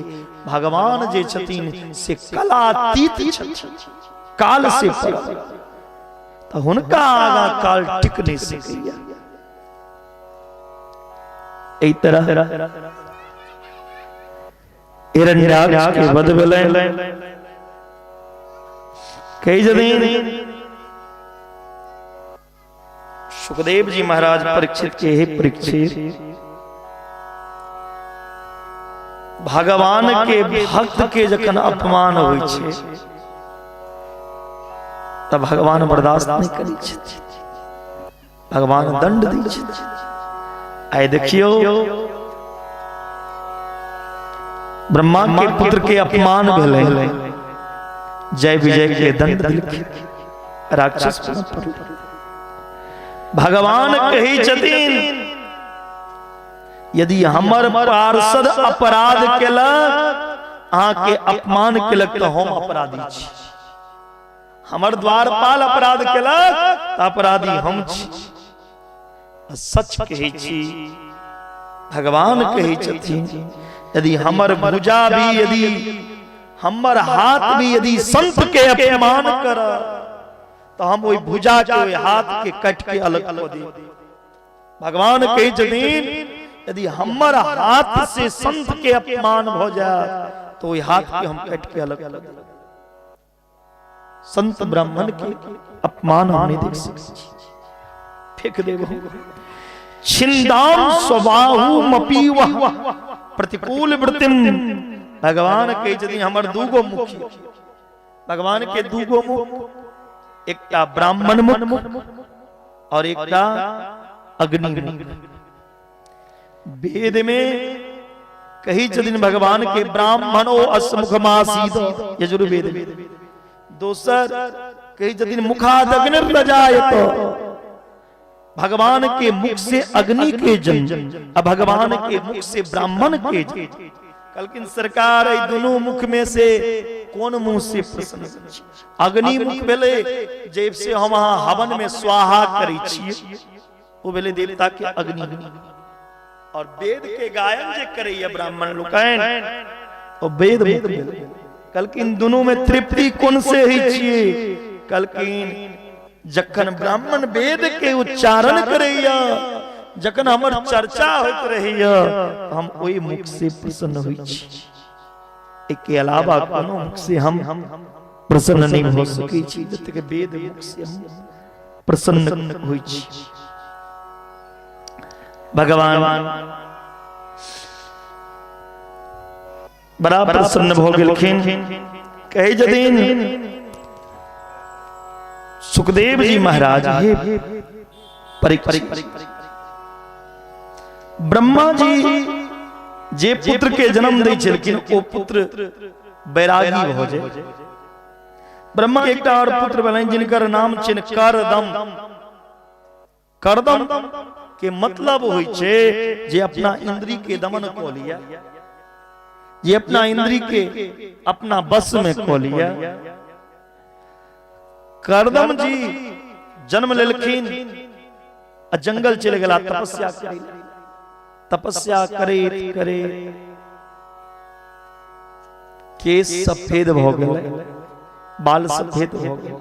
भगवान जे छथिन से कलातीत छथिन, काल से पर, तो हुनका आगा काल टिक नहीं सकैया। एहि तरह हिरण्याक्ष के वध भेलैन। कई जदीन सुखदेव जी महाराज परीक्षित के हे परीक्षित, भगवान के भक्त के जखन अपमान होइ छै तब भगवान बर्दाश्त नहीं करै छथिन, भगवान दंड दै छथिन। आइ देखियो ब्रह्मा के पुत्र के अपमान भेलै, जय विजय के दंड दिलखिन, राक्षस पर। भगवान कही छथिन यदि हमर पार्षद अपराध केलक, अहाँ के अपमान केलक तो हम अपराधी छी। हमर द्वारपाल अपराध केलक, अपराधी हम छी। सच कहै छी भगवान कहै छथिन यदि हमर भुजा भी यदि हमर हाथ भी यदि संत के अपमान कर तो हम वही भुजा के वही हाथ के कट के अलग कर दे। भगवान कहै छथिन यदि हमर हाथ से संत के अपमान हो जाए तो वही हाथ के हम कट के अलग कर दे। संत ब्राह्मण के अपमान हम नहीं देख सकते, फेंक देबो। छिंदाम स्वबाहु मपीव प्रतिकूल वृत्तिम। भगवान कहे छथिन हमर दूगो मुख, भगवान के दूगो मुख, एकटा ब्राह्मण मुख और एकटा अग्नि मुख। वेद में कही छथिन भगवान के ब्राह्मणो असमुखमासीद यजुर्वेद में। दोसर कही छथिन मुखादग्निर्जायत, भगवान के मुख से अग्नि के जन्म, अब भगवान के मुख से ब्राह्मण के जन्म। कलकिन सरकार दोनों मुख में से कौन मुंह से प्रसन्न? अग्नि मुख भेले जब से हम हवन में स्वाहा करै छियै वो भेले देवता के अग्नि। और वेद के गायन जे करैया ब्राह्मण लोकनि ओ वेद मुख भेले। कलकिन दोनों में तृप्ति कौन से ही छियै? कलकिन जखन ब्राह्मण वेद के उच्चारण करैया, जखन हमर चर्चा होइत रहैया हम ओई मुख से प्रसन्न होइ छी। एके अलावा कोनो मुख से हम प्रसन्न नहीं हो सकै छी जत के वेद मुख से हम प्रसन्न होइ छी। भगवान बड़ा प्रसन्न भ गेलखिन। कहे जदिन सुखदेव जी महाराज हे परीक्षित, ब्रह्मा जी जे पुत्र के जन्म दै छलखिन ओ पुत्र बैरागी भ जाय। ब्रह्मा के एकटा और पुत्र भेलनि जिनकर नाम छिन करदम। करदम के मतलब होइ छै जे अपना इंद्री के दमन क लिया, जे अपना इंद्री के अपना बस में क लिया। करदम जी जन्म लेलखिन आ जंगल चले गेला तपस्या करे। तपस्या करे करे केस सफेद भ गेलै, बाल सफेद भ गेलै।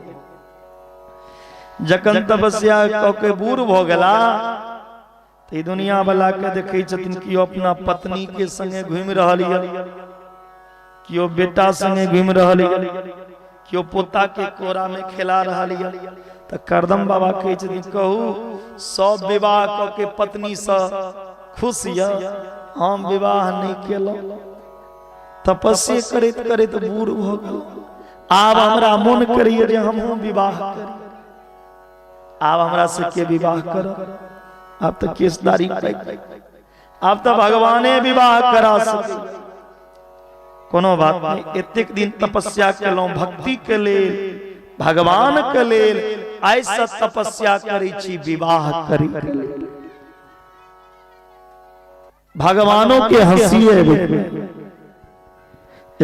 जखन तपस्या क के बूढ़ भ गेला त दुनिया वाला के देखै छथिन कि अपना पत्नी के संगे घूमि रहल या, कियो बेटा संगे घूमि रहल या, कियो पोता के कोरा में खेला रहल या। त करदम बाबा कहै छथिन कहू सब विवाह क के पत्नी से खुश या, हम विवाह नहीं केलहुं। तपस्या करैत करैत बूढ़ भ गेल। आब हमरा मन करैया जे हमहूँ विवाह करी। आब हमरा से के विवाह करब? अब तो केसदारी अब तो भगवाने विवाह करा सके। कोनो बात नहीं, एतेक दिन तपस्या केलहुं भक्ति के लेल, भगवान के लेल, ऐसा तपस्या करै छी विवाह करी। भगवानों के हंसी है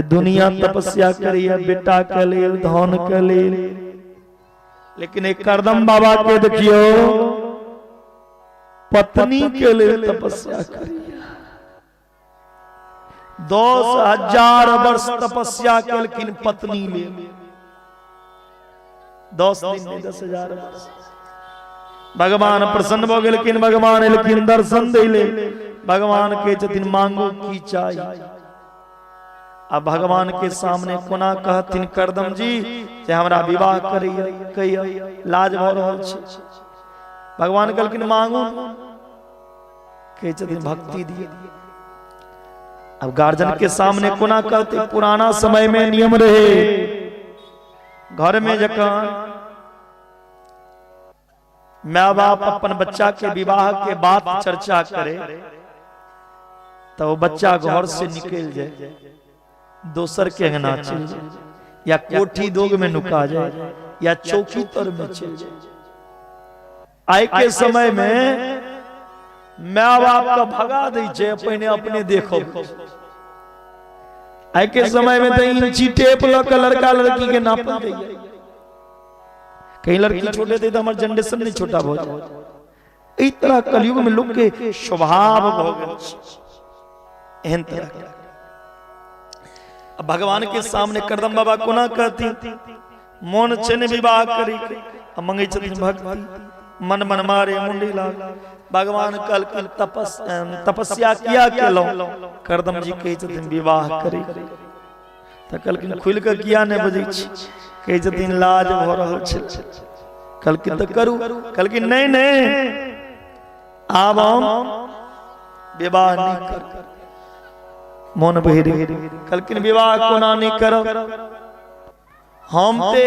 दुनिया तपस्या करिए बेटा के लेल, धन के लेल, लेकिन एक करदम बाबा के देखियो पत्नी के लेल तपस्या करिए। 10,000 वर्ष तपस्या केलखिन पत्नी लेल। 10 दिन में 10,000 वर्ष। भगवान प्रसन्न भ गेलखिन। भगवान एलखिन दर्शन दै लेल। भगवान के छथिन मांगो की चाहिए। अब भगवान के सामने कोना कहथिन करदम जी जे हमरा विवाह करिए, लाज भ रहल छै। भगवान कहलखिन मांगू, कहे छथिन भक्ति दिए। अब गार्जियन के सामने कोना कहते? पुराना समय में नियम रहे, घर में जखन माँ बाप अपन बच्चा के विवाह के बात चर्चा करे तो वो बच्चा घर से निकल जाए, दोसर के अंगना चल जाए, या कोठी दोग में नुका जाए, या चौकी तर में चल जाए। आय के समय में माँ बाप का भगा दै छै, पहले अपने देखो। आय के समय में तो इंची टेप लग लड़का लड़की के नापल दै। कहीं लड़की छोटे थे तो हमारे जनरेशन नहीं छोटा बहुत। इस तरह कलयुग में लोग के स्वभाव भ गेल छै एहन तरह के। अब भगवान के सामने करदम बाबा कोना कहती मन चन विवाह करी आ मंगै छथिन भक्ति मन मन मारे मुंडी लाग। भगवान कल के तपस्या किया केलौ करदम जी कहे छथिन विवाह करी त कहलखिन खुल के किया नहीं बजै छी कहे छथिन लाज भ रहल छै। कहलखिन त करू कहलखिन नहीं नहीं आब हम विवाह नहीं कर मन बहिरी। कहलखिन विवाह कोना नहीं करब हम ते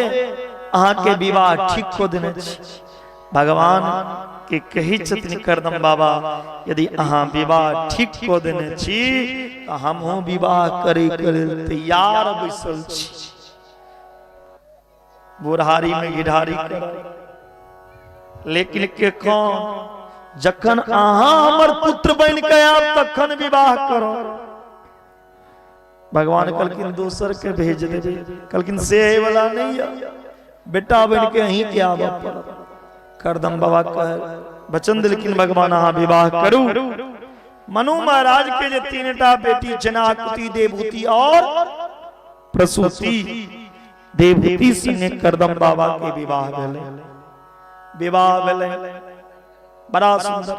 अहाँ के विवाह ठीक को देने छी। भगवान के कही छथिन करदम बाबा यदि अहाँ विवाह ठीक को देने छी तो हम विवाह करे तैयार बैसल छी। बुढ़ारी में गिढ़ारी कर लेकिन के कौन जखन अहाँ हमर पुत्र बन के आब तखन विवाह करो। भगवान कहलखिन दोसर के भेज देबे। कहलखिन से वाला नहीं है बेटा बन के अहीं के आब पड़त। करदम बाबा कह वचन दिलखिन भगवान अहाँ विवाह करू। मनु महाराज के जे तीनटा बेटी जनाकुति देवहूति और प्रसूति देवहूति संगे करदम बाबा के विवाह भेलै। विवाह भेलै बड़ा सुंदर।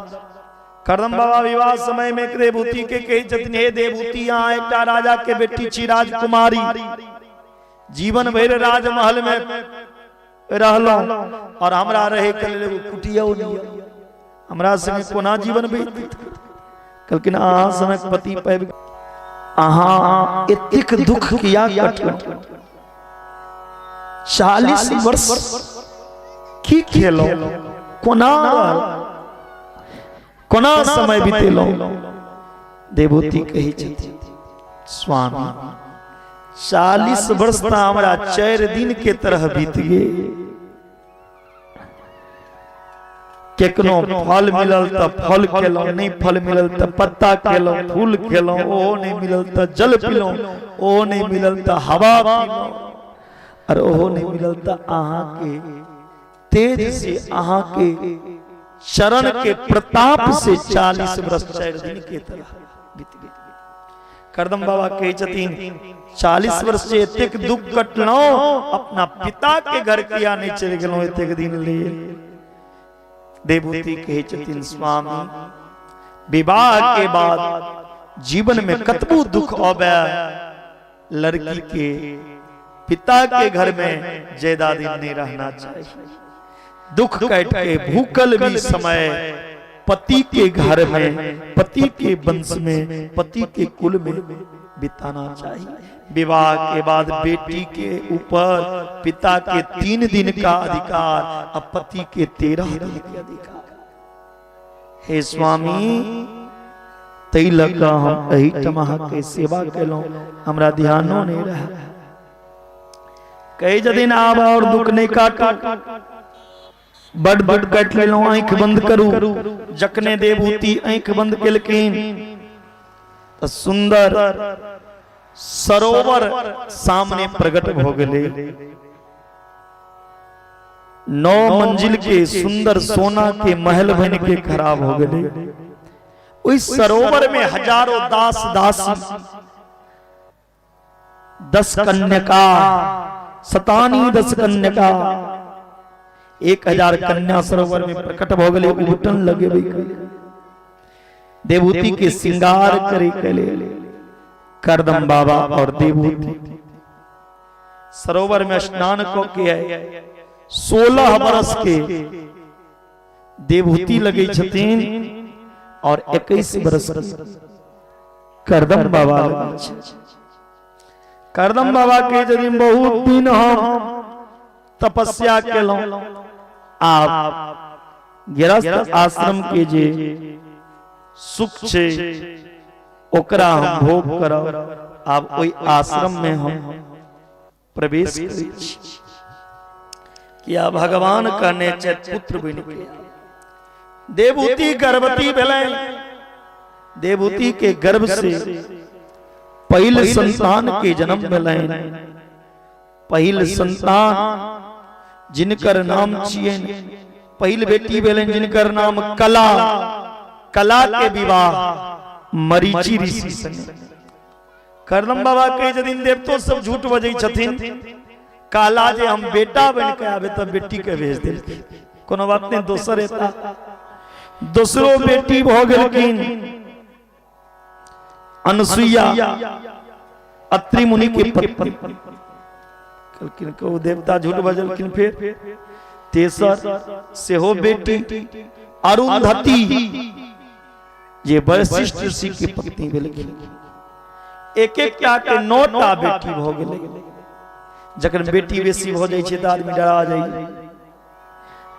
करदम बाबा विवाह समय में देवहूति के कहे छथिन हे देवहूति यहाँ एकटा राजा के बेटी छी राजकुमारी जीवन भर राजमहल में रहलौ और हमरा रहे के लेल कुटिया हमरा संगे कोना जीवन व्यतीत। कहलखिन अहाँ सनक पति पाबि अहाँ एतेक दुख किया कटलौ 40 वर्ष की खेलौ कोना कोना समय बितेलौ। देवहूति कही छथिन स्वामी 40 वर्ष तो हमारा 4 दिन के तरह बीत गए। केकनो फल मिलल त फल खेलौ नहीं फल मिलल त पत्ता खेलौ फूल खेलौ ओ नहीं मिलल त जल पीलौ ओ नहीं मिलल त हवा पीलौ और ओ नहीं मिलल त अहाँ के तेज से अहाँ के चरण के प्रताप से 40 वर्ष 4 दिन के तरह बीत गए। करदम बाबा कहे छथिन 40 वर्ष से एतेक दुख कटलौ अपना पिता के घर किया नहीं चल गेलौ एतेक दिन ले। देवहूति कहे छथिन स्वामी विवाह के बाद जीवन में कतबो दुख आवे लड़की के पिता के घर में ज्यादा दिन नहीं रहना चाहिए। दुख काट के भूखल भी समय पति के घर में पति के वंश में पति के कुल में बिताना चाहिए। विवाह के बाद बेटी के ऊपर पिता के 3 दिन का अधिकार और पति के 13 दिन के अधिकार। हे स्वामी तई लगा हम एही तमहा के सेवा केलौ हमरा ध्यानो नहीं रहा। कई दिन आब और दुख नहीं काटू बड़ बड़ कट लेलौ आंख बंद करू। जखने देवहूति आंख बंद केलखिन तो सुंदर सरोवर सामने प्रकट भ गेलै। 9 मंजिल के सुंदर सोना के महल बन के खड़ा हो गेलै। उस सरोवर में हजारों दास दासी 10 कन्या सतानी 10 कन्या 1000 कन्या सरोवर में प्रकट भ गेलै उबटन लगे। देवहूति के श्रृंगार करे कले करदम बाबा और देवहूति सरोवर में स्नान को के 16 वर्ष के देवहूति लगे छथिन और 21 वर्ष करदम बाबा लगे छथिन। करदम बाबा के यदि बहुत दिन हम तपस्या केलौ आप गृहस्थ आश्रम के जे सुख छे ओकरा हम भोग करब। आब ओई आश्रम में हम प्रवेश करै छी किया भगवान कहने छे पुत्र बन के। देवहूति गर्भवती भेलै। देवहूति के गर्भ से पहिल संतान के जन्म भेलै। पहिल संतान जिनकर नाम छियन पहली बेटी भेलन जिनकर नाम कला। कला के विवाह मरीचि ऋषि संगे। करदम बाबा कहे जदिन देवतो सब झूठ बजै छथिन, काला जे हम बेटा बन के आवे तब बेटी के भेज दे। कोनो बात नहीं, दोसर एता दूसरो बेटी भ गेलखिन अनसुईया, अत्रि मुनि के पत्नी। कहलखिन को देवता झूठ बजलखिन। फिर तेसर सेहो बेटी अरुंधति जे वशिष्ठ ऋषि की पत्नी भेलखिन। एक एक के 9टा बेटी भ गेलै। जखन बेटी बेसी भ जाइ छै त आदमी डरा जाइ।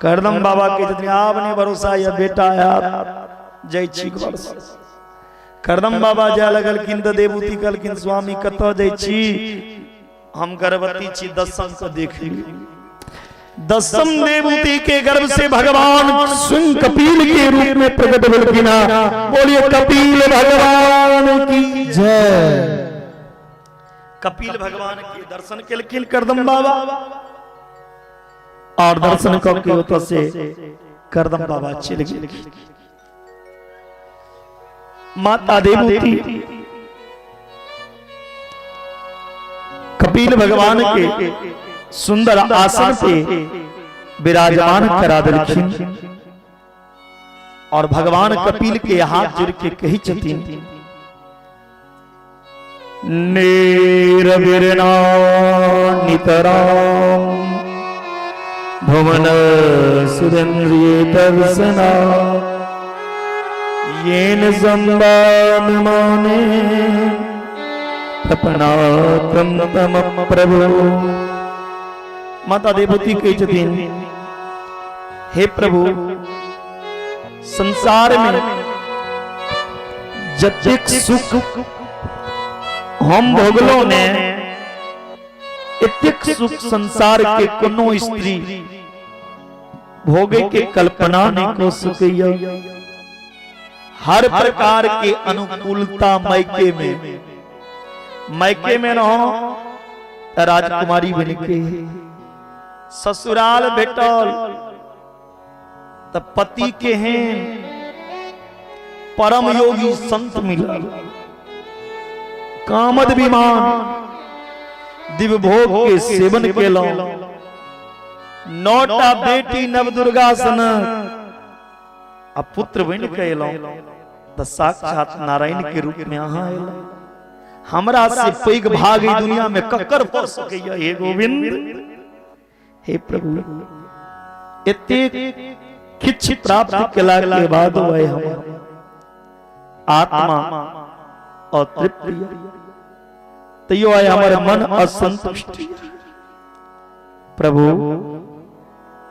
करदम बाबा के जतने आब ने भरोसा या बेटा आब जाइ छी घर से। करदम बाबा जाय लगलखिन त देवूती कहलखिन स्वामी कतऽ जाइ छी? हम गर्भवती छी, दसम को देख ली। दसम देवूती के गर्भ से भगवान स्वयं कपिल के रूप में प्रकट भेलखिन। बोलिए कपिल भगवान की जय। कपिल भगवान के दर्शन केलखिन करदम बाबा, और दर्शन करके ओतऽ से करदम बाबा चल गेल। माता देवूती कपिल भगवान के सुंदर आसन पे विराजमान करा देलखिन, और भगवान कपिल के हाथ जोड़ के कही छथिन, नीरविरना नितराम भुवन सुरेंद्रिय दर्शना येन संबान माने तपनातम तम प्रभु। माता देवती कही छथिन, हे प्रभु संसार में जतेक सुख हम भोगलो ने, एतेक सुख संसार के कोनो स्त्री भोगे के कल्पना नहीं को सकैया। हर प्रकार के अनुकूलता मायके में रहो राजकुमारी बन के, ससुराल भेटल त पति के हैं परम योगी संत मिलल, कामद विमान दिव्य भोग के सेवन केलौ, 9टा बेटी नव दुर्गा सन आ पुत्र बन के एलौ, त साक्षात नारायण के रूप में अहाँ एलौ। हमरा से पैघ भाग ई दुनिया में ककर भ सकैया? हे गोविंद, हे प्रभु, एतेक किछ प्राप्त केला के बाद वह हम आत्मा अतृप्त, तैयो आय हमारे मन असंतुष्ट। प्रभु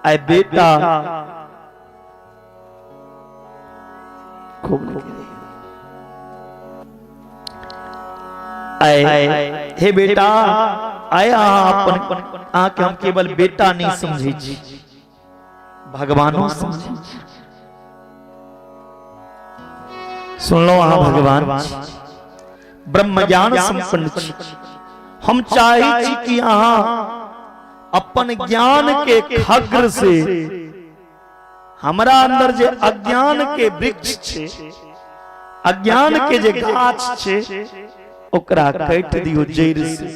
आय बेटा हे बेटा आया अपन आके हम केवल बेटा नहीं समझे छी, भगवानो समझे। सुन लो अहाँ भगवान ब्रह्म ज्ञान संपन्न छी। हम चाहे छी कि अहाँ अपन ज्ञान के खग्र से हमरा अंदर जे अज्ञान के वृक्ष छे, अज्ञान के जे गाछ छे, ओकरा काट दियो जड़ से।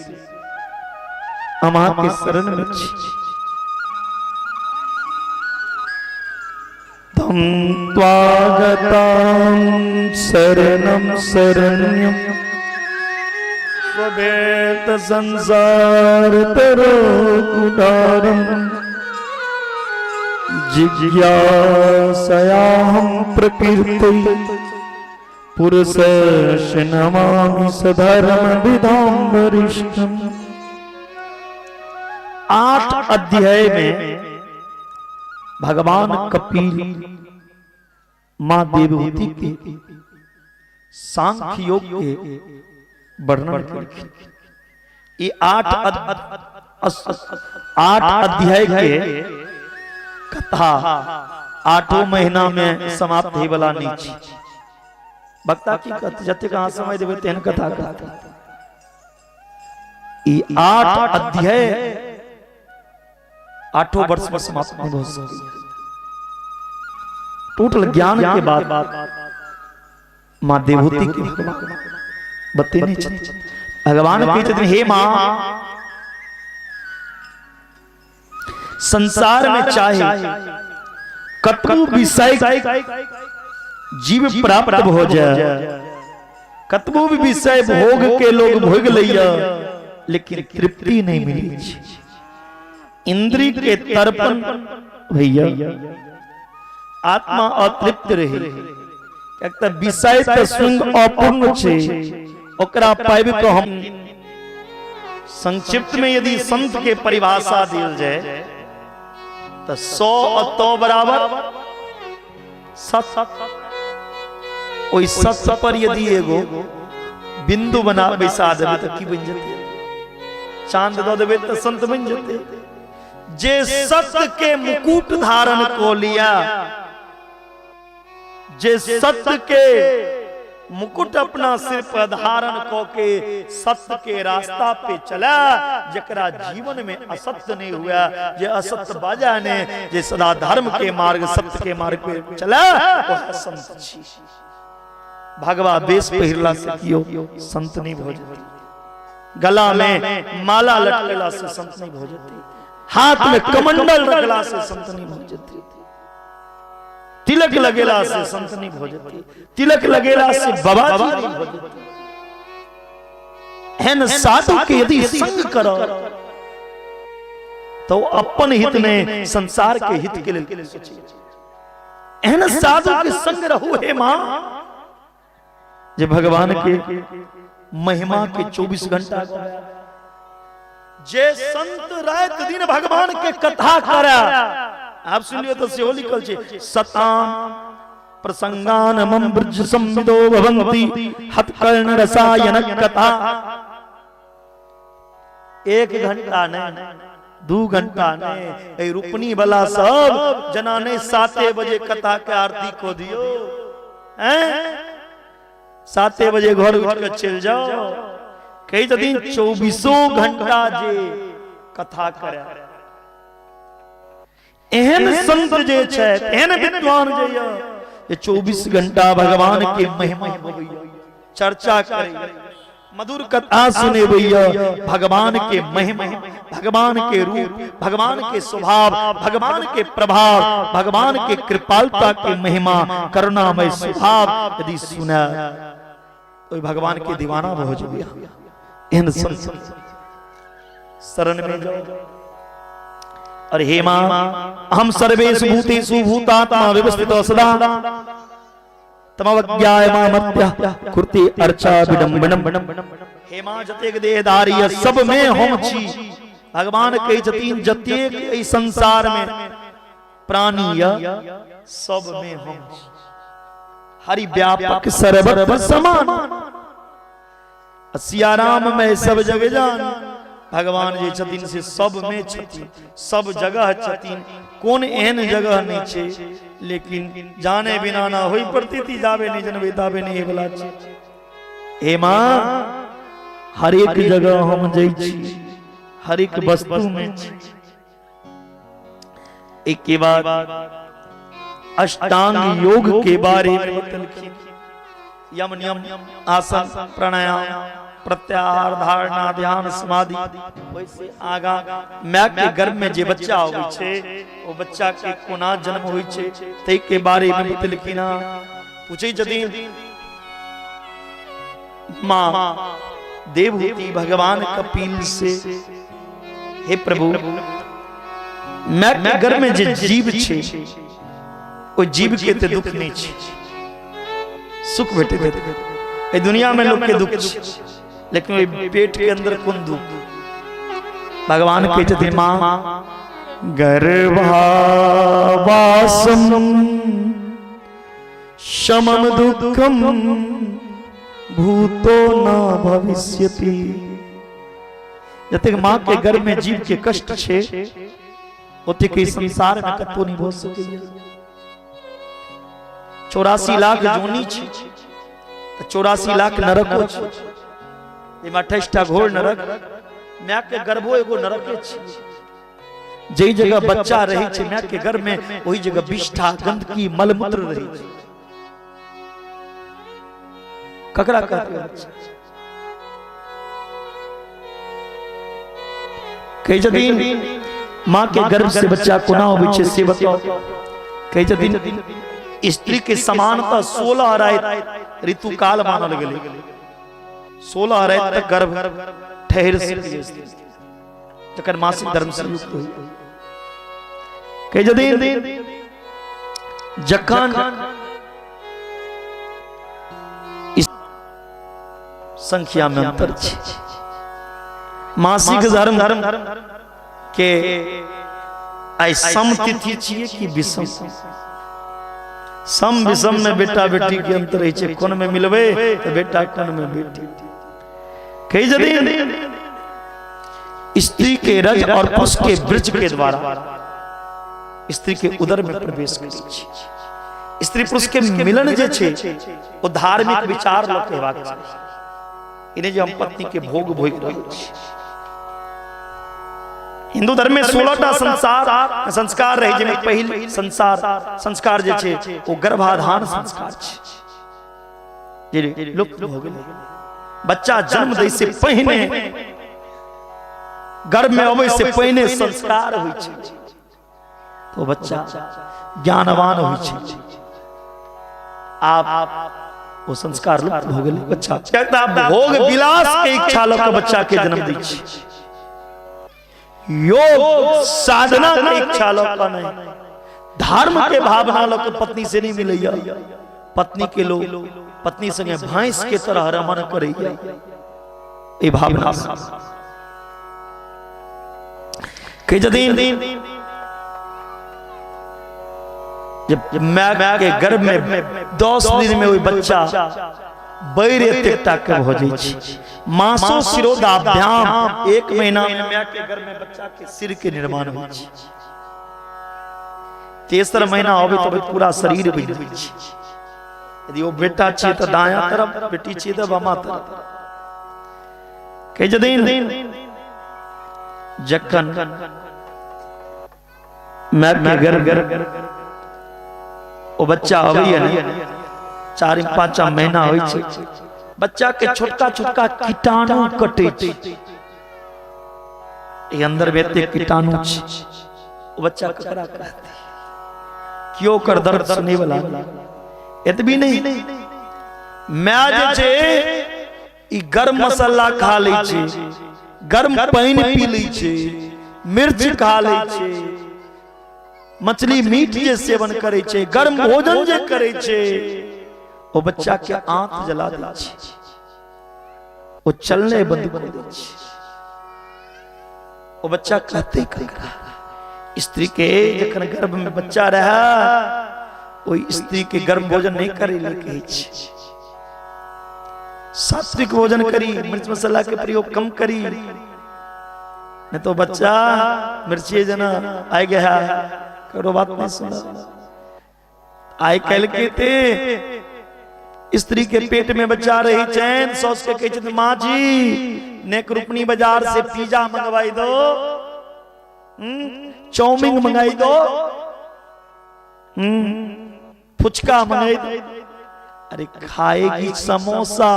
हम के शरण में छी। तम त्वागतां शरणं शरण्यं स्वभेत संसार तरो कुदारं जिज्ञासयाहं प्रकृति पुरुषस्य नमामि सधर्म विधां वरिष्ठम्। 8 अध्याय में भगवान कपिल मां देवहूति के सांख्य योग के वर्णन करके ये 8 अध्याय के कथा 8 महीना में समाप्त ही वाला नहीं। भक्ता की कथा जते कहां समय देवे तेन कथा कहता। ये 8 अध्याय 8 वर्ष में समाप्त नहीं हो सके। टोटल ज्ञान के बाद माँ देवहूति के भगवान बत्ती नहीं चलती। भगवान कहते हे माँ, संसार में चाहे कतबो विषय जीव प्राप्त हो जाए, कतबो भी विषय भोग के लोग भोग लिया, लेकिन तृप्ति नहीं मिली। इंद्रिय के तर्पण भैया आत्मा अतृप्त रहे। एक विषय तो सुंग अपूर्ण छे, ओकरा पाइब को हम संक्षिप्त में यदि संत के परिभाषा दिल जाए तो 100 और 100 बराबर सत। ओई सत पर यदि एगो बिंदु बना बैसा देवे तो की बन जते, चांद दो देवे तो संत बन जते। जे सत्य के मुकुट धारण को लिया, जे सत्य के मुकुट अपना सिर पर धारण को के सत्य के रास्ता पे चला, जकरा जीवन में असत्य नहीं हुआ, जे असत्य बाजा ने, जे सदा धर्म के मार्ग सत्य के मार्ग पे चला, वह संत छी। भगवा वेश पहिरला से कियो संत नहीं हो जाती, गला में माला लटकला से संत नहीं हो जाती, हाथ में कमंडल रखला से संत नहीं हो जाती, तिलक लगेला से संत नहीं हो जाती, तिलक लगेला से बाबा जी नहीं हो जाती। एहन साधु के यदि संग करो तो अपन हित में संसार के हित के लिए सोचिए। एहन साधु के संग रहो हे मां, जे भगवान के महिमा के 24 घंटा, जे संत रात दिन भगवान के कथा करा। आप सुनिए तो सेहो लिखल छे, सताम प्रसंगान मम ब्रज संविदो भवंती हतकर्ण रसायन कथा। 1 घंटा ने 2 घंटा ने रूपनी वाला सब जना ने 7 बजे कथा के आरती को दियो, हैं 7 बजे घर उठ के चल जाओ। कई दिन 24 घंटा जे कथा करे। एहन संत जे छै, एहन विद्वान जे ये 24 घंटा भगवान के महिमा चर्चा करे, मधुर कथा सुने भैया, भगवान के महिमा, भगवान के रूप, भगवान के स्वभाव, भगवान के प्रभाव, भगवान के कृपालता के महिमा, करुणामय स्वभाव यदि सुना तो भगवान के दीवाना हो जाए। इन शरण में जाओ। और हे मां, हम सर्वेषु भूतेषु भूतात्मा व्यवस्थितो सदा तमवज्ञायमामत्य कृति अर्चा विडंबनम। हे मां, जतेक देहधारी सब में हम छी। भगवान कहि छथिन जतेक ई संसार में प्राणी सब में हम छी। हरि व्यापक सर्वत्र समान, सियाराम में सब जगह जान। भगवान जे छथिन से सब में छथिन, सब जगह छथिन, कौन एहन जगह नहीं छे लेकिन जाने बिना ना होई प्रतीति, जावे नहीं जनवे तावे नहीं वाला छे। हे मां, हर एक जगह हम जई छी, हर एक वस्तु में छी। एक के बाद अष्टांग योग के बारे में बतलखिन। यम नियम, आसन, प्राणायाम, प्रत्याहार, धारणा, ध्यान, समाधि। वैसे आगा मां के गर्भ में जे बच्चा होय छे, वो बच्चा के कोना जन्म होय छे तै के बारे में बतलखिन। पूछे छथिन मां देवहूति भगवान कपिल से, हे प्रभु, मां के गर्भ में जे जीव छे, ओ जीव के ते दुख नहीं छे, सुख भेटे थे। ए दुनिया में लोग के दुख छे, लेकिन पेट के अंदर कौन दुख? भगवान कहते थे मां गर्भावासम शमम दुखम भूतो न भविष्यति। जते मां के गर्भ में जीव के कष्ट छे, ओते के संसार में कतो नहीं हो सके। 84 लाख जोनी छे, 84 लाख नरको छे। एमा 28टा घोर नरक, मां के गर्भो एगो नरके छे। जई जगह बच्चा रही छे मां के घर में वही जगह विष्ठा गंदगी मलमूत्र रही छे। ककरा कहते हैं बच्चा? कई जदीन मां के गर्भ से बच्चा कोना होवे छे से बताओ। कई जदीन स्त्री के समानता 16 रात ऋतु काल मानल गेले। 16 रात तक गर्भ ठहर सकती है तकर मासिक धर्म से युक्त हुई। कई जदीन जखन संख्या में अंतर छे। मासिक धर्म के आई सम तिथि छिए कि विषम? सम विषम में बेटा बेटी के अंतर है छे। कोन में मिलबे तो बेटा कोन में बेटी। कई जदीन स्त्री के रज और पुरुष के वृज के द्वारा स्त्री के उदर में प्रवेश करै छे। स्त्री पुरुष के मिलन जे छे वो धार्मिक विचार लोग कहबाक चाही। इन्हें जो हम पत्नी के भोग भोग रहल छी। हिंदू धर्म में 16टा संस्कार रहे जिनमें पहिल संस्कार जे छे वो गर्भाधान संस्कार छे जे लुप्त भ गेलै। बच्चा जन्म दै से पहिने गर्भ में अबै से पहिने संस्कार होय छे तो बच्चा ज्ञानवान होय छे। आप वो संस्कार लुप्त भ गेलै। बच्चा कहता भोग विलास के इच्छा ल के बच्चा के जन्म दै छे। योग साधना के इच्छा ल के नहीं, धर्म के भावना ल के पत्नी से नहीं मिलैया। पत्नी के लोग पत्नी संगे भैंस के तरह रमन करैया। ए भावना कई जदीन जब मां के गर्भ में 10 दिन में वही बच्चा बैर एतेटा के हो जाय छै। मासो शिरोदाभ्याम 1 महीना में मां के गर्भ में बच्चा के सिर के निर्माण होय छै। तेसर महीना होवे तो पूरा शरीर बन जाय छै। यदि वो बेटा छे तो दायां तरफ, बेटी छे तो बामा तरफ। कई जदीन जखन मां के गर्भ ओ बच्चा होइए न 4-5 महीना होय छै। बच्चा के छोटका छोटका कीटाणु कटे छै। ए अंदर में एते कीटाणु छै। ओ बच्चा ककरा कहते क्यों कर दर्द सुने वाला एतबी नहीं। मां जे छै ई गरम मसाला खा लै छै, गरम पानी पी लै छै, मिर्च खा लै छै, मछली मीट जे सेवन करे छे, गर्म भोजन जे करे छे, वो बच्चा के आंत जला दे छे। वो चलने बंद कर दे छे। वो बच्चा कहते ककरा? स्त्री के जखन गर्भ में बच्चा रहा कोई स्त्री के गर्म भोजन नहीं करे ले कहे छे। सात्विक भोजन करी, मिर्च मसाला के प्रयोग कम करी, नहीं तो बच्चा मिर्ची जना आ गया करो बात नहीं सुना। आई कल के ते स्त्री के पेट में बच्चा रही चैन सौस के कहे छे मां जी नेक रुपनी बाजार से पिज्जा मंगवाई दो, चाउमीन मंगाई दो, फुचका मंगाई दो। अरे खाएगी समोसा,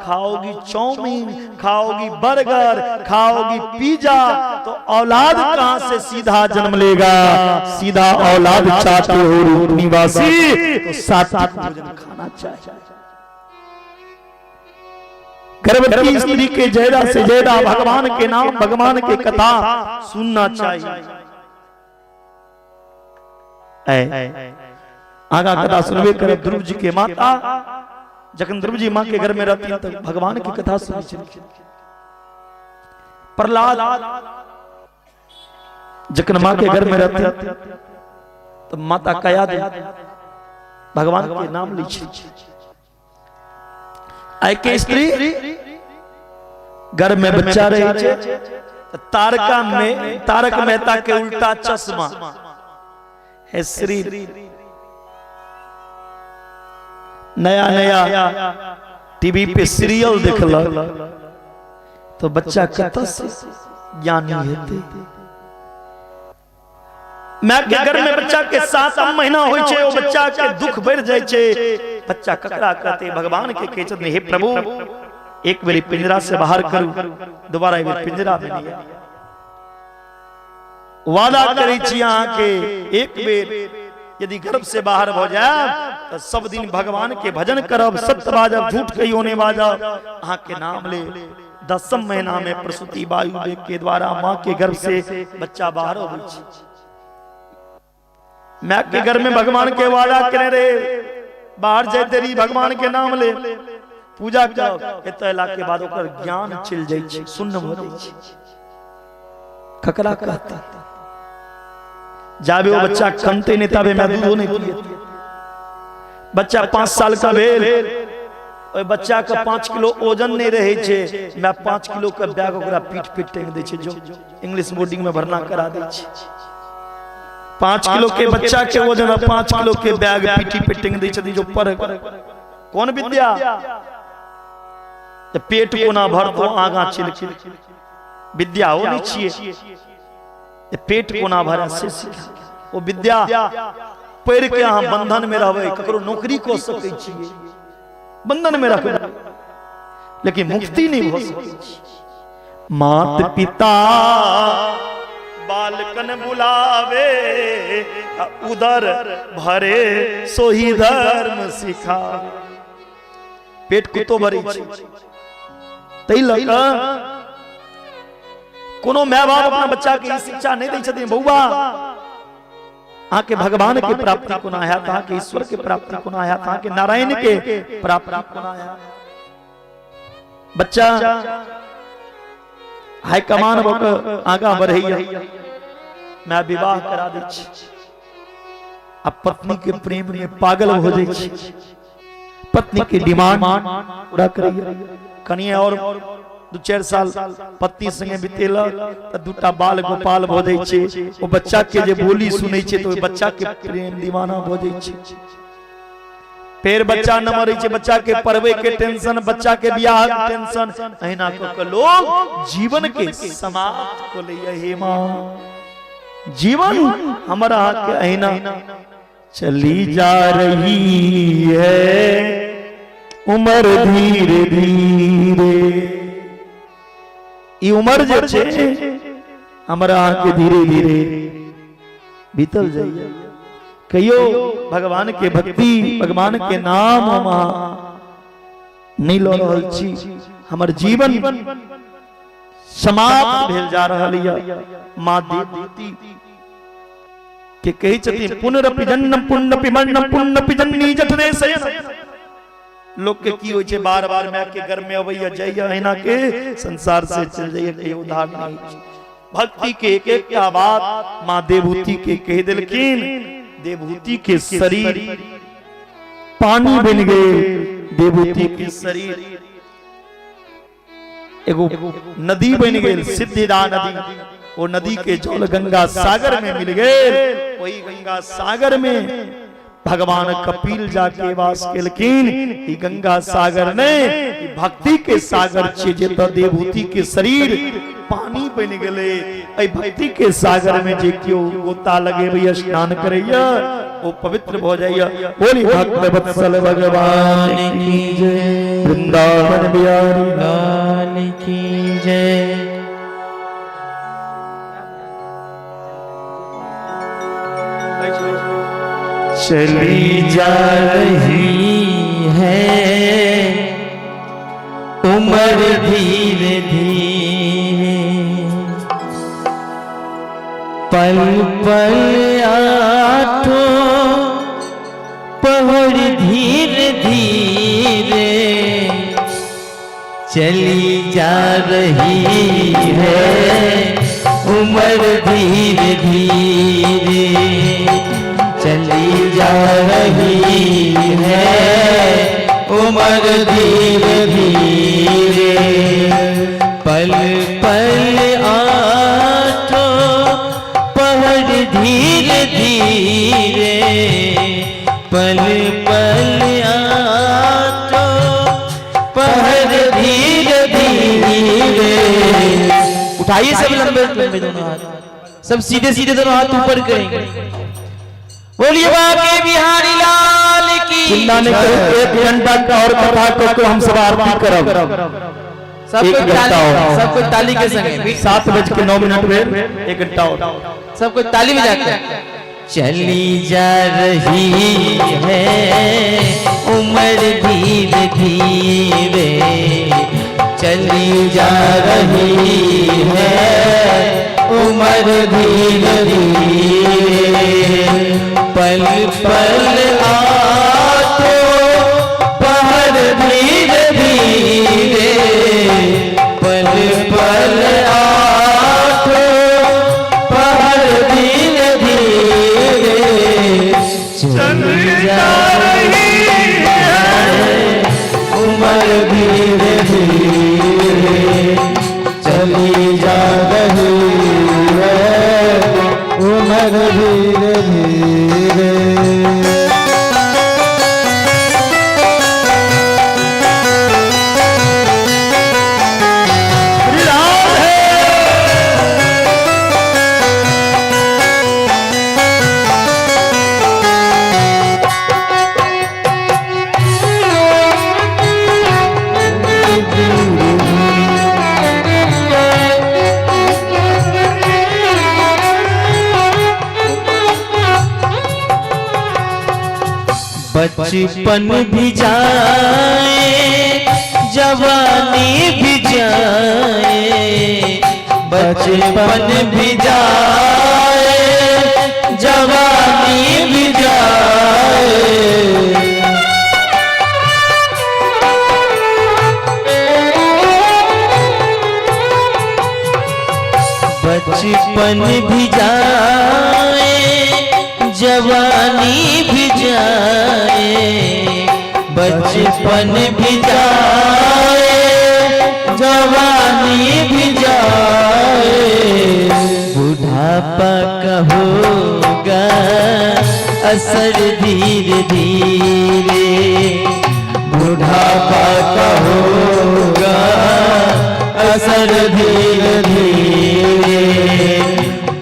खाओगी चाउमीन, खाओगी बर्गर, खाओगी पिज्जा तो औलाद कहां से सीधा जन्म लेगा? सीधा औलाद चाहते हो रूप निवासी तो सात्विक भोजन खाना चाहिए। गर्भवती स्त्री के ज्यादा से ज्यादा भगवान के नाम, भगवान के कथा सुनना चाहिए। आगा कथा सुनवे करे ध्रुव जी के माता जखन ध्रुव जी मां के घर में रहती तो भगवान की कथा सुनी चली। प्रहलाद जखन मां के घर में रहती तो माता कया दे भगवान के नाम ली छी। आई के स्त्री घर में बच्चा रहे छे तारक मेहता के उल्टा चश्मा है श्री नया नया टीवी पे सीरियल देखल तो बच्चा कत से ज्ञानी हेते। माँ के घर में बच्चा के 7 महीना होय छे, ओ बच्चा के दुख बढ़ जाय छे। बच्चा ककरा कहते भगवान के कहे छथिन, हे प्रभु एक बेरी पिंजरा से बाहर करू, दोबारा एक बेर पिंजरा में नहीं आए। वादा करै छी अहाँ के एक बेर यदि गर्भ से बाहर हो जाए तो सब दिन भगवान के भजन करब, सत्य बाजब, झूठ कहियो नहीं बाजब, अहाँ के नाम ले। 10 महीना में प्रसूति वायु वेग के द्वारा माँ के गर्भ से बच्चा बाहर हो गई। मैं के घर में भगवान के वादा करे रे, बाहर जाए तेरी भगवान के नाम ले, पूजा कर, एतला के बाद ओकर ज्ञान चल जाय छै, सुन्न हो जाय छै। ककरा कहता जाबे वो बच्चा कनते नहीं तबे मैं दूध नहीं पिए। बच्चा 5 साल का भेल, ओय बच्चा का 5 किलो वजन नहीं रहे छे, मैं 5 किलो का बैग ओकरा पीठ पीठ टेंग दे छे, जो इंग्लिश बोर्डिंग में भरना करा दे छे। 5 किलो के बच्चा के वजन 5 किलो के बैग पीठी पे टेंग दे छथि, जो पर कौन विद्या पेट को ना भर तो आगा चल विद्या हो नहीं छिए, पेट को ना भर से वो विद्या पैर के अहाँ बंधन में रहबे, ककरो नौकरी को सकै छिए, बंधन में रखबे, लेकिन मुक्ति नहीं हो सकै। मात पिता बालकन बुलावे, उदर भरे सोही धर्म सिखा। पेट कुतो भरे छी, तै लक कोनो माय बाप अपना बच्चा के शिक्षा नहीं दै छथिन, बौआ अहाँ के भगवान के प्राप्ति कोना हैत, अहाँ के ईश्वर के प्राप्ति कोना हैत, अहाँ के नारायण के प्राप्ति कोना हैत। बच्चा हाई कमान बक आगा बढ़ैया, मैं विवाह करा दै छी, अब पत्नी के प्रेम में पागल हो जाय छी, पत्नी के डिमांड पूरा करैया। कनिया और 2-4 साल पत्नी संगे बितेला त 2टा बाल गोपाल भ जाय छै, ओ बच्चा के जे बोली सुनै छै तो बच्चा के प्रेम दीवाना भ जाय छै। फिर बच्चा न मरे छे, बच्चा के पढ़वे के टेंशन, बच्चा के बियाह के टेंशन, अहिना को लोग जीवन के समाप्त को ले। हे मां जीवन हमारा के अहिना चली जा रही है, उम्र धीरे धीरे, ई उम्र जे छे हमरा के धीरे धीरे बीतल जाइए। कहियो भगवान के भक्ति, भगवान के नाम नहीं लो रहल छी, हमर जीवन समाप्त भेल जा रहल या। माँ देवती के कही छथिन, पुनरपि जन्म पुण्यपि मरणम पुण्यपि जननी जठरे शयन। लोग के की होय छे, बार बार माँ के घर में अबैया जाइया, अहिना के संसार से चल जाइए, कहीं उधार नहीं। भक्ति के एक एक बात माँ देवभूति के कह दिलखिन। देवभूति के शरीर पानी बन गए, देवभूति के शरीर एगो नदी बन गई, सिद्धिदा नदी। वो नदी के जल गंगा सागर में मिल गए, वही गंगा सागर में भगवान कपिल जाके वास केलखिन। ई गंगा सागर ने भक्ति के सागर छे, जे त देवभूति के शरीर पानी बन गए। ऐ भक्ति के सागर में जे क्यों गोता लगे भैया स्नान करैया, वो पवित्र हो जाइया। बोली भक्त वत्सल भगवान की जय, वृंदावन बिहारी लाल की जय। चली जा रही है उम्र धीरे धीरे, पल पल आठो पहर धीरे धीरे, चली जा रही है उम्र धीरे धीरे, चली जा रही है उम्र धीरे धीरे, पल पल आठो पहर धीरे धीरे, पल पल आठो पहर धीरे धीरे। उठाइए सब लंबे लंबे दोनों हाथ, सब सीधे सीधे दोनों हाथ ऊपर करेंगे। बोलिए बाके बिहारी लाल की। चिल्लाने के 1 घंटा का और कथा को हम सब आरती करब। सब एक कोई घंटा ताली, और। सब कोई ताली के संगे 7:09 में 1 घंटा और। सब कोई ताली बजाते हैं। चली जा रही है उम्र धीरे धीरे, चली जा रही है उम्र धीरे धीरे, पल पल आतो पहर धीरे धीरे, पल पल आतो पहर धीरे धीरे, चली जा रही है उम्र धीरे धीरे, चली जा रही है उम्र धीरे धीरे। बचपन भी जाए जवानी भी जाए, बचपन भी जाए जवानी भी जाए, बचपन भी जाए जवानी भी जाए, बचपन भी जाए जवानी भी जाए, बुढ़ापा का होगा असर धीरे धीरे, बुढ़ापा का होगा असर धीरे धीरे,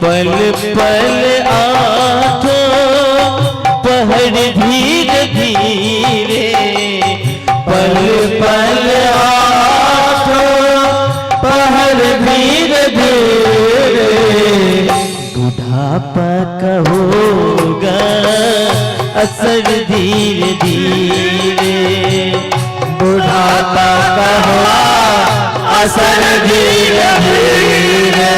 पल पल आठों पहर धीरे धीरे, पल पल आठों पहर धीरे धीरे, बुढ़ापा का होगा असर धीरे धीरे, बुढ़ापा का होगा असर धीरे धीरे।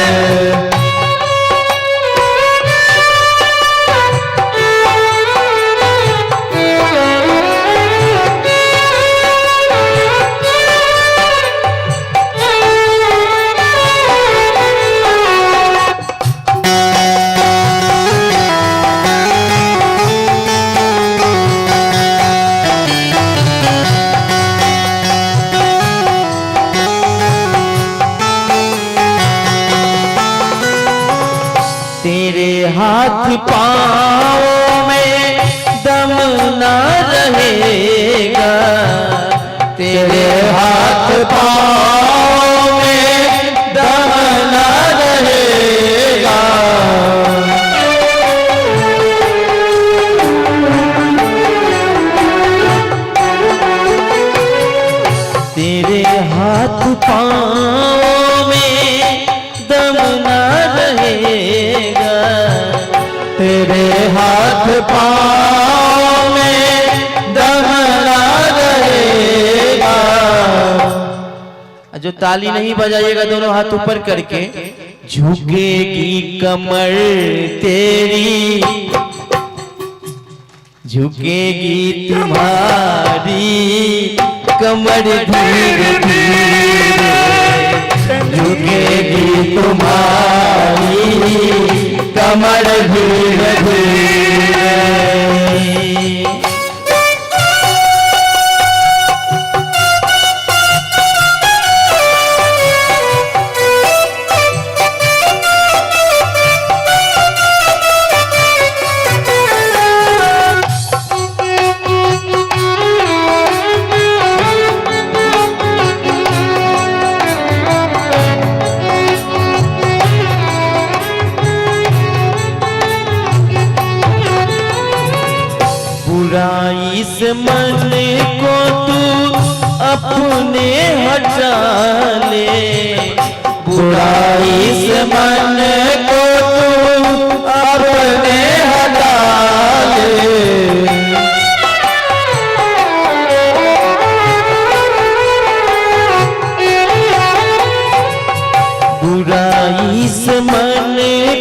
तेरे हाथ पाँव में दम ना रहेगा, तेरे हाथ पाँव में दम ना रहेगा, तेरे हाथ पाँव में दम ना रहेगा, तेरे हाथ पाँव में दम ना रहेगा। जो ताली नहीं बजाइएगा दोनों हाथ ऊपर करके, झुकेगी कमर तेरी, झुकेगी तुम्हारी कमर धीरे धीरे, झुकेगी तुम्हारी कमर धीरे धीरे। बुराई से मन को तू अपने हटा ले, बुराई से मन को तू अपने हटा ले। बुराई से मन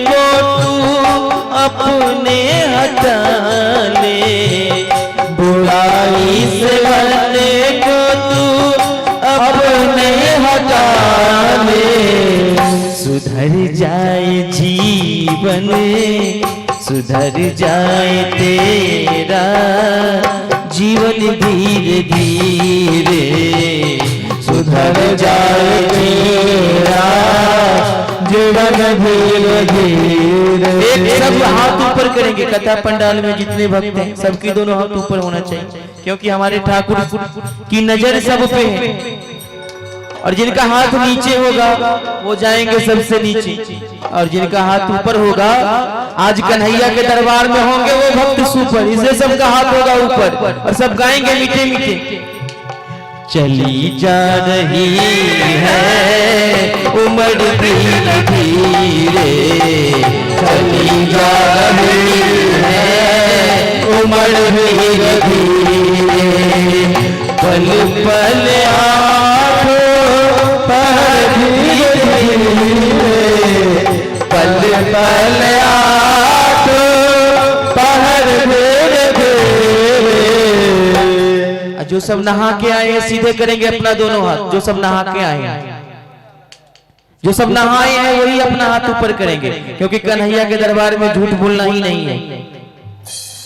को तू अपने हटा ले, बुराई से मन को तू अपने हटा ले। सुधर जाए जीवन, सुधर जाए तेरा जीवन धीरे धीरे, सुधर जाए तेरा जीवन धीरे धीरे। एक सब हाथ ऊपर करेंगे, कथा पंडाल में जितने भक्त हैं सबके दोनों हाथ ऊपर होना चाहिए, क्योंकि हमारे ठाकुर की नजर सब पे है। और जिनका हाथ नीचे होगा वो जाएंगे सबसे नीचे, और जिनका हाथ ऊपर होगा आज कन्हैया के दरबार में होंगे वो भक्त सुपर, इसलिए सबका हाथ होगा ऊपर और सब गाएंगे मीठे मीठे। चली जा रही है उम्र धीरे धीरे, चली जा रही है उम्र धीरे धीरे। पल पल आँखों पर धीरे धीरे, पल पल आँखों पर धीरे धीरे। जो सब नहा के आए हैं सीधे करेंगे अपना दोनों हाथ, जो सब नहा के आए हैं, जो सब नहाए हैं वही अपना हाथ ऊपर करेंगे, क्योंकि कन्हैया के दरबार में झूठ बोलना ही नहीं है।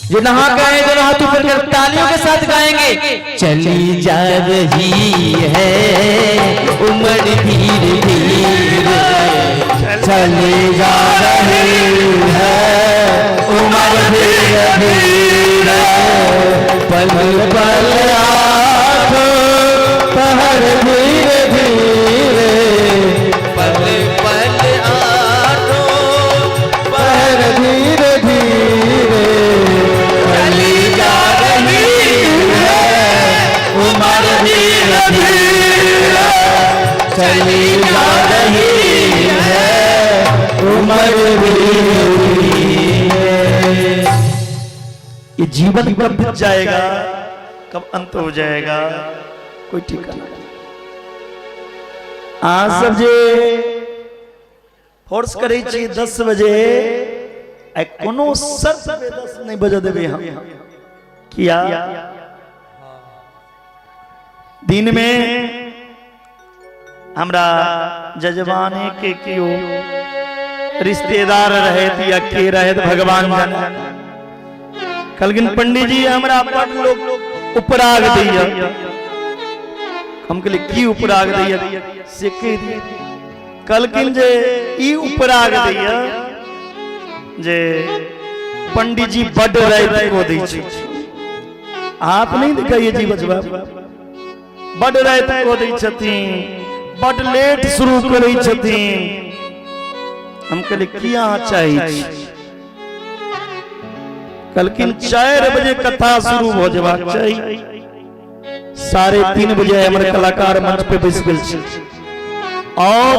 जो नहा के आए दोनों हाथ ऊपर कर तालियों के साथ गाएंगे। चली जा रही है उम्र धीरे धीरे, चली जा रही है उम्र धीरे धीरे। पल पल आँखों पर धीरे धीरे, पल पल आँखों पर धीरे धीरे। चली जा रही है उम्र धीरे धीरे, चली जा रही है उम्र धीरे धीरे। ये जीवन कब बीत जाएगा, कब अंत हो जाएगा, कोई ठिकाना नहीं। आज सब जे फोर्स करे छी 10 बजे, आई कोनो शर्त पे 10 नहीं बजे देवे हम किया। दिन में हमरा जजमाने के कियो रिश्तेदार रहे थे या के रहे भगवान जाने। कलगिन पंडित जी हमरा बड़ लोग उपराग दैया, हम कहले की उपराग दैया से कह दिए। कलगिन जे ई उपराग दैया जे पंडित जी बड़ रात को दै छै, हाथ नहीं दिखाइए जी बचवा, बड़ रात को दै छथिन, बड़ लेट शुरू करै छथिन। हम कहले किया चाहिए, कलकिन 4 बजे कथा शुरू हो जाबाक चाहिए, 3:30 बजे हमारे कलाकार मंच पे बैस गेल छै और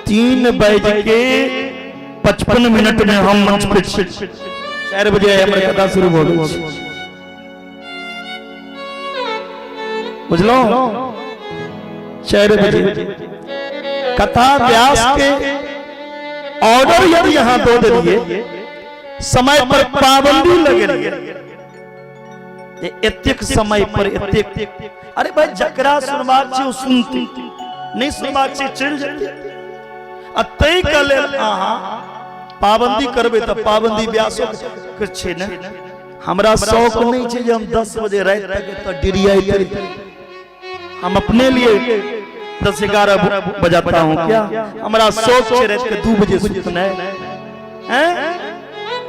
3:55 में हम मंच पे छी। 4 बजे हमारे कथा शुरू हो गेल छै, बुझलो। 4 बजे कथा व्यास के ऑर्डर यदि यहाँ दो दिए, समय पर पाबंदी लगे, एतेक समय पर एतेक। अरे भाई जकरा सुनबाक छै सुनती, नहीं सुनबाक छै चल जेते। तय के लेल अहाँ पाबंदी करबे तो पाबंदी व्यासो के छै ने। हमरा शौक नहीं छै जे हम 10 बजे रात तक तो डिरियाइत, हम अपने लिए 10-11 बजाता हूँ क्या। हमारा शौक है रात के 2 बजे सुतना है।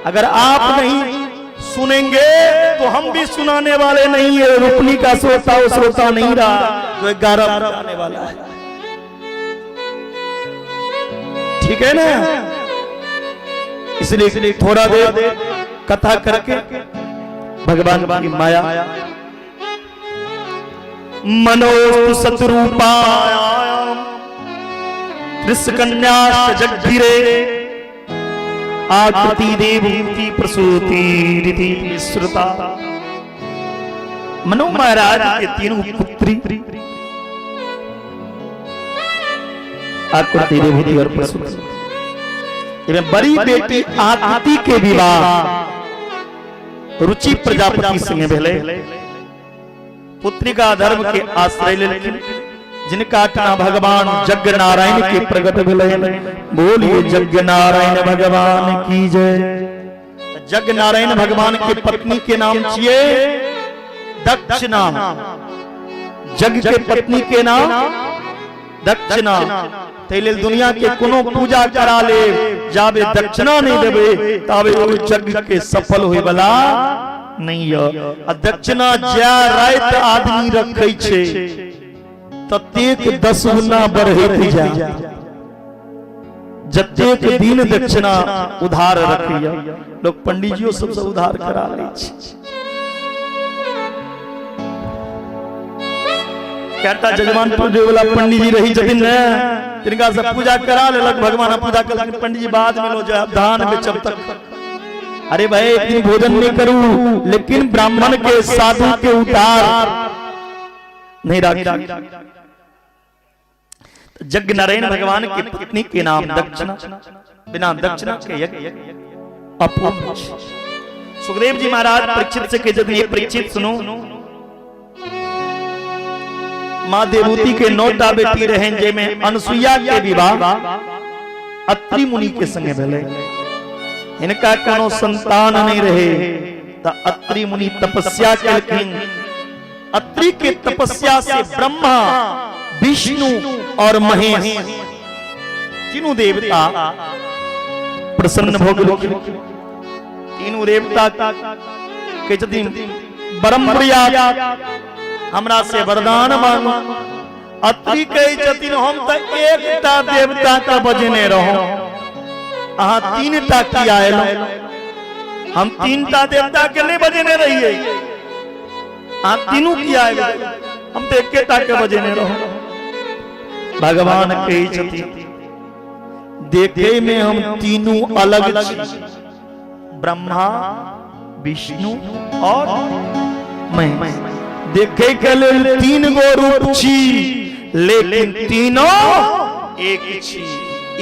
अगर आप नहीं सुनेंगे तो हम भी सुनाने वाले नहीं है। रुकनी का श्रोता नहीं रहा जो 11 बजाने वाला है, ठीक है ना। इसलिए थोड़ा देर कथा करके भगवान की माया मनोस्तु शत्रुपायाम त्रिस्कन्या जगधीरे आकृति देवूति प्रसूति रीति श्रुता। मनु महाराज के तीनों पुत्री आकृति देवूति और प्रसूति, इनमें बड़ी बेटी आकृति के विवाह रुचि प्रजापति संगे भेले। पुत्री का धर्म के आश्रय लेकिन जिनका टना भगवान यज्ञ नारायण के प्रकट भेले। बोलिए यज्ञ नारायण भगवान की जय। यज्ञ नारायण भगवान के पत्नी के नाम छिए दक्षिणा। जग के पत्नी के नाम दक्षिणा। तैले दुनिया के कोनो पूजा करा ले जाबे दक्षिणा नहीं देबे ताबे ओ यज्ञ के सफल होय वाला नहीं है। दक्षिणा जा रात आदमी रखै छे ततेक 10 गुना बढ़ैत जा। जतेक दिन दक्षिणा उधार रखिया लोग पंडिजियो सबसे उधार करा लै छे। कहता जजमानपुर जो वाला पंडित जी रही जतिन ने तिनका सब पूजा करा लेलक। भगवान पूजा कर पंडित जी बाद में लो जाए धान बेचब तक। अरे भाई इतनी भोजन नहीं करूं लेकिन ब्राह्मण के साधु के उतार नहीं राखी। यज्ञ नारायण भगवान की पत्नी के नाम दक्षिणा। बिना दक्षिणा के यज्ञ अपूर्ण। सुखदेव जी महाराज परीक्षित से के जब ये परीक्षित सुनो, माँ देवूति के 9टा बेटी रहे जेमे अनसुईया के विवाह अत्रि मुनि के संगे भेले। इनका कोनो संतान नहीं रहे तो अत्रि मुनि तपस्या केलखिन। अत्रि के तपस्या से ब्रह्मा विष्णु और महेश तीनों देवता प्रसन्न भ गेलखिन। तीनों देवता के जदि परमप्रिया हमरा से वरदान मांगो। अत्रि कहे छथिन हम तो एकटा देवता का बजने रहो अहा 3टा किया एलो। हम 3टा देवता के नहीं बजने रहिए अहा तीनों किया हम तो एकेटा के बजने रहो। भगवान कहे छथिन देखे में हम तीनों अलग छी, ब्रह्मा विष्णु और मैं। देखे के लेल 3 गो रूप छी लेकिन तीनों एक छी।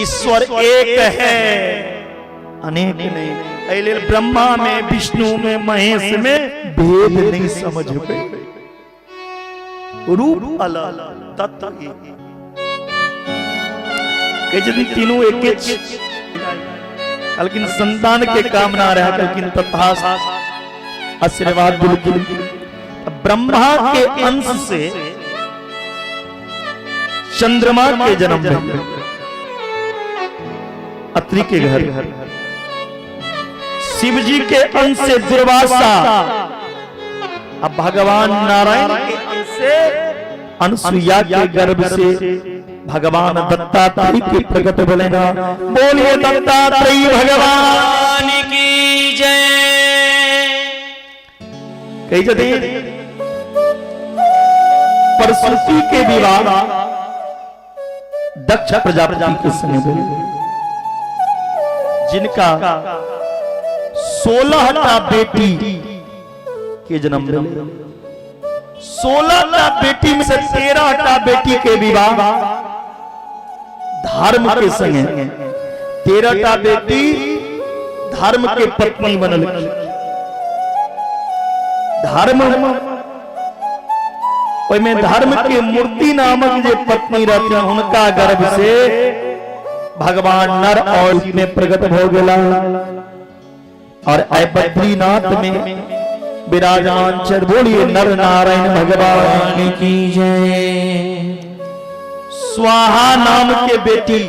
ईश्वर एक है अनेक नहीं। ऐले ब्रह्मा में विष्णु में महेश में भेद नहीं समझ पे। रूप अलग तत्व एक। यदि तीनों एक लेकिन संतान के कामना रहा लेकिन तथास्थ आशीर्वाद बिल्कुल। ब्रह्मा के अंश से चंद्रमा के जन्म में अत्रि के घर। शिव जी के अंश से दुर्वासा। अब भगवान नारायण के अंश से अनसुईया के गर्भ से भगवान दत्तात्रेय के प्रकट बनेगा। बोलिए दत्तात्रेय भगवान की जय। कही जदि परशुति के विवाह दक्ष प्रजापति के संग भेल, जिनका 16टा बेटी के जन्म भेल। 16टा बेटी में से 13टा बेटी के विवाह धर्म के संगे। 13टा बेटी धर्म के पत्नी बनल। धर्म में धर्म के मूर्ति नामक जो पत्नी रहती उनका गर्भ से भगवान नर और में प्रकट हो गया। और बद्रीनाथ में विराजमान चर। बोलिए नर नारायण भगवान की जय। स्वाहा नाम के बेटी,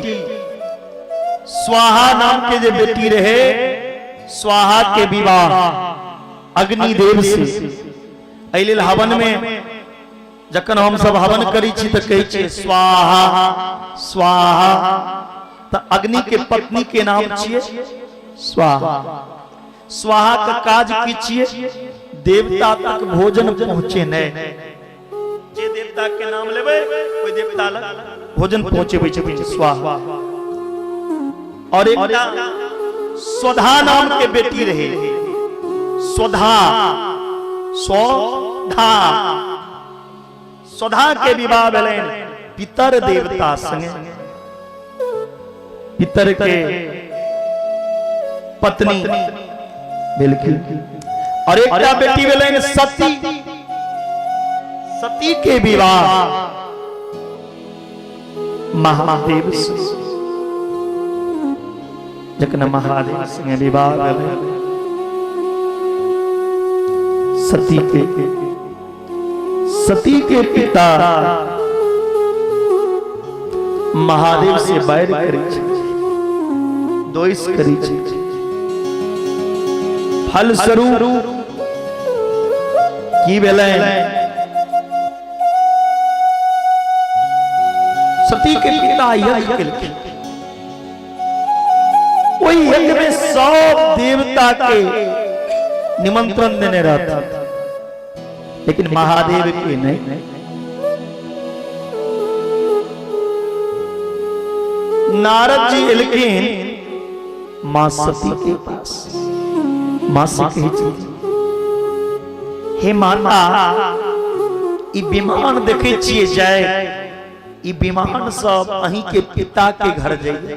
स्वाहा नाम के जो बेटी रहे, स्वाहा के विवाह अग्निदेव से। ऐले हवन में जखन हम सब हवन करी छी तो कही छे स्वाहा स्वाहा। तो अग्नि के पत्नी के नाम छिए स्वाहा। स्वाहा का काज की छिए देवता तक भोजन पहुंचे न जे देवता के नाम लेवे कोई देवता लग भोजन पहुंचे बैठे स्वाहा। और एक स्वधा नाम के बेटी रहे, स्वधा स्वधा स्वधा के विवाह भेलै पितर देवता संगे, पितर के पत्नी बिल्कुल। और एक बेटी भेलै सती, सती के विवाह महादेव से, जखन महादेव संगे विवाह भेलै सती के पिता महादेव से बैर करै छै, दोष करै छै। फलस्वरूप की भेलै सती के पिता यज्ञ केलखिन, वही यज्ञ में सब देवता के निमंत्रण देने रहता, लेकिन महादेव के नहीं। नारद जी एलखिन मां सती के पास, मां से कही हे माता ई विमान देखे छिए जाए, ई विमान सब अहीं के पिता के घर जाइए,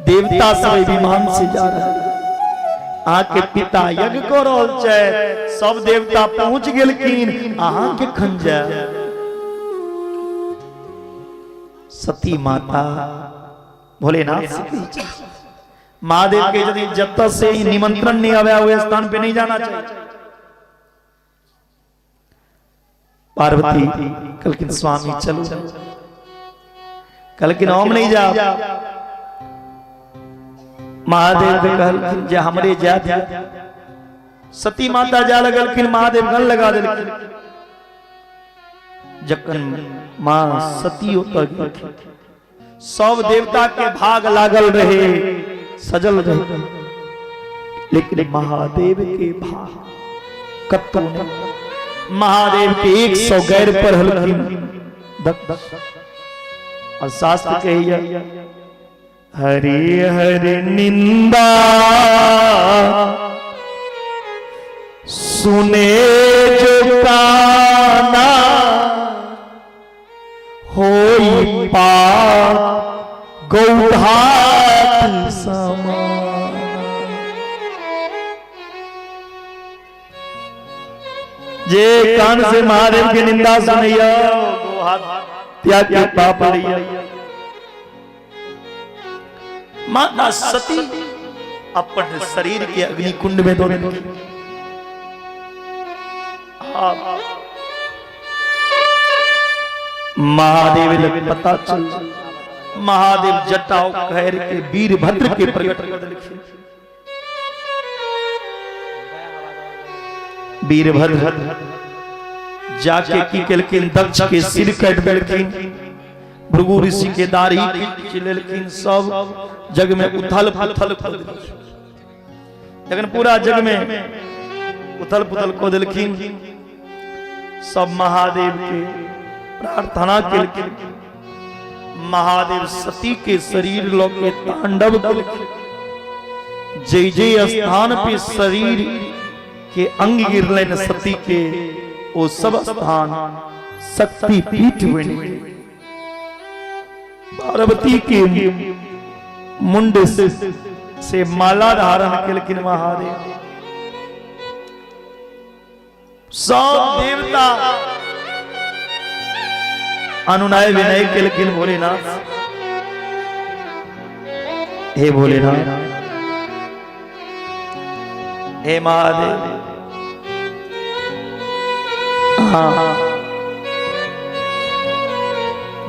देवता सब विमान से जा रहे, अहाँ के पिता यज्ञ कर रहल छै, सब देवता पहुंच गेलखिन, अहाँ के खन जाए। सती माता भोलेनाथ महादेव के यदि जब तक से निमंत्रण नहीं आया हुए स्थान पे नहीं जाना चाहिए। पार्वती कलकिन स्वामी चलो, कलकिन हम नहीं जा। महादेव ने कहलखिन जे हमरे जात, सती माता जा लगलखिन, महादेव गन लगा देलखिन। जखन मां सती ओतऽ गेलखिन, सब देवता के भाग लागल रहे, सजल रहे, लेकिन महादेव के भाग कतौ नहीं। महादेव के 100 गैर पर हलखिन, और शास्त्र कहिए हरि हरि निंदा सुने जो काना, होई पाप गौघात समान। जे कान से महादेव की निंदा सुनैया, गो हाथ त्याग के पाप लिया। माता सती अपन शरीर के अग्नि कुंड में दो देंगे। महादेव ने पता चल, महादेव जटाओ खैर के वीरभद्र के प्रकट कर दिलखिन। वीरभद्र जाके की केलखिन, दक्ष के सिर काट देलखिन, भृगु ऋषि के दाढ़ी खींच लेलखिन, सब जग में उथल पुथल कर देलखिन। लेकिन पूरा जग में उथल पुथल कर देलखिन। सब महादेव के प्रार्थना केलखिन। महादेव सती के शरीर लोग के तांडव केलखिन। जय जय स्थान पे शरीर के अंग गिरलन सती के, वो सब स्थान शक्ति पीठ बन गए। पार्वती के मुंड से माला धारण केलखिन महादेव। सब देवता अनुनय विनय केलखिन भोलेनाथ। हे भोलेनाथ, हे महादेव, हाँ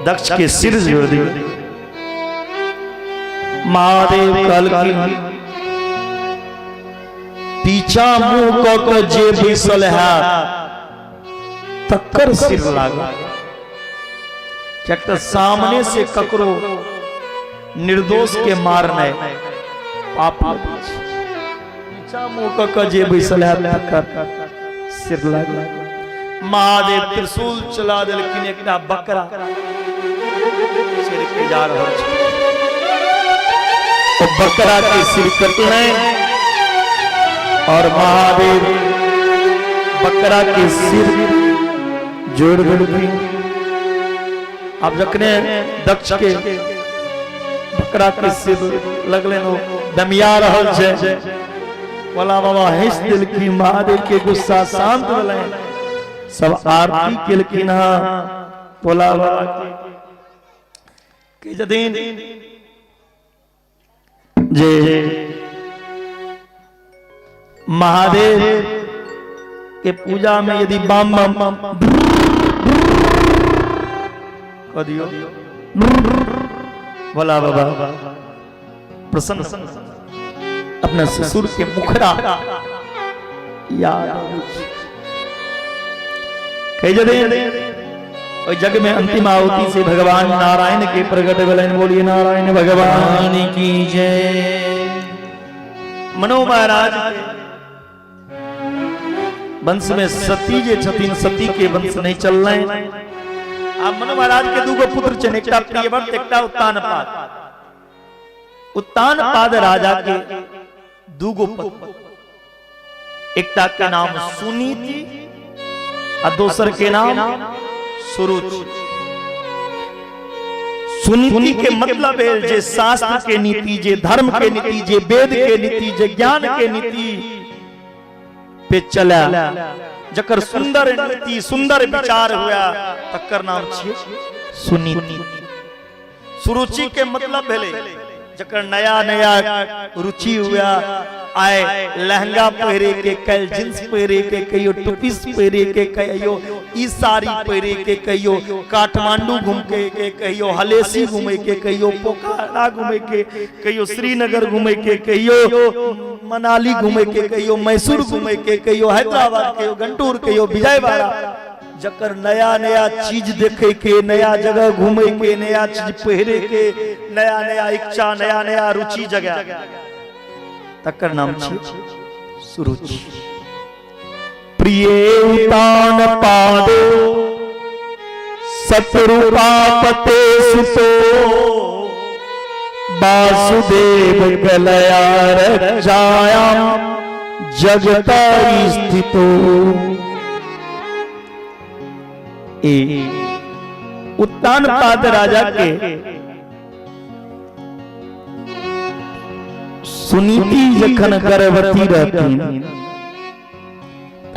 दक्ष के सिर जोड़ दिए। महादेव कहलखिन पीछा मुंह क के जे बैसल है तकर सिर लागा। सामने से ककरो निर्दोष के मारना पाप। पीछा मुंह क के जे बैसल है तकर सिर लग महादेव त्रिशूल चला देलखिन एकटा बकरा सिर के जा रहल छै तो बकरा के सिर कटले और महादेव बकरा के सिर जोड़ देलखिन। अब जखने दक्ष के बकरा के सिर लगले नो दमिया रहल छै बोला बाबा हंस दिलखिन महादेव के गुस्सा शांत भेलै सब आरती केलखिन बोला बाबा के जदिन जे महादेव के पूजा में यदि बम बम कह दियो बोला बाबा प्रसन्न अपना ससुर के मुखरा याद कई जग में अंतिम आहुति से भगवान नारायण के प्रकट भेलन। बोलिए नारायण भगवान की जय। मनो महाराज वंश में सती जे छथिन सती के वंश नहीं चल रहे। अब मनो महाराज के दूगो पुत्र छन एकटा प्रियव्रत एकटा उत्तानपाद। उत्तानपाद राजा के दूगो पत्नी एकटा के नाम सुनीति और दूसर के नाम सुरुचि। सुनीति के मतलब है जे शास्त्र के नीति जे धर्म के नीति जे वेद के नीति जे ज्ञान के नीति पे चला जकर सुंदर नीति सुंदर विचार हुआ तकर नाम छिए सुनीति। सुरुचि के मतलब भेले जकर नया नया रुचि हुआ आए लहंगा पहरे के कल जींस पहरे के कहियो टोपीस पहरे के कहियो ई साड़ी पहरे के कहियो काठमांडू घूम के कहियो हलेसी घूमे के कहियो पोखरा घूमे के कहियो श्रीनगर घूमे के कहियो मनाली घूमे के कहियो मैसूर घूमे के कहियो हैदराबाद कहियो गंटूर कहियो विजयवाड़ा जकर नया नया चीज देखे के नया जगह घूमे के नया चीज पहरे के नया नया इच्छा नया नया रुचि जगह तकर नाम छी सुरुचि। प्रिय उत्तानपादो सतरूपापते सुतो वासुदेव कलया रक्षायाम जगता स्थितो। उत्तानपाद राजा के सुनीति जखन गर्भवती रहती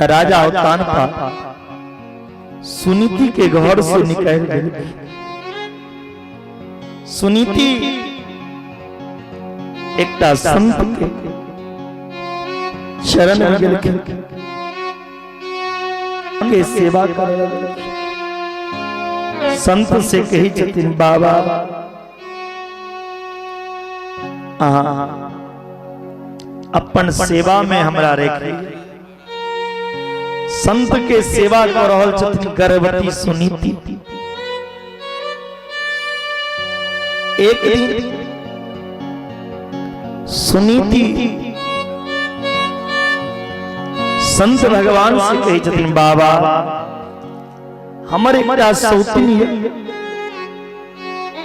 राजा उत्तानपाद सुनीति के घर से निकल गए। सुनीति एकटा संत के शरण में गेलखिन के सेवा करे संत से कही छथिन बाबा अपन सेवा में हमरा रेखी। संत के सेवा कर रहल छथिन गर्भवती सुनीति। एक दिन सुनीति संत भगवान से कही छथिन बाबा हमर एकटा सौतीन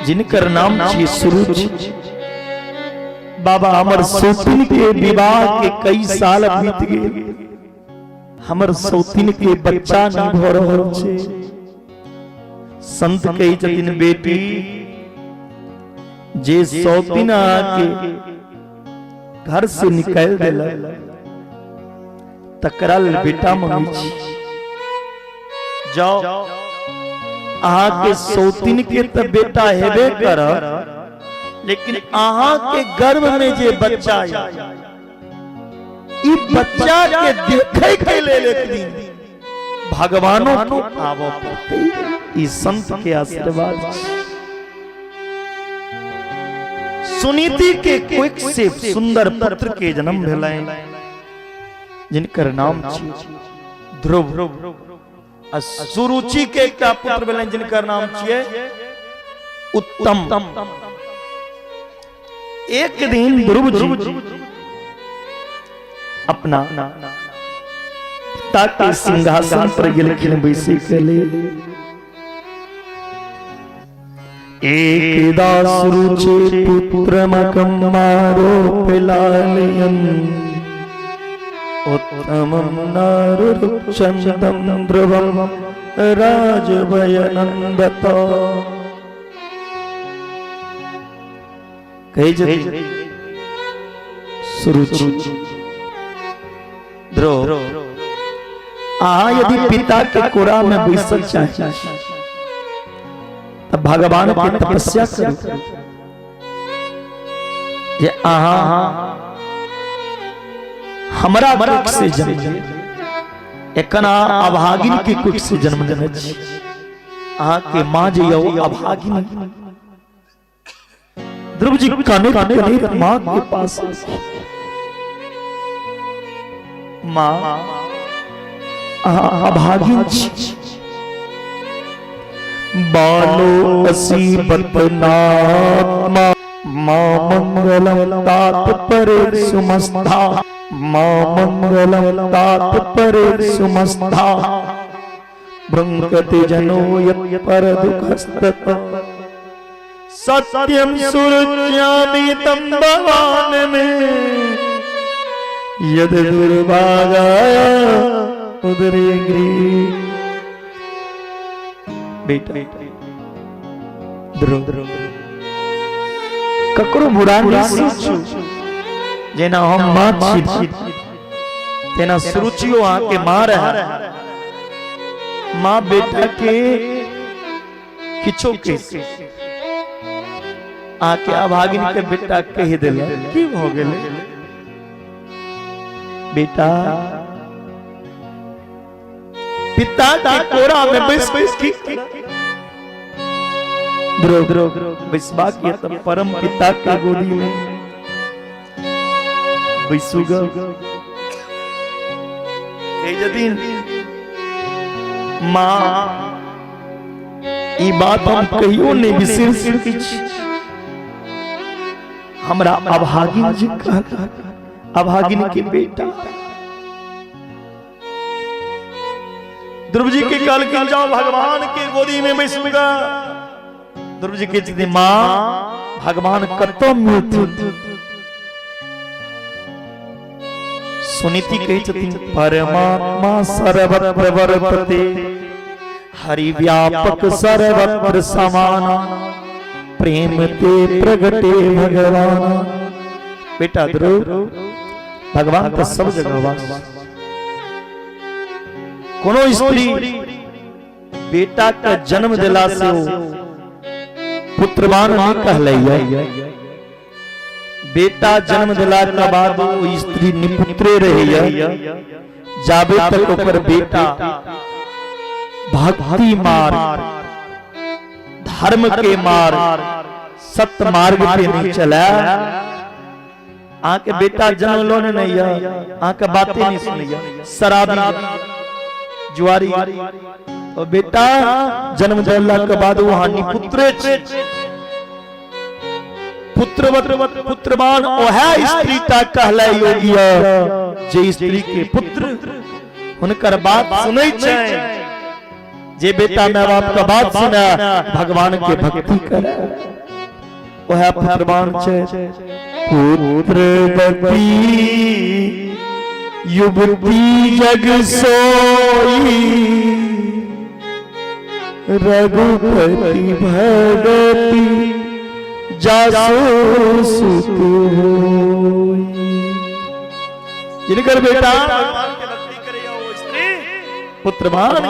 जिनकर नाम छी सुरुचि। बाबा हमर सौतीन के विवाह के कई साल बीत गए हमर सौतीन के बच्चा नहीं भ रहल छै। संत कही छथिन बेटी जे सौतीन के घर से निकाल देला तकरा बेटा मंगी छी। जाओ अहाँ के सौतीन के त बेटा हेबे कर लेकिन अहाँ के गर्भ में जे बच्चा है ई बच्चा के देखे के लेल एक दिन भगवानों को आबो पड़ते। ई संत के आशीर्वाद। सुनीति के कोई से सुंदर पुत्र के जन्म भेलै जिनकर नाम छी ध्रुव। सुरुचि के एकटा पुत्र भेलनि जिनकर नाम छियै उत्तम। एक दिन ध्रुव जी अपना ताकि सिंहासन पर गिलखिन बैसी कले एक दास रुचि पुत्रमकं मारोपिलालयन् उत्तमं नारुरुचन्दं ध्रुवं राजवयनन्दत कही जति सुरुचि ध्रुव यदि पिता के कोरा में बैसल चाहे तब भगवान की तपस्या करो जे हमरा कुख से जन्म एकना अभागिन के कुख से जन्म लेने छी के मां जे यौ अभागिन ध्रुव जी काने मां के पास मां अभागिन छी बालो असी बतनात्मा मां मंगलम तात परे सुमस्ता मां मंगलम तात परे सुमस्ता भ्रंकते जनो यत् पर दुखस्तत सत्यम सुरुच्यामि तम भवान में यद दुर्भागाय उदरे गृह बेटा ध्रुव ककरो बुरा नहीं सोचो जेना हम मां छी तेना सुरुचियो आके मार है मां बेटा के किछो के आके अभागिन के बेटा कह देले की हो गेले बेटा पिता के कोरा में बैस की ध्रुव बैसबा के तब परम पिता के गोदी में बैसूगा यदि मां ई बात हम कहियो नहीं बिसर सकी हमरा अभागिन जी अभागिन के बेटा ध्रुव जी के काल के जाओ भगवान के गोदी में बैसूगा ध्रुव जी के जी मां भगवान कतो मिलती सुनीति कही छथिन परमात्मा सर्वत्र वर्तते हरि व्यापक सर्वत्र समान प्रेम ते प्रगटे भगवान बेटा ध्रुव भगवान तो सब जगह वास कोनो स्त्री बेटा का जन्म दिला से पुत्रवान नहीं कहलैया बेटा जन्म दिला के बाद वो स्त्री निपुत्रे रहे जाबे तक ऊपर बेटा भक्ति मार्ग धर्म के मार्ग सत्य मार्ग पे नहीं चला आके बेटा जन्म लोने नहीं आके बातें नहीं सुनी शराबी जुआरी तो बेटा जन्म दिला के बाद वहां निपुत्रे पुत्रवान ओह स्त्री ता कहला योगिया जे स्त्री के पुत्र हुनकर बात सुनै छै जे बेटा माँ बाप का बात सुना भगवान के भक्ति करे ओह पुत्रवान छै पुत्रवती युवती जग सोई रघुपति भगति जिनकर बेटा भगवान के भक्ति करेगा वो स्त्री पुत्रवान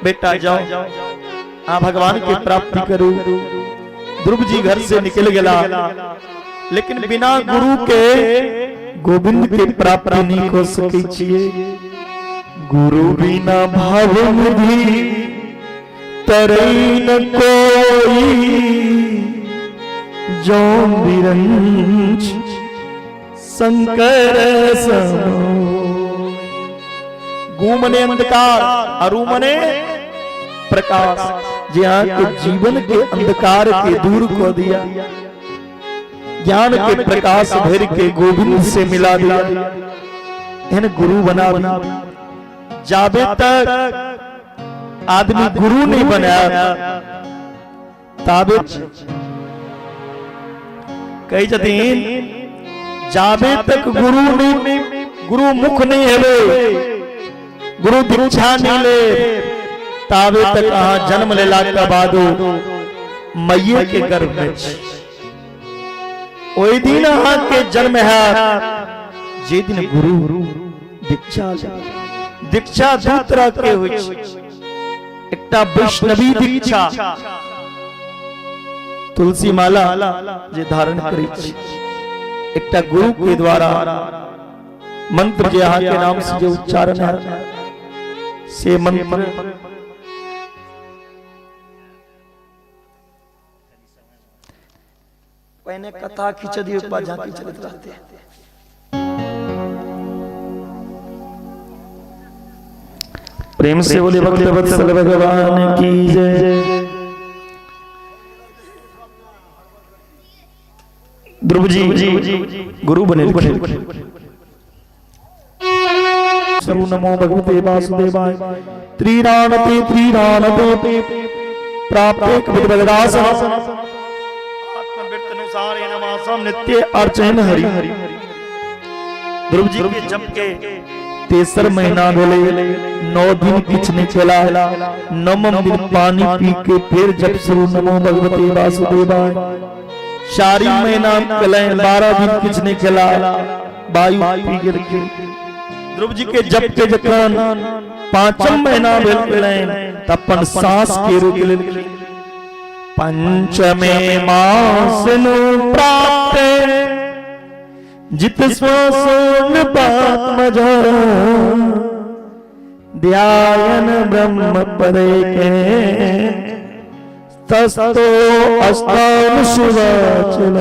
बेटा जाओ भगवान की प्राप्ति करो ध्रुव जी घर से निकल गया लेकिन बिना गुरु के गोविंद के प्राप्ति नहीं हो सके छिए गुरु बिना भाव भी तरई न कोई जो बिरंच शंकर गु मने अंधकार अरु मने प्रकाश ज्ञान के जीवन के अंधकार के दूर को दिया ज्ञान के प्रकाश भर के गोविंद से मिला दिया गुरु बना जाबे तक आदमी गुरु नहीं बनाया ताबे कही जतीन जाबे तक गुरु नहीं गुरु मुख नहीं है गुरु दीक्षा नहीं ले ताबे तक जन्म लेला का बादो मैये के गर्भ में ओई दिन के जन्म है जे दिन गुरु दीक्षा दू तरह के हुई एकटा वैष्णवी दीक्षा तुलसी माला जे धारण करी एकटा गुरु के द्वारा मंत्र जे यहाँ के नाम से जो उच्चारण है से मंत्र पहले कथा खींच दिए झांकी चलते रहते हैं। प्रेम से बोले भक्त वत्सल भगवान की जय। ध्रुव जी गुरु बने सर्व नमो भगवते वासुदेवाय त्रिरानते प्राप्ते कपिलवदास आत्मवृत्तनुसार नमासम नित्य अर्चन हरि। ध्रुव जी के जप के तेसर महीना बोले 9 दिन किछ नहीं चला नवम दिन पानी पी के फिर जप शुरू नमो भगवते वासुदेवाय। 4 महीना चले 12 दिन किछ नहीं चला वायु पी के रखे। ध्रुव जी के जप के जकन 5 महीना भेल तपन सांस के रोक ले। पंचमे मास नु प्राप्त जित स्वर्ण पात्मज ध्यान ब्रह्म पदे के तस्तो अस्तान शिवाचल।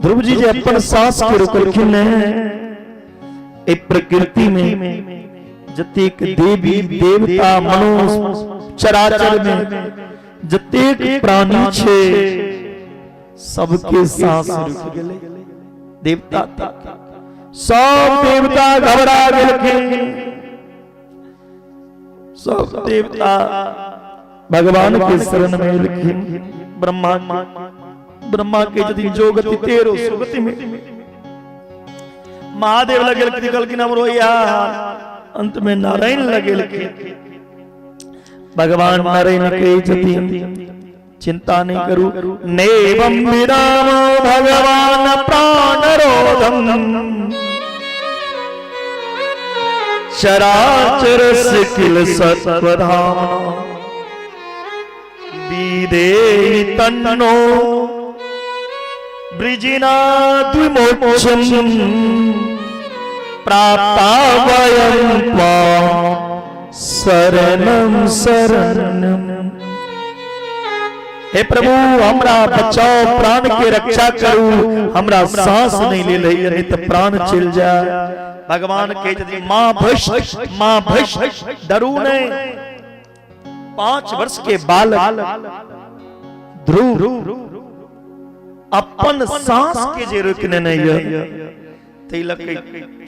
ध्रुव जी जे अपन सांस के रोकलखिन ए प्रकृति में जतेक देवी देवता मनुष्य चराचर में जतेक प्राणी छे सबके सांस रुक गेले। देवता सब देवता घबरा गेलखिन। सब देवता भगवान के शरण में एलखिन। ब्रह्मा के यदि जो गति 13 सुगति में महादेव लगे निकलखिन हमरो अंत में नारायण लगे भगवान नारायण के जति चिंता नहीं करू नेवं विराम भगवान प्राणरोधम चराचर सिकिल सत्वधाम विदे तन्नो ब्रिजिना द्विमोक्षम प्राप्ता वयं त्वां शरणं शरणं। हे प्रभु हमरा बचाओ प्राण के रक्षा करू हमरा सांस नहीं ले रही नहीं तो प्राण चल जाए। भगवान के यदि मां भश डरू ने 5 वर्ष के बालक ध्रुव अपन सांस के जे रोकने नहीं तिलक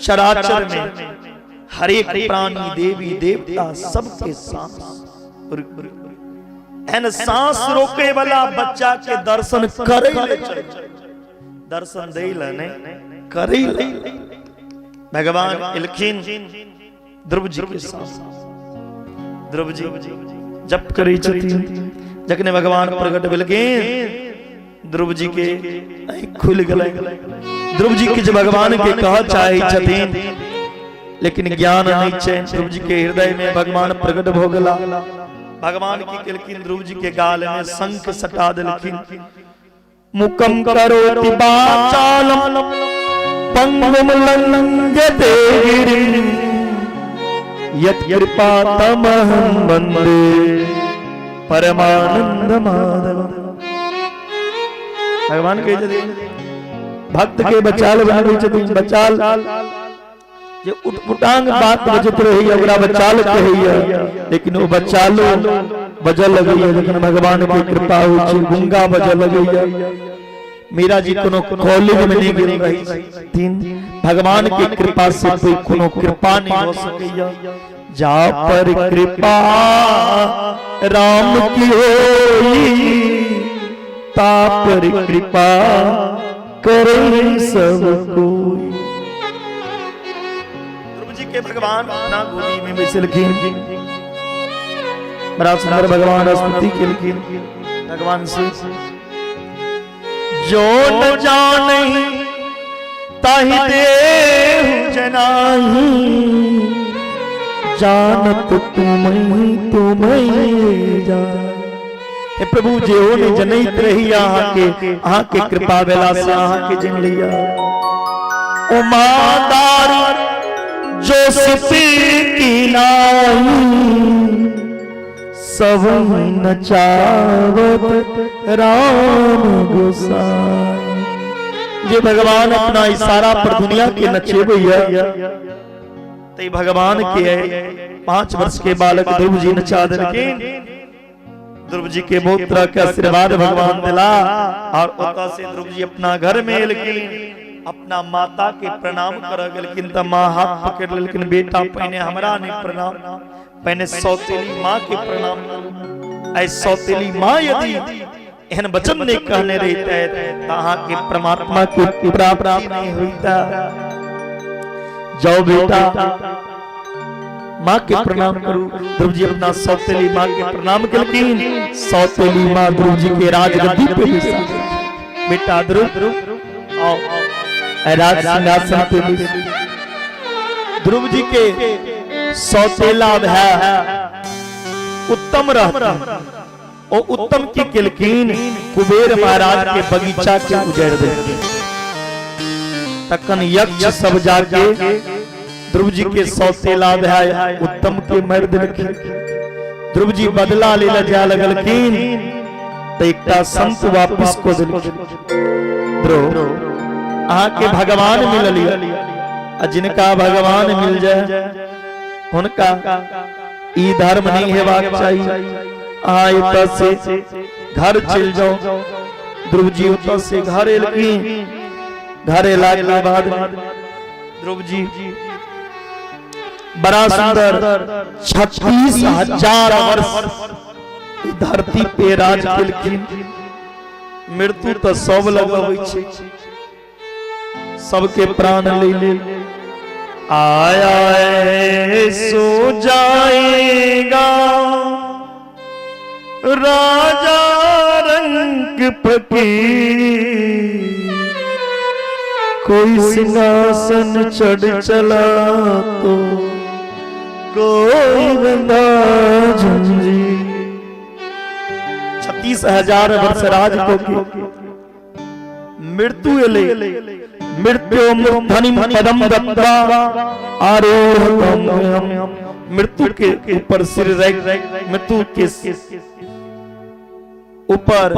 चराचर में हर एक प्राणी देवी देवता सबके सांस एन सांस रोके वाला बच्चा के दर्शन करे दर्शन दे करे भगवान इलखिन ध्रुव जी के सांस ध्रुव जी जप करे जखने भगवान प्रकट भेलखिन ध्रुव जी के खुल गए। ध्रुव जी के भगवान के कह चाहे छथिन लेकिन ज्ञान नहीं छे। ध्रुव जी के हृदय में भगवान प्रकट भ गेला। भगवान की केलखिन ध्रुव जी के गाल में शंख सटा देलखिन। मुकम करोति वाचालम पंगुम लंघयते गिरिं यत् कृपा तमहं वन्दे परमानंद माधव। भगवान के भक्त के बचाल बचाल जे उटपुटांग बात बजत रही ओकरा बचाल कहिया लेकिन वो बचालो बजल लगैया जखन भगवान के कृपा होय छै गुंगा बजल लगैया मीरा जी कोनो कॉलेज में नहीं गिर रही थीन, भगवान की कृपा से कोई कोनो कृपा नहीं हो सकैया। जा पर कृपा राम की होई, ता पर कृपा करे सब कोई। ध्रुव जी के भगवान अपना गोदी में बैसलखिन, बड़ा सुंदर भगवान स्तुति केलखिन भगवान से। जो न जाने ताहि देहु जनाहि, जानत तुम्हें जान। हे प्रभु जो ने जनैत रही आहा के कृपा बेला से आहा के जिन लिया। उमादार जो सिपी की नाही, सब नचावत राम गोसाई। ये भगवान अपना इशारा पर दुनिया के नचे भैया, तो भगवान के 5 वर्ष के बालक ध्रुव जी नचा देलखिन। ध्रुव जी के बहुत तरह के आशीर्वाद भगवान दिला, और ओता से ध्रुव जी अपना घर में एलखिन, अपना माता के प्रणाम कर गेलखिन। त मां हाथ पकड़ लेलखिन, बेटा पहने हमरा नहीं प्रणाम, पहने सौतेली माँ के प्रणाम करो। ऐ सौतेली माँ यदि एहन वचन नहीं कहने रहता है, तहाँ के परमात्मा की प्राप्ति नहीं होता। जाओ बेटा माँ के प्रणाम करो। ध्रुव जी अपना सौतेली माँ के प्रणाम केलखिन। सौतेली माँ ध्रुव जी के राजगद्दी पे बैसा। बेटा ध्रुव आओ, राज सिंहासन पे बैस। ध्रुव जी के सौतेला है उत्तम रहता, और उत्तम की केलखिन कुबेर महाराज के बगीचा के उजड़ दे। तखन यक्ष सब जाके ध्रुव जी के सौतेला है उत्तम के मर देलखिन। ध्रुव जी बदला ले जा लगलखिन, तो एकटा संत वापिस को देलखिन। ध्रुव अहाँ के भगवान मिललिया, जिनका भगवान मिल जाए उनका ई धर्म नहीं हेबाक चाहिए। आए से घर चल जाओ। ध्रुव जी उतर से घर एलखिन। घर एला के बाद ध्रुव जी बड़ा सुंदर 36,000 वर्ष धरती पे राज केलखिन। मृत्यु तो सब लगबै छै, सबके प्राण ले आया है सो जाएगा राजा रंग फकीर। कोई सिंहासन चढ़ चला तो कोई बंदा झंझी। 36,000 वर्ष राज को मृत्यु एले। मृत्यु धनिम पदम दत्ता आरोहणम। मृत्यु के ऊपर सिर रख, मृत्यु के ऊपर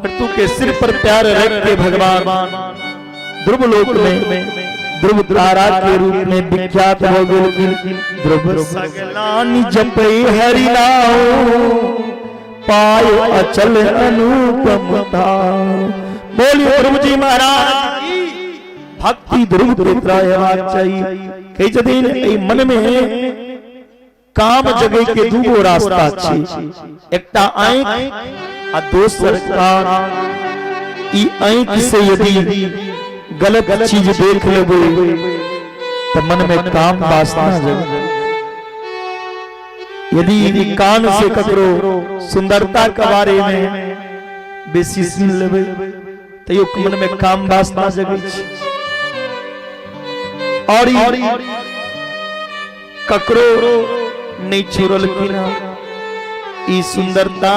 मृत्यु के सिर पर प्यार रख के भगवान ध्रुव लोक में ध्रुव तारा के रूप में विख्यात हो गए। ध्रुव सगलानि जपै हरि नाम, पायो अचल अनुपमता। बोलिए ध्रुव जी महाराज की भक्ति ध्रुव हेबाक चाहिए। कई दिन मन में काम जगह के दूगो रास्ता छै, एकटा आँख आ दोसर कान। ई आँख से यदि गलत चीज देख लेबै तो मन में काम वासना जगे। यदि कान से ककरो सुंदरता के बारे में बेसी सुन लेबै तो यो मन में काम वासना जगे छै। और ककरो नहीं छोड़ल ई सुंदरता,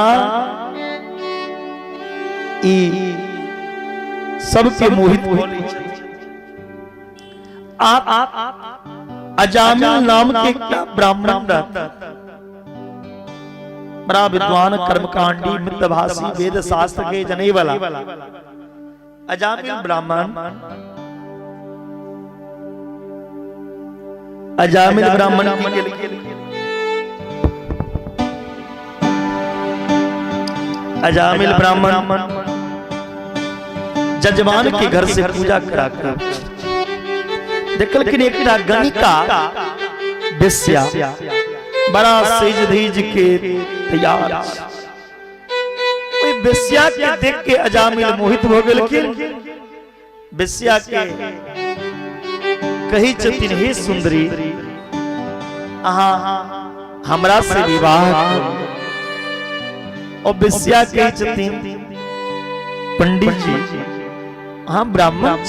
ई सबके मोहित होली। अजामिल नाम के ब्राह्मण रहता, बड़ा विद्वान, कर्मकांडी, मितभाषी, वेद शास्त्र के जने वाला अजामिल ब्राह्मण। अजामिल ब्राह्मण अजामिल ब्राह्मण जजमान के घर से पूजा करा कर देखल कि एक गणिका बेस्या बड़ा सेज धीज के तैयार बेस्या के देख के अजामिल मोहित हो गेल कि बेस्या के कही छथिन हे सुंदरी अहाँ हमरा से विवाह और बेस्या कही छथिन पंडित जी हाँ ब्राह्मण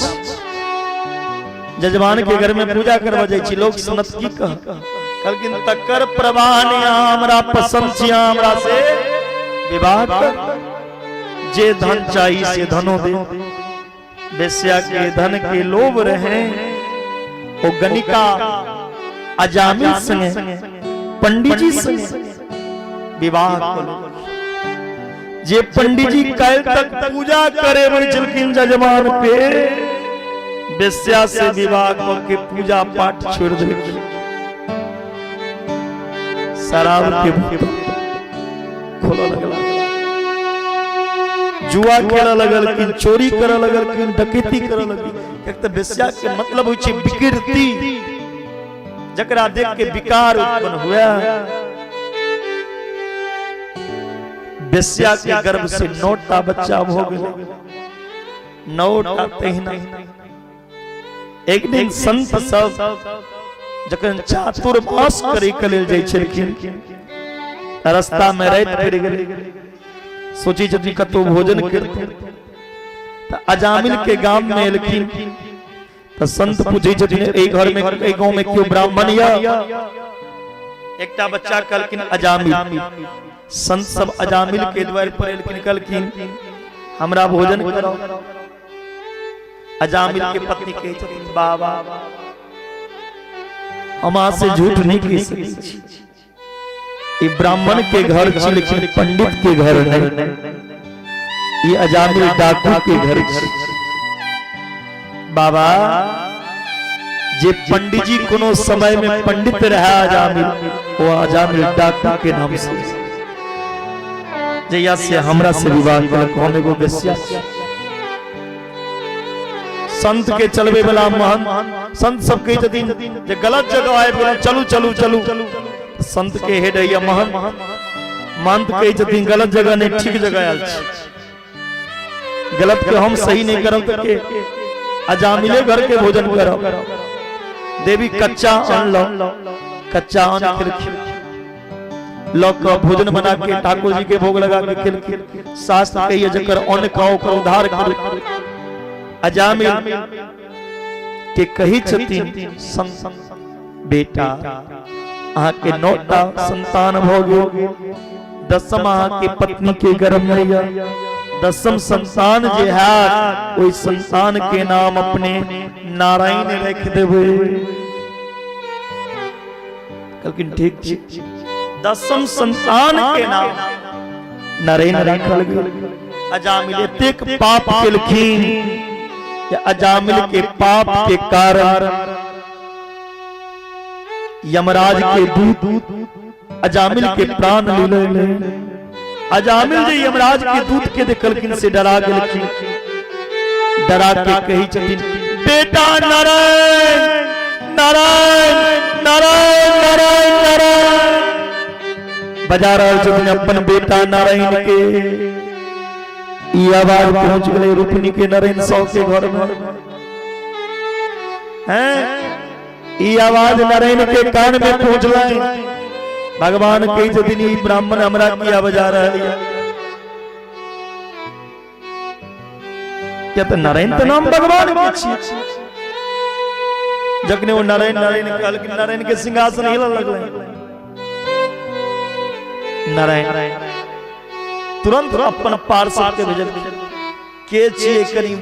जजमान के घर में पूजा करवा जाय छी लोग सुनत की कह कहलकिन तकर प्रवाह ने हमरा पसंद छी हमरा से विवाह कर जे धन चाहिए से धनो दे बेस्या के धन के लोभ रहे वो गणिका अजामिल संगे पंडित जी संगे विवाह करो जे पंडित जी कल तक पूजा करे चलकिन जजमान पे बेस्या से विवाह करके पूजा पाठ छोड़ दे शराब के खोला लगला जुआ खेला लगल कि चोरी करे लगल कि डकैती करे लगल एक तो बेस्या के मतलब होय छै विकृति जकरा देख के विकार उत्पन्न हुआ बेस्या के गर्भ से 9टा बच्चा हो गए 9टा तहिना एक दिन संत सब जखन चातुर्मास करे के लेल जाय छलखिन रास्ता में रात पड़ गेलै सोची जब कतो भोजन करते तो अजामिल के गांव में एलखिन तो संत पूछे छथिन ए घर में ए गांव में क्यों ब्राह्मण या एकटा बच्चा कहलखिन अजामिल संत सब अजामिल के द्वार पर एलखिन कहलखिन हमरा भोजन कराओ अजामिल के पत्नी कहे छथिन बाबा हम आज से झूठ नहीं कह सकै छी ये ब्राह्मण के घर छी लेकिन पंडित के घर नहीं ये अजामिल डाकू के घर छी बाबा जे पंडित जी कोनो समय में पंडित रहा अजामिल वो अजामिल डाकू के नाम से जया से हमरा से विवाह कर हम एगो बेस्या संत के चलवे वाला महंत संत सब कहे छथिन जे गलत जगह आए बोले चलू चलू चलू संत के हेड या महंत कहे छथिन गलत जगह नहीं ठीक जगह आयल छी गलत के हम सही नहीं करब के अजामिले घर के भोजन करब देवी कच्चा अन्न लो कच्चा अन्न फिर लोग भोजन बना के ठाकुर जी के भोग लगा के खिल शास्त्र कहिए जकर अन्न खाओ कर उधार कर अजामिल के कही छथिन बेटा अहाँ के 9टा संतान भोगे 10म अहाँ के पत्नी के गर्भ में या 10म संतान जे है ओई संतान के नाम अपने नारायण रख देबे कहलकिन ठीक छी 10म संतान के नाम नारायण रखल गेल अजामिल एतेक पाप केलखिन कि अजामिल के पाप के कारण यमराज के दूत अजामिल के प्राण ले अजामिल जे यमराज के दूत के देखलखिन से डरा गेलखिन डरा के कही छथिन बेटा नारायण नारायण नारायण नारायण नारायण बजा रहल छथिन अपन बेटा नारायण के ई आवाज पहुंच गए रूपनी के नरेंद्र साहु के घर में हैं ई आवाज नारायण के कान में पहुंचला भगवान कही छथिन ई ब्राह्मण हमरा किया बजा रहल है क्या तो नारायण तो नाम भगवान के छी जखने वो नारायण नारायण कहल कि नारायण के सिंहासन हिलने लगले नारायण तुरंत अपन पार्षद के भेजल के छिए करी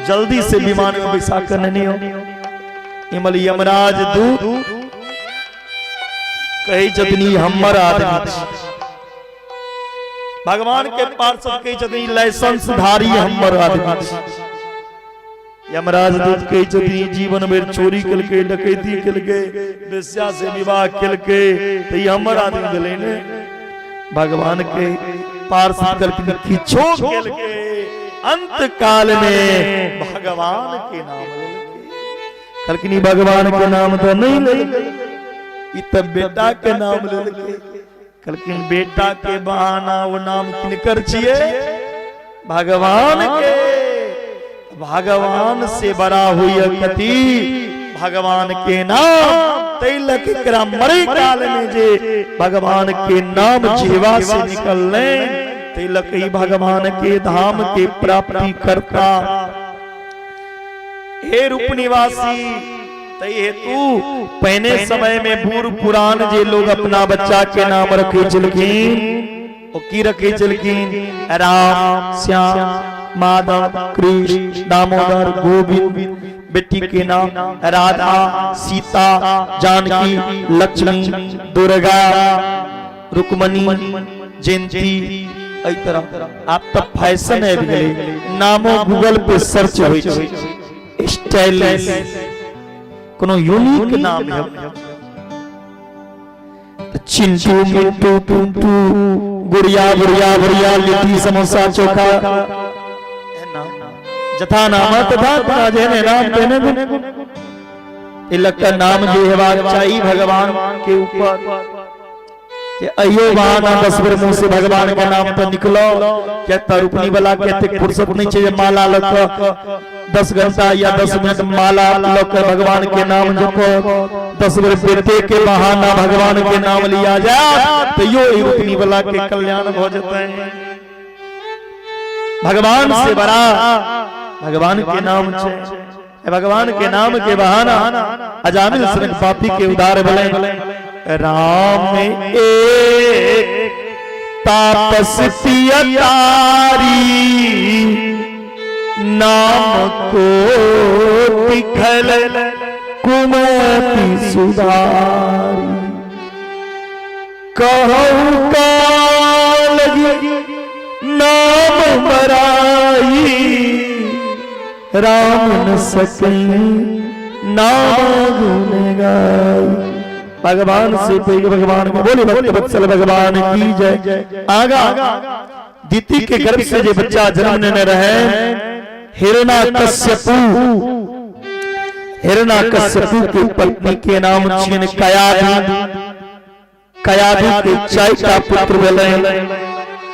जल्दी से विमान में बैसा कर नहीं हो इमल यमराज दूत कही छथिन हमर आदमी भगवान के पार्षद कही छथिन लाइसेंस धारी हमर आदमी यमराज दूत कही छथिन जीवन में चोरी कलके डकैती कलके वेश्या से विवाह कलके तो ये हमर आदमी भेलै ने भगवान के पार्षद कलके किछो कलके अंत काल में भगवान के नाम कलकिनी भगवान के नाम तो नहीं ले इत बेटा के नाम ले कलकिन बेटा के बहाना वो नाम किनकर छिए भगवान के। भगवान से बड़ा हुई कति भगवान के नाम तैलक एकरा मरे काल में जे भगवान के नाम जीवा से निकलने तैलक ही भगवान के धाम के प्राप्ति करता। हे रूप निवासी तई हेतु पहले समय में बूढ़ पुरान जे लोग अपना बच्चा के नाम रखे चलखीन ओ की रखे चलखीन राम श्याम माधव कृष्ण दामोदर गोविंद बेटी के नाम राधा सीता जानकी लक्ष्मी दुर्गा रुक्मणी जयंती एई तरह आप तब फैशन है गए नामो गूगल पे सर्च होई छै स्टाइलिश कोनो यूनिक नाम है चिंटू मिंटू टुंटू गुड़िया गुड़िया गुड़िया लिट्टी समोसा चोखा जथा नाम तथा जेने नाम तेने गुण तिलक का नाम जो हेबाक चाहिए भगवान के ऊपर कि अयो बहाना 10 बेर मुंह से भगवान का नाम तो निकलो क्या तरुपनी वाला कहते फुर्सत नहीं चाहिए माला लग 10 घंटा या 10 मिनट माला लग भगवान के नाम जपो 10 बेर बेटे के बहाना भगवान के नाम लिया जाए तो यो रुपनी वाला के कल्याण हो जाता है। भगवान से बड़ा भगवान के नाम छे भगवान के नाम के बहाना अजामिल सरन पापी के उदार भले राम एक तापस पियतारी नाम को तिखल कुमति सुधारी कहूँ काल नाम बराई राम न सके नाम गुण गाई। भगवान से भगवान को बोले भक्त वत्सल भगवान की जय। आगा दीति के गर्भ से जो बच्चा जन्म न रहे हिरण्यकश्यपु की पत्नी के नाम छिन कयाधु के चाय का पुत्र भेले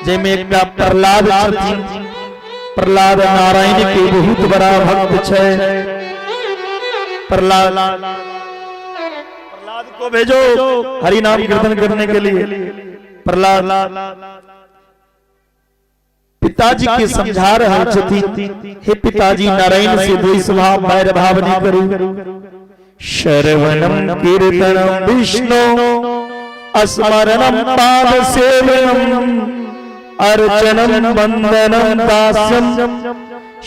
जेमे एक प्रहलाद छथिन। प्रहलाद नारायण के बहुत बड़ा भक्त छे। प्रहलाद को भेजो हरि नाम कीर्तन करने के लिए। प्रहलाद पिताजी के समझा रहे छथिन हे पिताजी नारायण से द्वेष भाव वैर भाव नहीं करू। श्रवणम कीर्तनम विष्णु स्मरणम पाद सेवनम अर्चनम वंदनम दास्यम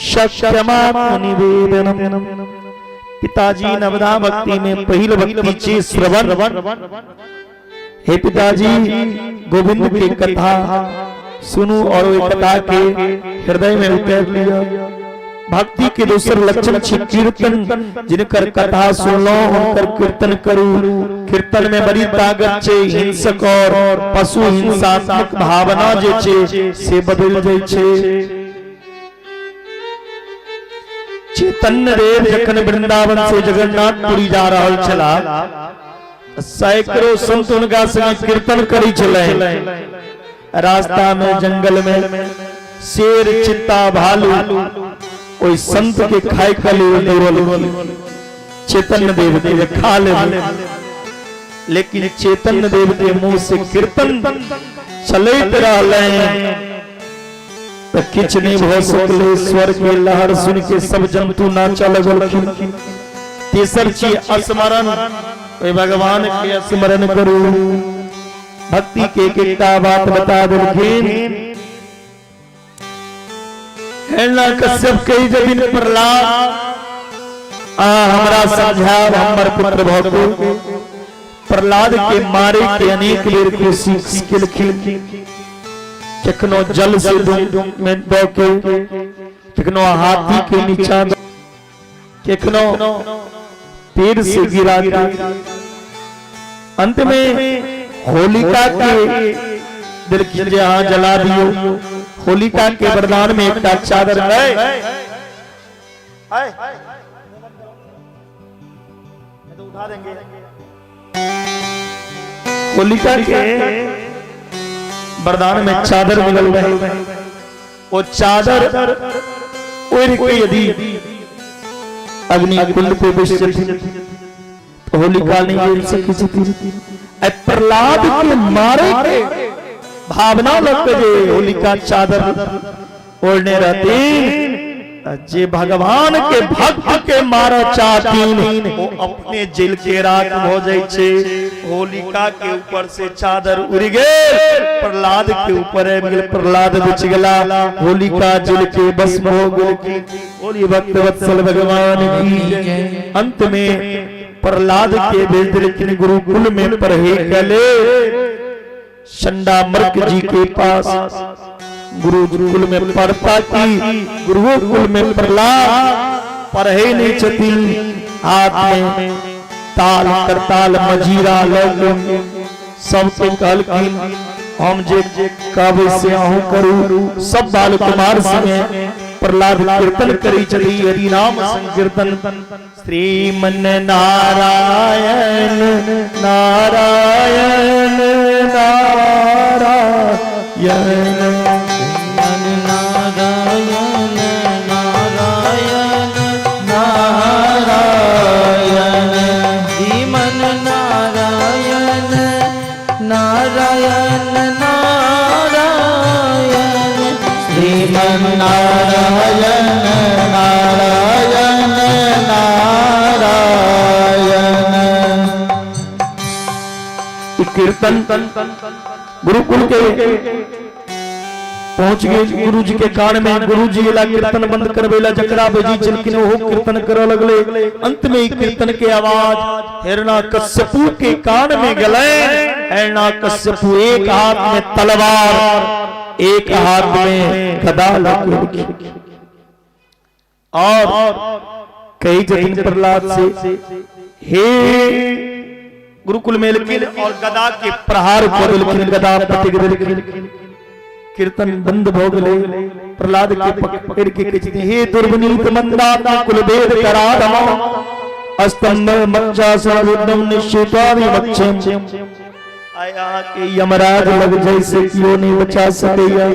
शक्यमात्म निवेदनम। पिताजी नवदा भक्ति में पहिल भक्ति चे श्रवण। हे पिताजी गोविंद की कथा सुनो और वे कथा के हृदय में उतर लिया। भक्ति के दूसर लक्षण छे कीर्तन। जिनकर कथा सुनो उनकर कीर्तन करू। कीर्तन में बड़ी ताकत छे। हिंसक और पशु हिंसात्मक भावना जे छे से बदल जाय छे। चैतन्य देव जखन वृंदावन से जगन्नाथपुरी जा रहल छला सैकड़ों संत उनका संग कीर्तन करी छले। रास्ता में जंगल में शेर चित्ता भालू ओई संत के खाए खली दौड़ल। चैतन्य देव के खा ले लेकिन चैतन्य देव के मुंह से कीर्तन चलते रहले तो किछ नहीं हो सकले। स्वर के लहर सुन के सब जंतु नाचा लगलखिन। तीसर चीज स्मरण भगवान के स्मरण करू। भक्ति के एकटा बात बता देलखिन। हिरण्यकश्यप कही जबिन प्रहलाद हमरा समझाओ हमर पुत्र भगो। प्रहलाद के मारे के अनेक बेर कोशिश केलखिन। कखनो जल से में दो के कखनो हाथी के नीचा कखनो पेड़ से गिरा के अंत में होलिका के दिल की जहां जला दियो। होलिका के वरदान में एक चादर है। तो उठा देंगे। होलिका के वरदान में चादर मिल रहे, वो चादर ओढ़ के यदि अग्नि कुंड पे विसर्जित तो होलिका नहीं जल सकी थी। प्रहलाद के मारे के भावना लग जे होलिका चादर ओढ़ने रहती, जे भगवान के भक्त के मारा चाहतीन वो अपने जेल के राख हो जाए छे। होलिका के ऊपर से चादर उड़ गए, प्रहलाद के ऊपर है मिल, प्रहलाद बच गला, होलिका जेल के भस्म हो गई। बोलिए भक्त वत्सल भगवान की। अंत में प्रहलाद के भेज लेकिन गुरुकुल में पढ़े गले शंडामर्क जी के पास गुरुकुल में पढ़ता की गुरुकुल में प्रहलाद पढ़े नहीं छती। हाथ में ताल करताल मजीरा लग सबके कहल की हम जे काबे से आहू करू। सब बाल कुमार संगे प्रहलाद कीर्तन करी चली हरि नाम संकीर्तन। श्रीमन नारायण नारायण नारायण नारायण नारायण नारायण। कीर्तन गुरुकुल के पहुंच गए गुरु जी के कान में। गुरु जी ला कीर्तन बंद करवेला जकरा बेजी चलकिन हो कीर्तन करे लगले। अंत में कीर्तन के आवाज हिरण्यकश्यपु के कान में गले। हिरण्यकश्यपु एक हाथ में तलवार एक हाथ में गदा लेके और कई जतिन प्रहलाद से हे गुरुकुल में लेकिन और गदा के प्रहार को लेकिन गदा पति लेकिन कीर्तन बंद हो गए। प्रहलाद के पकड़ के कहते हे दुर्विनीत मंदाता कुल भेद करा दम अस्तंभ मज्जा सर्वोदम निश्चितानि वक्षम। आया के यमराज लग जैसे क्यों नहीं बचा सकेगा।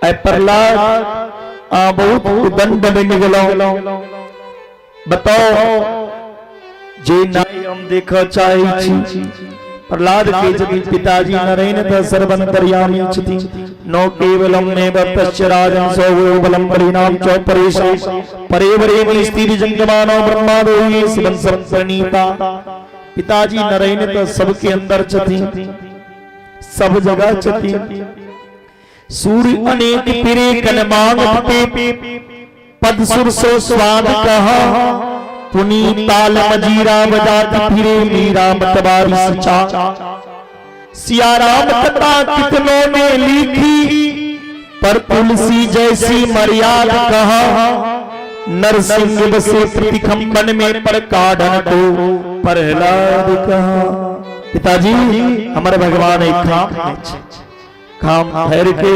ऐ प्रहलाद बहुत दंड में निकलो बताओ जे नाई हम देखा चाहे छी। प्रहलाद के जति पिताजी नरेन त सर्वंतर्यामी छति नो केवलम में बतश्च राजन सो बलम परिणाम चौ परेशा परेवरे में स्थिर जंगमानो ब्रह्मादोई शिवन संप्रणीता। पिताजी नरेन तो सबके अंदर छती सब जगह छती। सूर्य अनेक फिरे कन मांग पे पद सुर सो स्वाद कहा पुनी ताल मजीरा बजात फिरे मीरा मतबारी सचा। सिया राम कथा कितनों ने लिखी पर तुलसी जैसी मर्यादा कहा। नरसिंह बसे प्रतिखंबन में पर काढ़न को प्रहलाद कहा। पिताजी हमारे भगवान एक काम ठहर के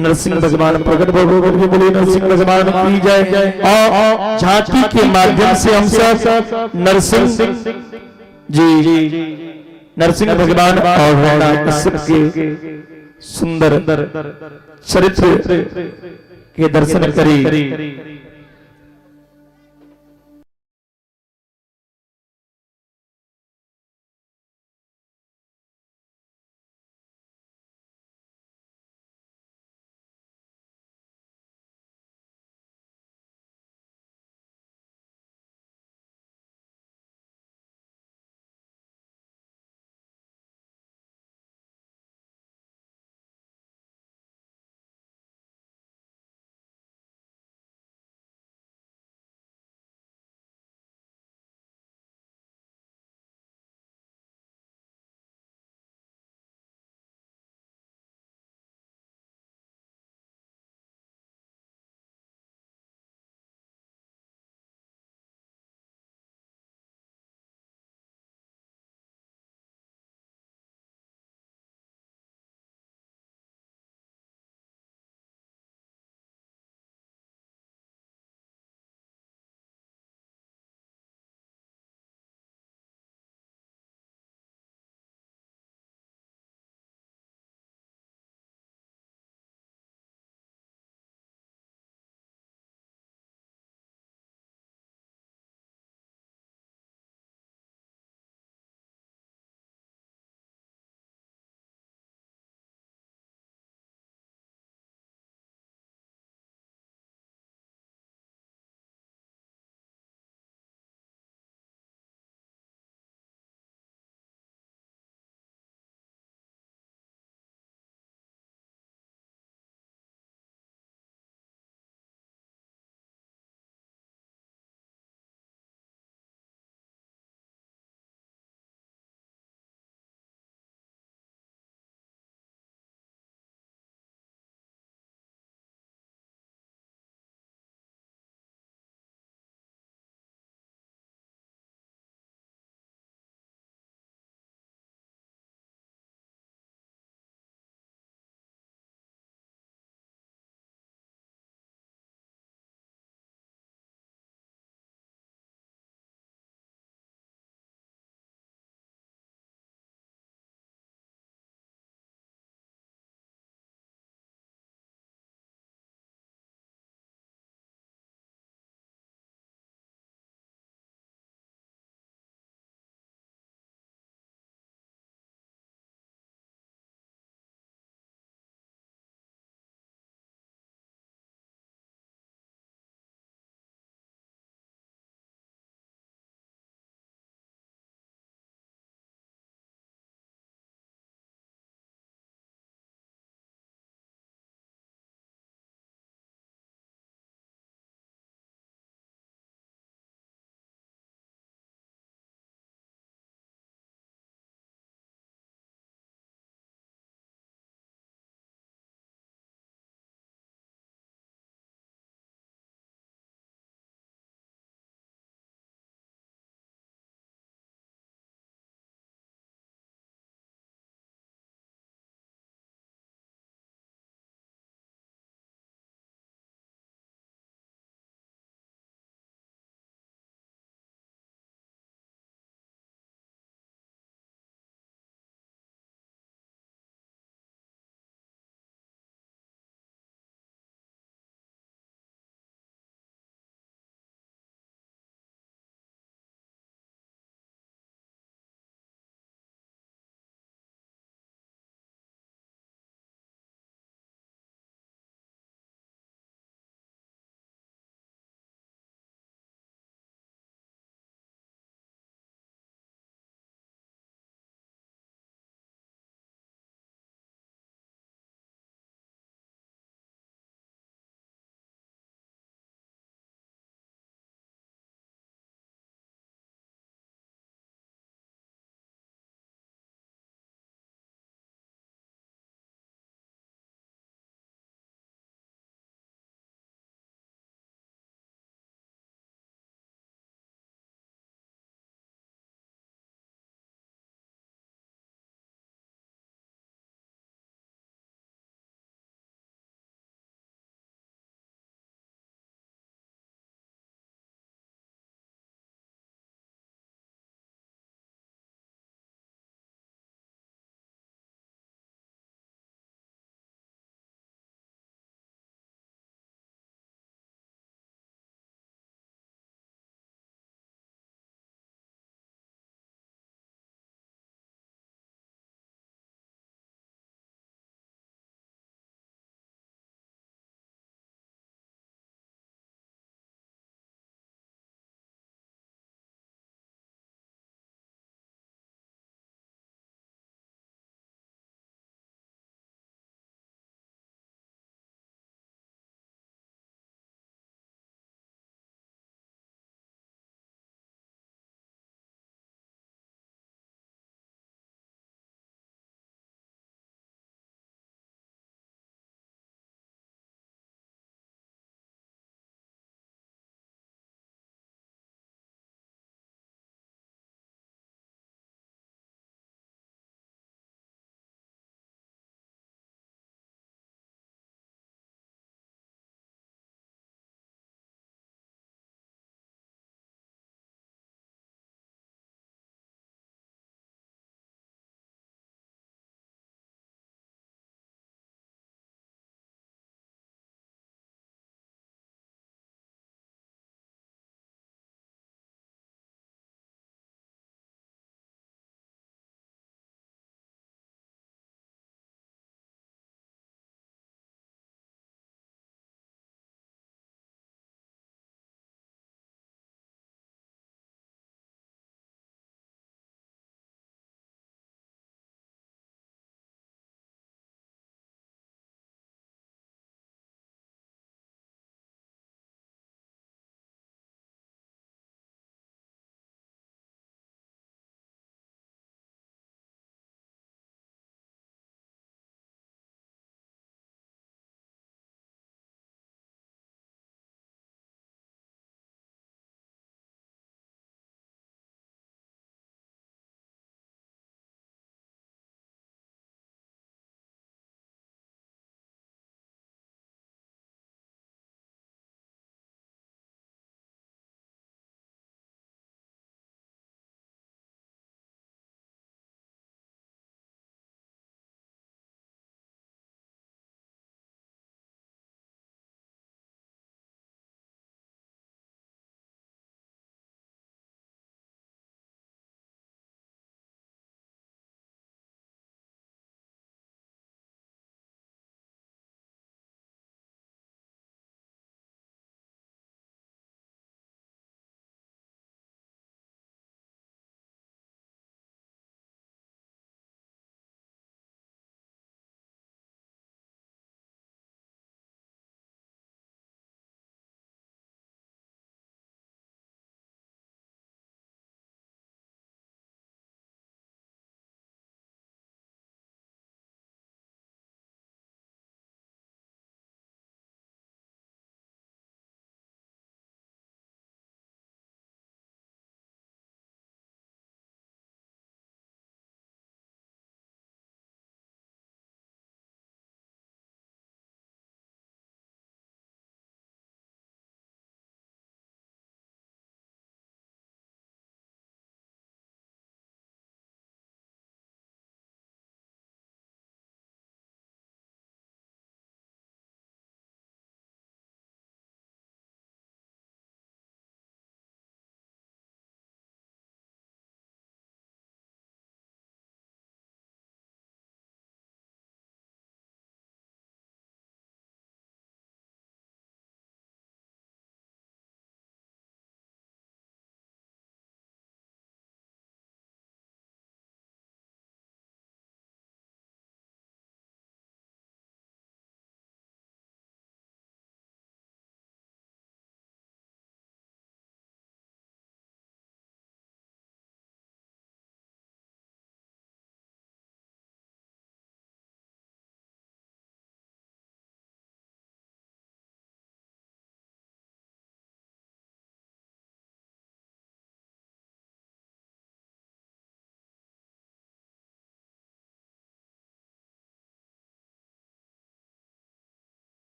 नरसिंह भगवान प्रकट भगवान बोले नरसिंह भगवान की जय। और झांकी के माध्यम से हम सब नरसिंह जी नरसिंह भगवान और हिरण्यकश्यप के सुंदर चरित्र के दर्शन करी।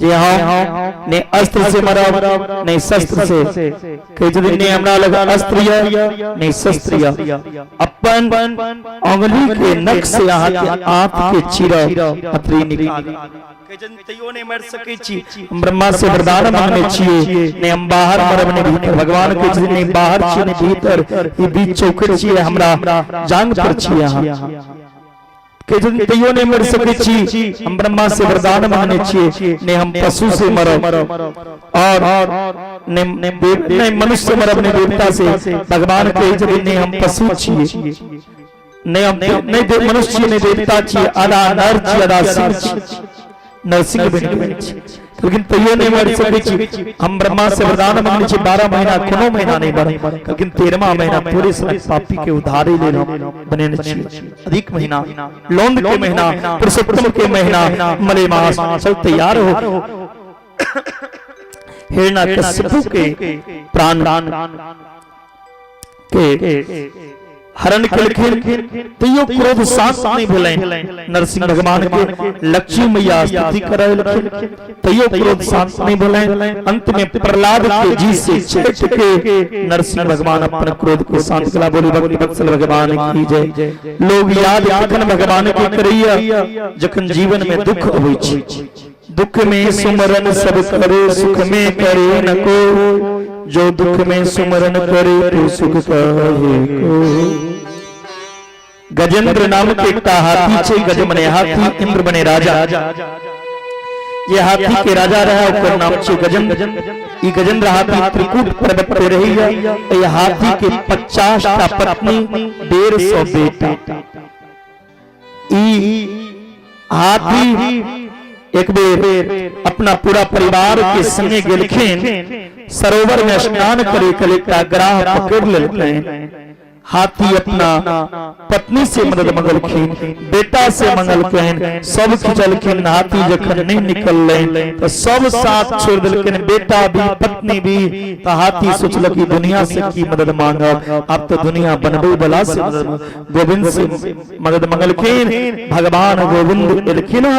जे हम ने अस्त्र से मरब नहीं शस्त्र से कई दिन ने हमरा लगा अस्त्र नहीं शस्त्र अपन अंगुली के नख से यहाँ के आंत के चीरब अतरी निकाल तैयो नहीं मर सके छी ब्रह्मा से वरदान मांगने छिए ने हम बाहर मरब ने भीतर भगवान के जिन ने बाहर छी ने भीतर ई बीच चौखट छिए हमरा जांग पर छिए यहाँ के जन तैयो नहीं मर सके छी हम ब्रह्मा से वरदान मांगने छिए ने हम पशु से मरब और ने मनुष्य मरब ने देवता से भगवान के जन ने हम पशु छिए ने हम नहीं मनुष्य ने देवता छिए आधा नर छिए आधा सिंह छिए नरसिंह बन लेकिन तैयो नहीं मर सके छी हम ब्रह्मा से वरदान मांगने छी 12 महीना कोनो महीना नहीं बढ़े लेकिन 13वां महीना पूरे सब पापी के उद्धारे ले बने छी अधिक महीना लोंद के महीना पुरुषोत्तम के महीना मलेमास सब तैयार हो हिरण्यकशिपु के प्राण के हरण केलखिन तैयो क्रोध शांत नहीं भेलै नरसिंह भगवान के लक्ष्मी मैया स्तुति करलखिन तैयो क्रोध शांत नहीं भेलै अंत में प्रहलाद के जी से छेट के नरसिंह भगवान अपन क्रोध को शांत कला बोली भक्त वत्सल भगवान की जय लोग याद कखन भगवान के करैया जखन जीवन में दुख अबै छै दुख में सुमरन सब करे सुख में करे न को जो दुख में सुमरन करे तो सुख कहे को गजेंद्र नाम के एक हाथी छे गज बने हाथी इंद्र बने राजा ये हाथी के राजा रहा ओकर नाम छे गजेंद्र ई गजेंद्र हाथी त्रिकूट पर्वत पे रही है ये हाथी के 50 टा पत्नी 150 बेटा ई हाथी एक बेर अपना पूरा परिवार के संगे गेलखिन सरोवर में स्नान करे कले का ग्राह पकड़ लेलखिन हाथी अपना पत्नी से मदद मंगलखिन बेटा से मंगलखिन सब खिंचलखिन हाथी जखन नहीं निकलले तो सब साथ छोड़ देलखिन बेटा भी पत्नी भी तो हाथी सोचल कि दुनिया से की मदद मांगब अब तो दुनिया बनबे वाला से गोविंद से मदद मंगलखिन भगवान गोविंद एलखिन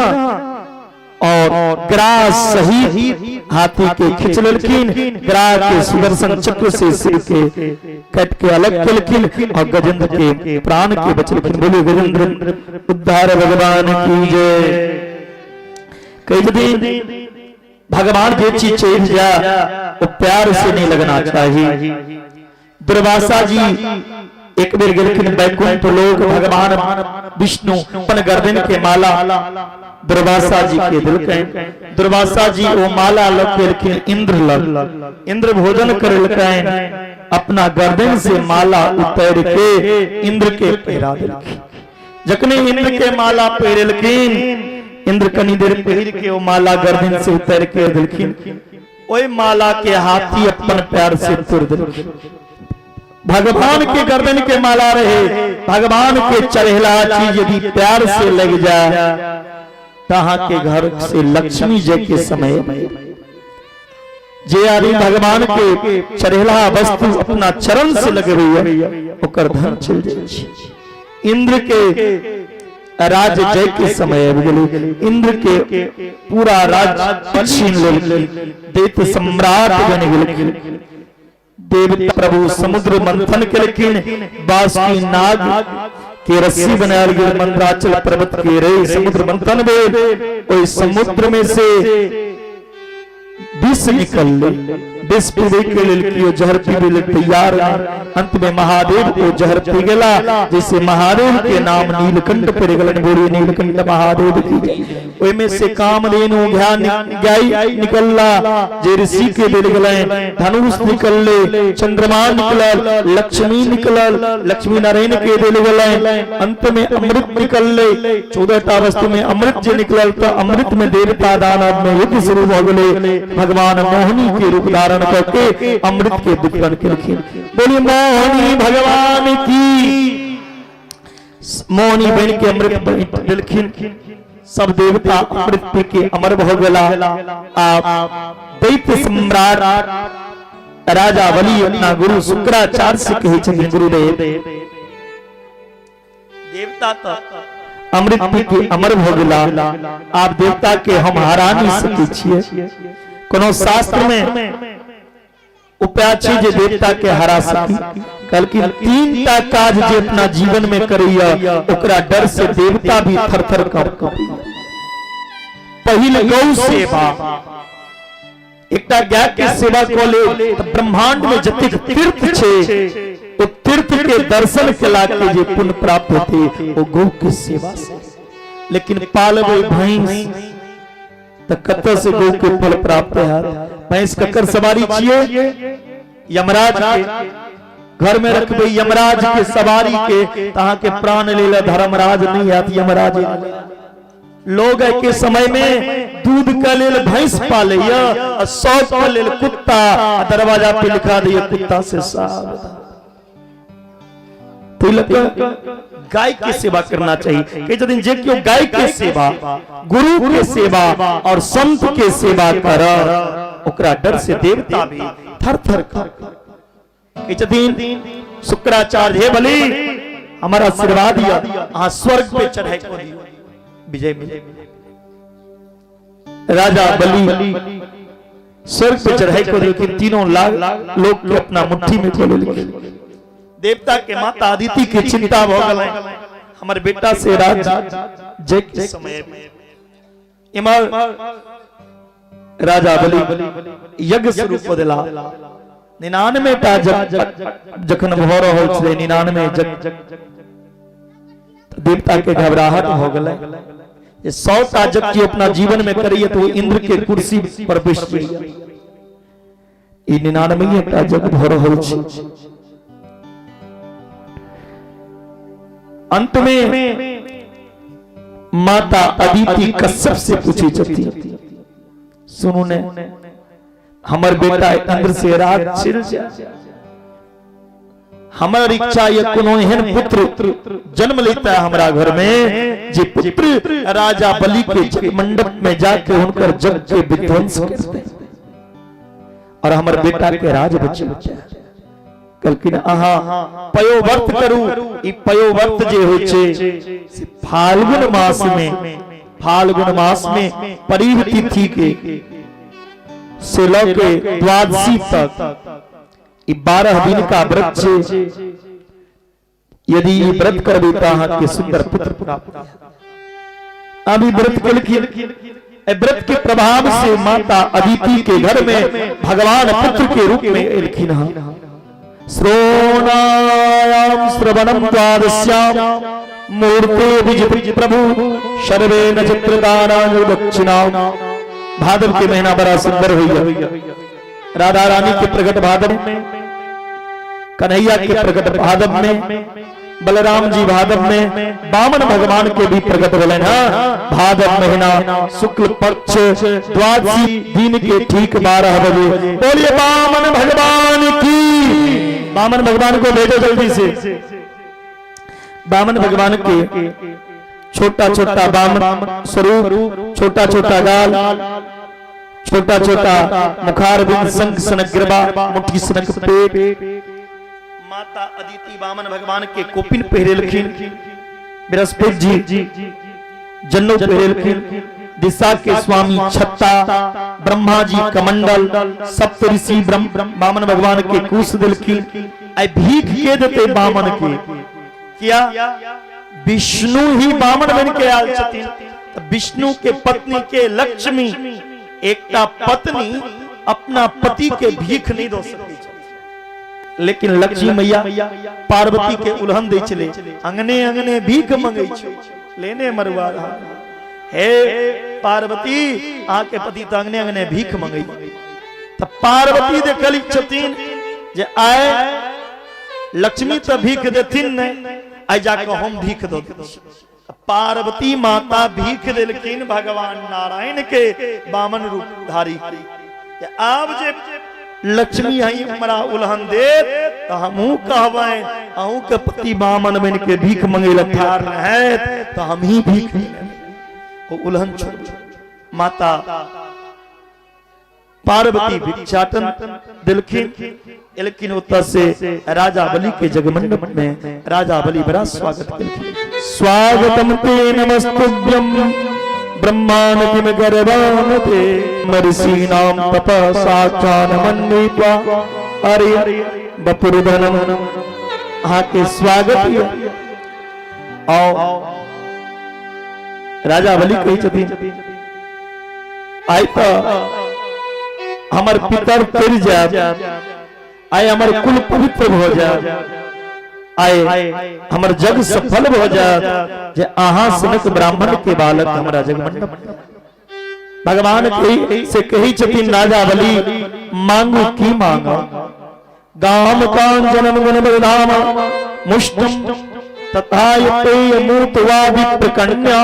और ग्रास सही हाथी के खिंच लेलखिन ग्रास के सुदर्शन चक्र से सिर के कट के अलग केलखिन और गजेंद्र के प्राण के बचलखिन बोले गजेंद्र उद्धार भगवान की जय कई दिन भगवान जो चीज चेंज जा वो प्यार से नहीं लगना चाहिए दुर्वासा जी एक बेर गेलखिन वैकुंठ लोक भगवान विष्णु अपन गर्दन के माला दुर्वासा जी के दिलकैन दुर्वासा जी वो माला लखेलखिन इंद्र लग इंद्र भोजन करलकैन अपना गर्दन से माला उतार के इंद्र के पहिरा देलखिन जखने इंद्र के माला पहिरलखिन इंद्र कनी देर पहिर के वो माला गर्दन से उतार के देलखिन ओई माला के हाथी अपन पैर से तोड़ देलखिन भगवान के गर्दन के माला रहे भगवान के चढ़ेला चीज यदि प्यार से लग जाए तहाँ के घर से लक्ष्मी जी के समय जे आदमी भगवान के चढ़ेला वस्तु अपना चरण से लगे हुए ओकर धन चल जाए इंद्र के राज जय के समय इंद्र के पूरा राज छीन लेल दैत सम्राट बन गेल देवता प्रभु समुद्र मंथन केलखिन बासुकी नाग के रस्सी बनायल गेल मंदराचल पर्वत के रे समुद्र मंथन भेल ओई समुद्र में से विष निकल विष पीबे के लेल कियो जहर पीबे लेल तैयार अंत में महादेव को जहर पी गेला जैसे महादेव के नाम नीलकंठ पड़ गेलन बोली नीलकंठ महादेव की ओई में से कामधेनु गाय निकलला जे ऋषि के देल गेलै धनुष निकलले चंद्रमा निकलल लक्ष्मी निकलल लक्ष्मी नारायण के देल गेलै अंत में अमृत निकलले 14 टा वस्तु में अमृत जे निकलल तो अमृत में देवता दानव में युद्ध शुरू भ गेलै भगवान मोहिनी के रूप धारण करके अमृत के वितरण केलखिन बोली मोहिनी भगवान की मोहिनी बन के अमृत देलखिन सब देवता अमृत पी के अमर भ गेला आप दैत्य सम्राट राजा बलि अपना गुरु शुक्राचार्य से कहे छथिन गुरुदेव देवता तो अमृत पी के अमर भ गेला आप देवता के हम हरा नहीं सकै छियै कोनो शास्त्र में उपाय छै जे देवता के हरा सकी कहलखिन तीनटा काज जे अपना जीवन में करैया ओकरा डर से देवता भी थरथर कांपै पहिल गौ सेवा एकटा गाय के सेवा क ले त ब्रह्मांड में जतेक तीर्थ छै ओ तीर्थ के दर्शन केला के जे पुण्य प्राप्त होते ओ गौ के सेवा से लेकिन पालबै भैंस त कत से गौ के फल प्राप्त है भैंस ककर सवारी छिए यमराज के घर में रखबै यमराज के सवारी के तहां के प्राण लेला धर्मराज नहीं आत यमराज लोग के समय में दूध का लेल भैंस पालैया और शौक का लेल कुत्ता दरवाजा पे लिखा दिया कुत्ता से सावधान गाय की सेवा करना चाहिए कि दिन जे क्यों गाय के सेवा गुरु के सेवा और संत के सेवा कर ओकरा डर से देवता भी थर थर कि दिन शुक्राचार्य हे बलि हमारा आशीर्वाद दिया हाँ स्वर्ग पे चढ़ाई को दियो विजय मिले राजा बलि स्वर्ग पे चढ़ाई को लेकिन तीनों लाख लोग के अपना मुट्ठी में खोले लेकिन देवता के माता अदिति की चिंता हो गए हमारे बेटा से राज जय के समय में इमर राजा बलि यज्ञ शुरू को दिला 99 टा जखन भ रहल छले 99 देवता के घबराहट हो गए ये 100 टा जग की अपना जीवन में करिए तो इंद्र के कुर्सी पर बैठ जाइए ई 99 टा जग भ रहल छै अंत में माता अदिति कश्यप से पूछी जाती सुनो ने हमर बेटा इंद्र से राज छिड़ जाए हमारी इच्छा ये कोनो एहन पुत्र जन्म लेता है हमारा घर में जे पुत्र राजा बलि के मंडप में जाके उनकर जग के विध्वंस करते हैं और हमारे बेटा के राज बचे कलकिन अहा पयोवर्त करू ई पयोवर्त जे होय छै से फाल्गुन मास में परिव तिथि के से लेके द्वादशी तक 12 दिन का व्रत छै यदि ये व्रत कर देता है कि सुंदर पुत्र प्राप्त अभी व्रत के व्रत के प्रभाव से माता अदिति के घर में भगवान पुत्र के रूप में एलखिन श्रोणायाम श्रवणम द्वादश्याम मूर्ते विजित प्रभु सर्वे नक्षत्रदानां दक्षिणां भादव के महीना बड़ा सुंदर हुई राधा रानी के प्रकट भादव में कन्हैया के प्रकट भादव में बलराम जी भादव में बामन भगवान के भी प्रकट होले ना भादव महीना शुक्ल पक्ष द्वादशी दिन के ठीक 12 बजे बोलिए बामन भगवान की बामन भगवान को भेजो जल्दी से बामन भगवान के छोटा छोटा बामन स्वरूप छोटा छोटा गाल छोटा छोटा मुखार बिंद संक सनक गिरबा मुट्ठी सनक पेट माता अदिति बामन भगवान के कोपिन पहरेलखिन बृहस्पति जी जन्नो पहरेलखिन दिशा के स्वामी छत्ता ब्रह्मा जी कमंडल सप्त ऋषि बामन भगवान के कुश दिलखिन आई भीख के देते बामन के किया विष्णु ही बामन बन के आल छथिन विष्णु के पत्नी के लक्ष्मी एकटा पत्नी अपना पति के भीख नहीं दो सकती लेकिन लक्ष्मी मैया पार्वती के उल्हन दे चले अंगने अंगने भीख मंगई छे लेने मरवा हे पार्वती आके पति तो अंगने अंगने भीख मंगई तब पार्वती देखली छथिन जे आए लक्ष्मी तो भीख देथिन नहीं आई जाके हम भीख दो पार्वती माता भीख दिलखिन भगवान नारायण के बामन रूप धारी आब जे लक्ष्मी हई हमरा उल्हन दे तो हमहू कहबै अहू के पति बामन बन के भीख मंगे ठार है तो हम ही भीख वो उल्हन छोड़ माता पार्वती भिक्षाटन दिलखिन लेकिन उत से राजा बलि के जगमंडप में राजा बलि बड़ा स्वागत किया। स्वागतम ते नमस्तुभ्यं ब्रह्माणतिम गर्भामते मर्षीणां तपसाचानमन्वित्वा अरे बपुरधनम आके स्वागत आओ राजा बलि कही छथिन आई तो हमर पितर तर जाए आए हमर कुल पवित्र हो जाए आए हमर जग सफल हो जाए जे आहा सनक ब्राह्मण के बालक हमरा जग मंडप भगवान से कही छथिन राजा बलि मांगू की मांगा गाम कान जन्म गुण बलधाम मुष्टम तथा मूर्तवा विप्रकन्या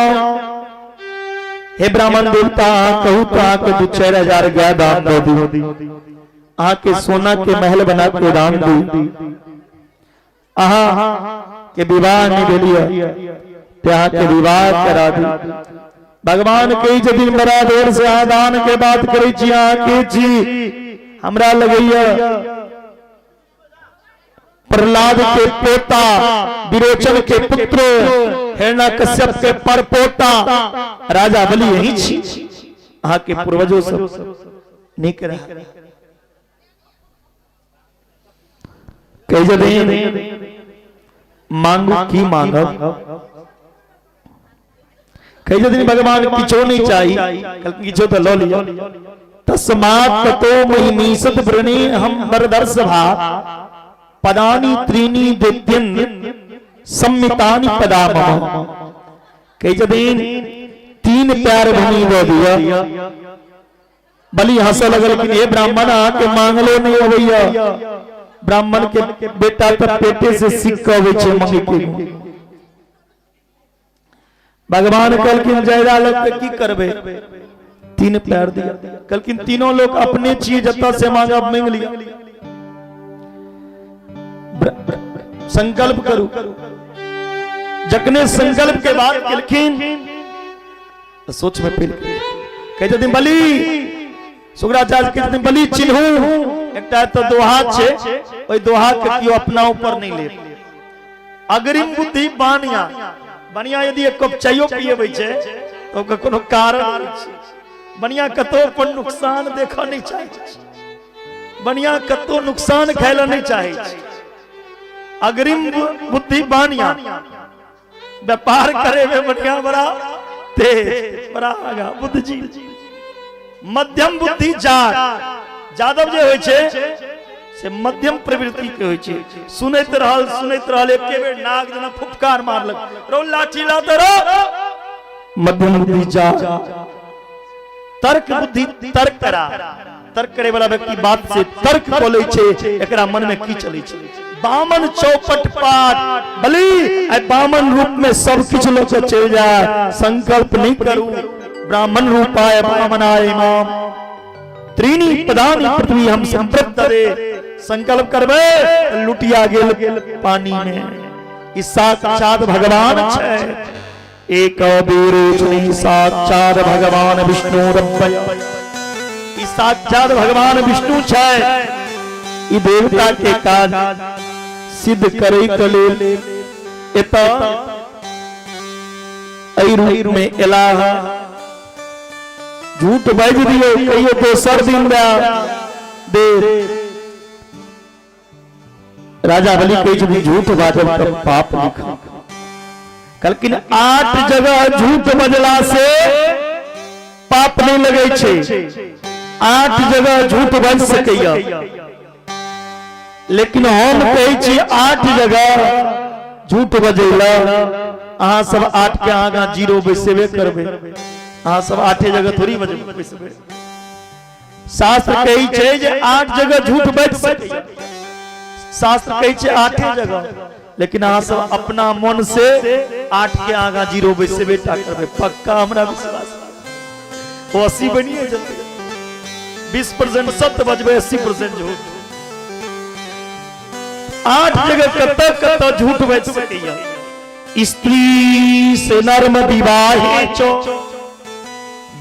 हे ब्राह्मण देवता कहू तो आके 2,000 गाय दान दो दी आके सोना के महल बना के दान दी आहा के विवाह नहीं भेलिया त्या के विवाह करा दी भगवान कई जदिन बड़ा देर से दान के बात करी छी आके छी हमरा लगैया प्रहलाद के पोता विरोचन के पुत्र हिरण्यकश्यप के परपोता राजा बलि यही छी आहा के पूर्वजों सब निक रहा कई जदिन मांगू की मांगब कई जदिन भगवान किछो नहीं चाहिए कल किछो तो लो लिया तस्मात् ततो महिमीसत व्रणे हम बरदर्शभा पदानी त्रीणी दित्यन सम्मितानि पदा मम कई जदिन 3 प्यार भनी वो दिया बलि हंस लगल कि हे ब्राह्मण के मांगलो नहीं होइया ब्राह्मण के बेटा तो पेटे से सिक्का होवे छे मंगी के भगवान कलकिन जयरा लग के की करबे 3 प्यार दिया कलकिन तीनों लोग अपने चीज जत्ता से मांगा मांग लिया संकल्प करू जकने संकल्प के बाद कलकिन सोच में फिर कह दिन बलि सुग्राचार्य के दिन बलि चिन्हू एकटा तो दोहा छे ओई दोहा के कियो अपना ऊपर नहीं ले अग्रिम बुद्धि बानिया बनिया यदि एक कप चायो पिएबै छे तो ओकर कोनो कारण बनिया कतो पर नुकसान देखा नहीं चाहे बनिया कतो नुकसान खाइला नहीं चाहे अग्रिम बुद्धि बानिया व्यापार करे में बनिया बड़ा तेज बड़ा आगा बुद्धि जी मध्यम बुद्धि जादव जे होय छे से मध्यम प्रवृत्ति के होय छे सुनैत रहल एके बेर नाग जना फुफकार मारलक रो लाठी लाते रो मध्यम बुद्धि जा तर्क बुद्धि तर्क करा तर्क करे वाला व्यक्ति बात से तर्क बोले छे एकरा मन में की चले छे बामन चौपट पाठ बलि आई बामन रूप में सब कुछ लोग चल जाए संकल्प नहीं करू ब्राह्मण रूपाय ब्राह्मणाय इमाम त्रीणी पदानि पृथ्वी हम संप्रत दे संकल्प करबे लुटिया गेल पानी में इस साक्षात भगवान छे एक बीरोचनी साक्षात भगवान विष्णु रब्बय इस साक्षात भगवान विष्णु छे ई देवता के काज सिद्ध करे कले एता एई रूप में इलाह झूठ बाज दियो कहियो दोसर दिन दे राजा बलि कही झूठ बाजब त पाप लिखा कलकिन 8 जगह झूठ बजला से पाप नहीं लगे छे 8 जगह झूठ बज सकैया लेकिन हम कहे छी 8 जगह झूठ बजेला अहाँ सब 8 के आगा 0 बैसेबे करबे अहाँ सब 8 जगह थोड़ी बैसेबे शास्त्र कही छे जे 8 जगह झूठ बज सके शास्त्र कही छे 8 जगह लेकिन अहाँ सब अपना मन से 8 के आगा 0 बैसेबे टा करबे पक्का हमरा विश्वास वो 80 बनिए जते 20% सत्य बजबे 80% झूठ 8 जगह कत झूठ बज सकैया स्त्री से नर्म विवाहे चो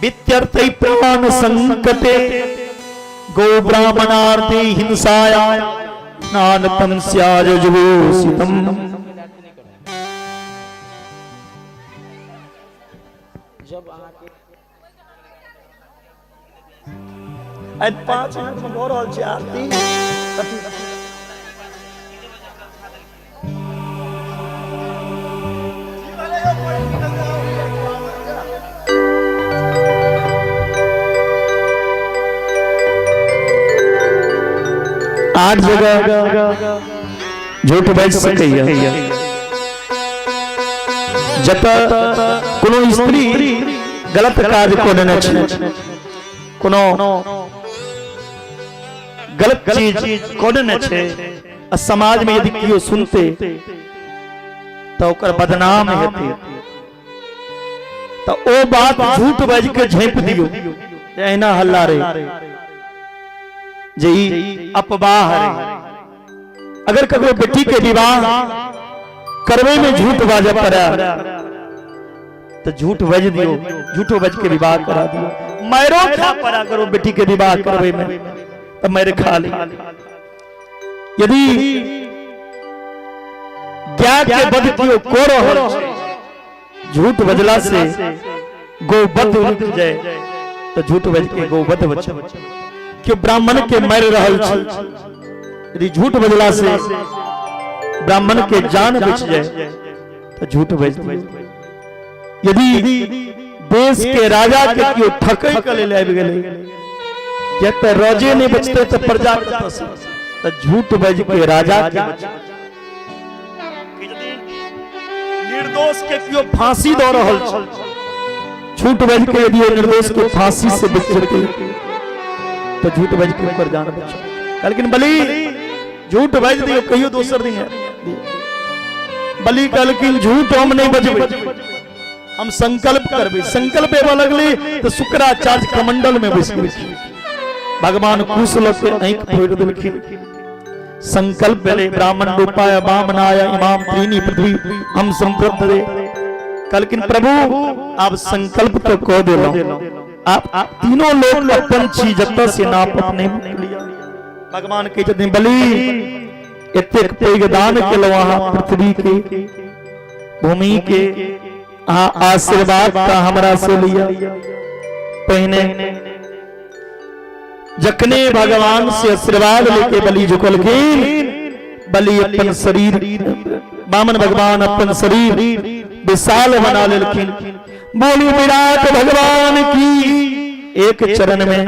वित्यर्थै प्राण संकटे गो ब्राह्मणार्थे हिंसाया नानतम स्याजोसितम आज 5 मिनट में हो रहल छै आरती आठ जगह झूठ बाज सकैया जत कोनो स्त्री गलत काज करने छै कोनो गलत चीज करने छै आ समाज में यदि कियो सुनते तो ओकर बदनाम हेते तो ओ बात झूठ बाज के झाँप दियो एना हल्ला रे जे अपवाह रे अगर ककरो बेटी के विवाह करवे में झूठ बाजा पड़ा तो झूठ बज दियो झूठो बज के विवाह करा दियो मैरो खा पड़ा करो बेटी के विवाह करवे में तो मेरे खा ली यदि ज्ञान के बद कियो को रहल झूठ बजला से गोवध रुक जाए तो झूठ बज के गोवध बचे कि ब्राह्मण के मर रहल छै यदि झूठ बजला से ब्राह्मण के जान बच जाए तो झूठ बज दियो यदि देश के राजा के कियो ठकै के लेल आबि गेलै या तो राजे नहीं बचते तो प्रजा तो झूठ बज के राजा के निर्दोष के कियो फांसी दे रहल छै झूठ बज के यदि निर्दोष के फांसी से बच सके तो झूठ बज के ऊपर जान बचो लेकिन बलि झूठ बज दियो कहियो दोसर दिन बलि कहलखिन झूठ हम नहीं बजबै हम संकल्प करबे संकल्प एवं लगले तो शुक्राचार्य कमंडल में बैस गेलखिन भगवान कुश लोक के आंख फोड़ देलखिन संकल्प भेले ब्राह्मण रूपाय वामनाय इमाम त्रीनि पृथ्वी हम संप्रत दे कहलखिन प्रभु आप संकल्प तो कह देलो आप तीनों लोग अपन चीज जब से नाप अपने लिया भगवान के जदि बलि एतेक पैघ दान केलो अहाँ पृथ्वी के भूमि के आशीर्वाद का हमरा से लिया पहने जखने भगवान से आशीर्वाद लेके बलि झुकलखिन बलि अपन शरीर वामन भगवान अपन शरीर विशाल बना लेलखिन बोली विराट भगवान की एक चरण में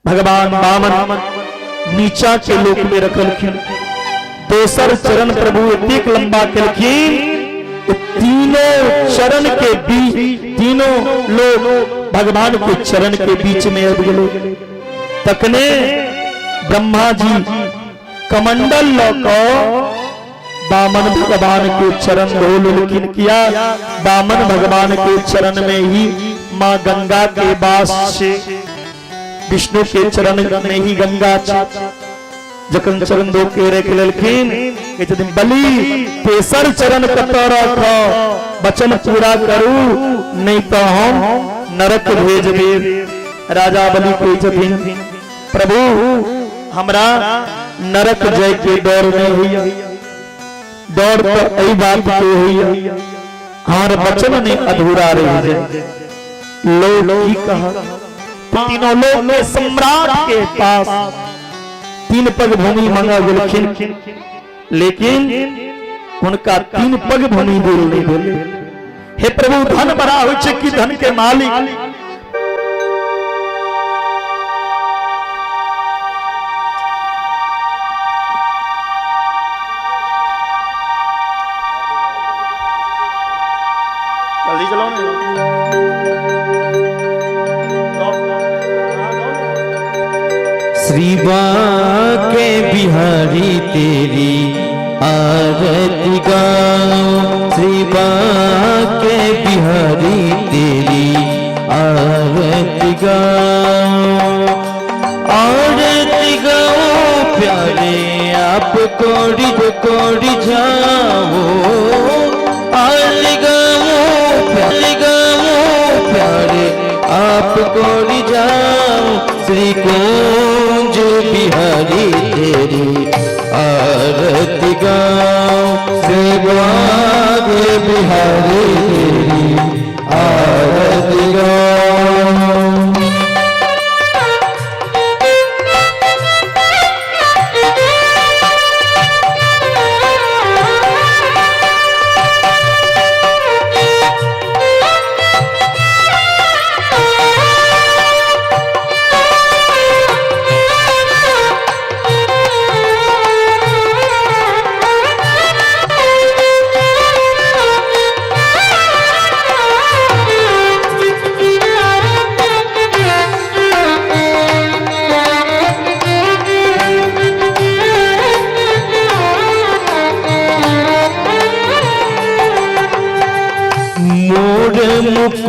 भगवान वामन नीचा के लोक में रखलखिन दोसर चरण प्रभु एतेक लंबा केलखिन तीनों चरण के बीच तीनों लोग भगवान के चरण के बीच में अब गए तकने ब्रह्मा जी कमंडल लौको वामन भगवान के चरण धो लेकिन किया वामन भगवान के चरण में ही माँ गंगा के वास से विष्णु के चरण में ही गंगा जखन चरण धो के रख लेलखिन बलि तेसर चरण कतौ रखो वचन पूरा करू नहीं तो हम नरक भेज देव राजा बलि कोई छथिन प्रभु हमरा नरक जय के डर नहीं हुई डर तो यही बात के हुई हमारे वचन ने अधूरा रह जाए लोग की कहा तीनों लोग में सम्राट के पास 3 पग भूमि मांगा गेलखिन लेकिन उनका 3 पग भूमि देल नहीं बोले हे प्रभु धन बड़ा हो कि धन के मालिक जल्दी चलो ना श्री बांके बिहारी तेरी आरती गाओ श्री बांके बिहारी तेरी आरती गाओ प्यारे आप कोड़ी जाओ आरती गाओ प्यारे आप कोड़ी जाओ श्री कुंज बिहारी तेरी आरती गाओ श्री बांके बिहारी तेरी आरती गाओ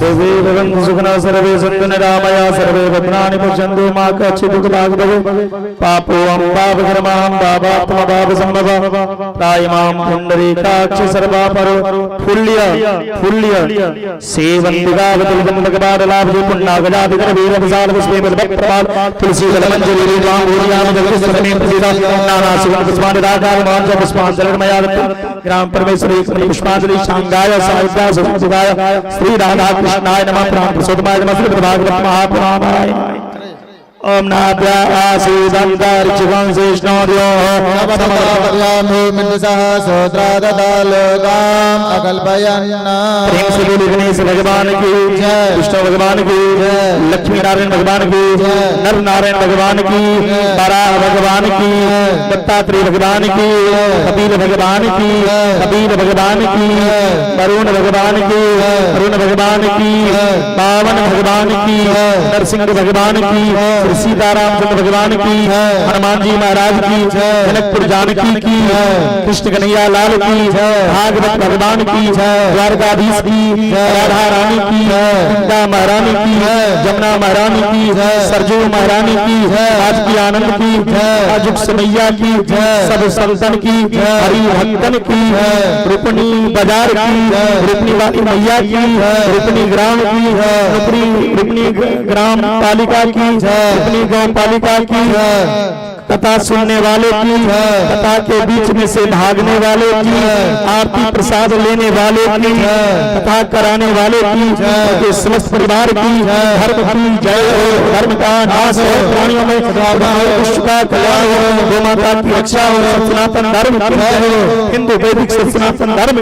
सर्वे भवन्तु सुखिनः सर्वे सन्तु निरामया सर्वे भद्राणि पश्यन्तु मा कश्चित् दुःखभाग् भवेत् पापोऽहं पापकर्माहं पापात्मा पापसम्भवः त्रायमां पुण्डरीकाक्ष सर्वापरो फुल्य सेवन्तिकावतुलितं भगवादलाभे पुण्णागजादिकरवीरवसालपुष्पे बलभप्रपाल तुलसीदलमञ्जरी रीवां भूयामि जगदीश्वरमे प्रसीदा नानासुगन्धपुष्पाणिदाकारमाञ्च पुष्पाञ्जलिर्मया दत्तं ग्राम परमेश्वरी पुष्पाञ्जलि शांगाय साहित्या सुधाय श्री राधा कृष्णाय नमः प्राण प्रसोदमाय नमः श्री भागवत महापुराणाय ओम नाभ्या आसीदंतरिक्षं शेषणोर्यो नवतपयामि मिन्दसः सोत्रादतालोकाम् अकल्पयन् प्रेम से बोले गणेश भगवान की जय विष्णु भगवान की जय लक्ष्मी नारायण भगवान की नर नारायण भगवान की वराह भगवान की दत्तात्रेय भगवान की कपिल भगवान की कबीर भगवान की वरुण भगवान की वरुण भगवान की पावन भगवान की नरसिंह भगवान की सीतारामचंद्र भगवान की हनुमान जी महाराज की जनकपुर जानकी की कृष्ण कन्हैया लाल की भागवत भगवान की द्वारकाधीश की राधा रानी की गंगा महारानी की जमुना महारानी की सरजू महारानी की राजकी आनंद की अजुक समैया की सब संतन की हरि भक्तन की रुपनी बाजार की रुपनी वाली मैया की रुपनी ग्राम की रुपनी ग्राम पालिका की रुपनी गौ पालिका की कथा सुनने वाले की कथा के बीच में से भागने वाले की आरती प्रसाद लेने वाले की कथा कराने वाले की समस्त परिवार की धर्म की जय हो धर्म का नाश हो प्राणियों में विश्व का कल्याण हो गौ माता की रक्षा हो सनातन धर्म की जय हो हिंदू वैदिक सनातन धर्म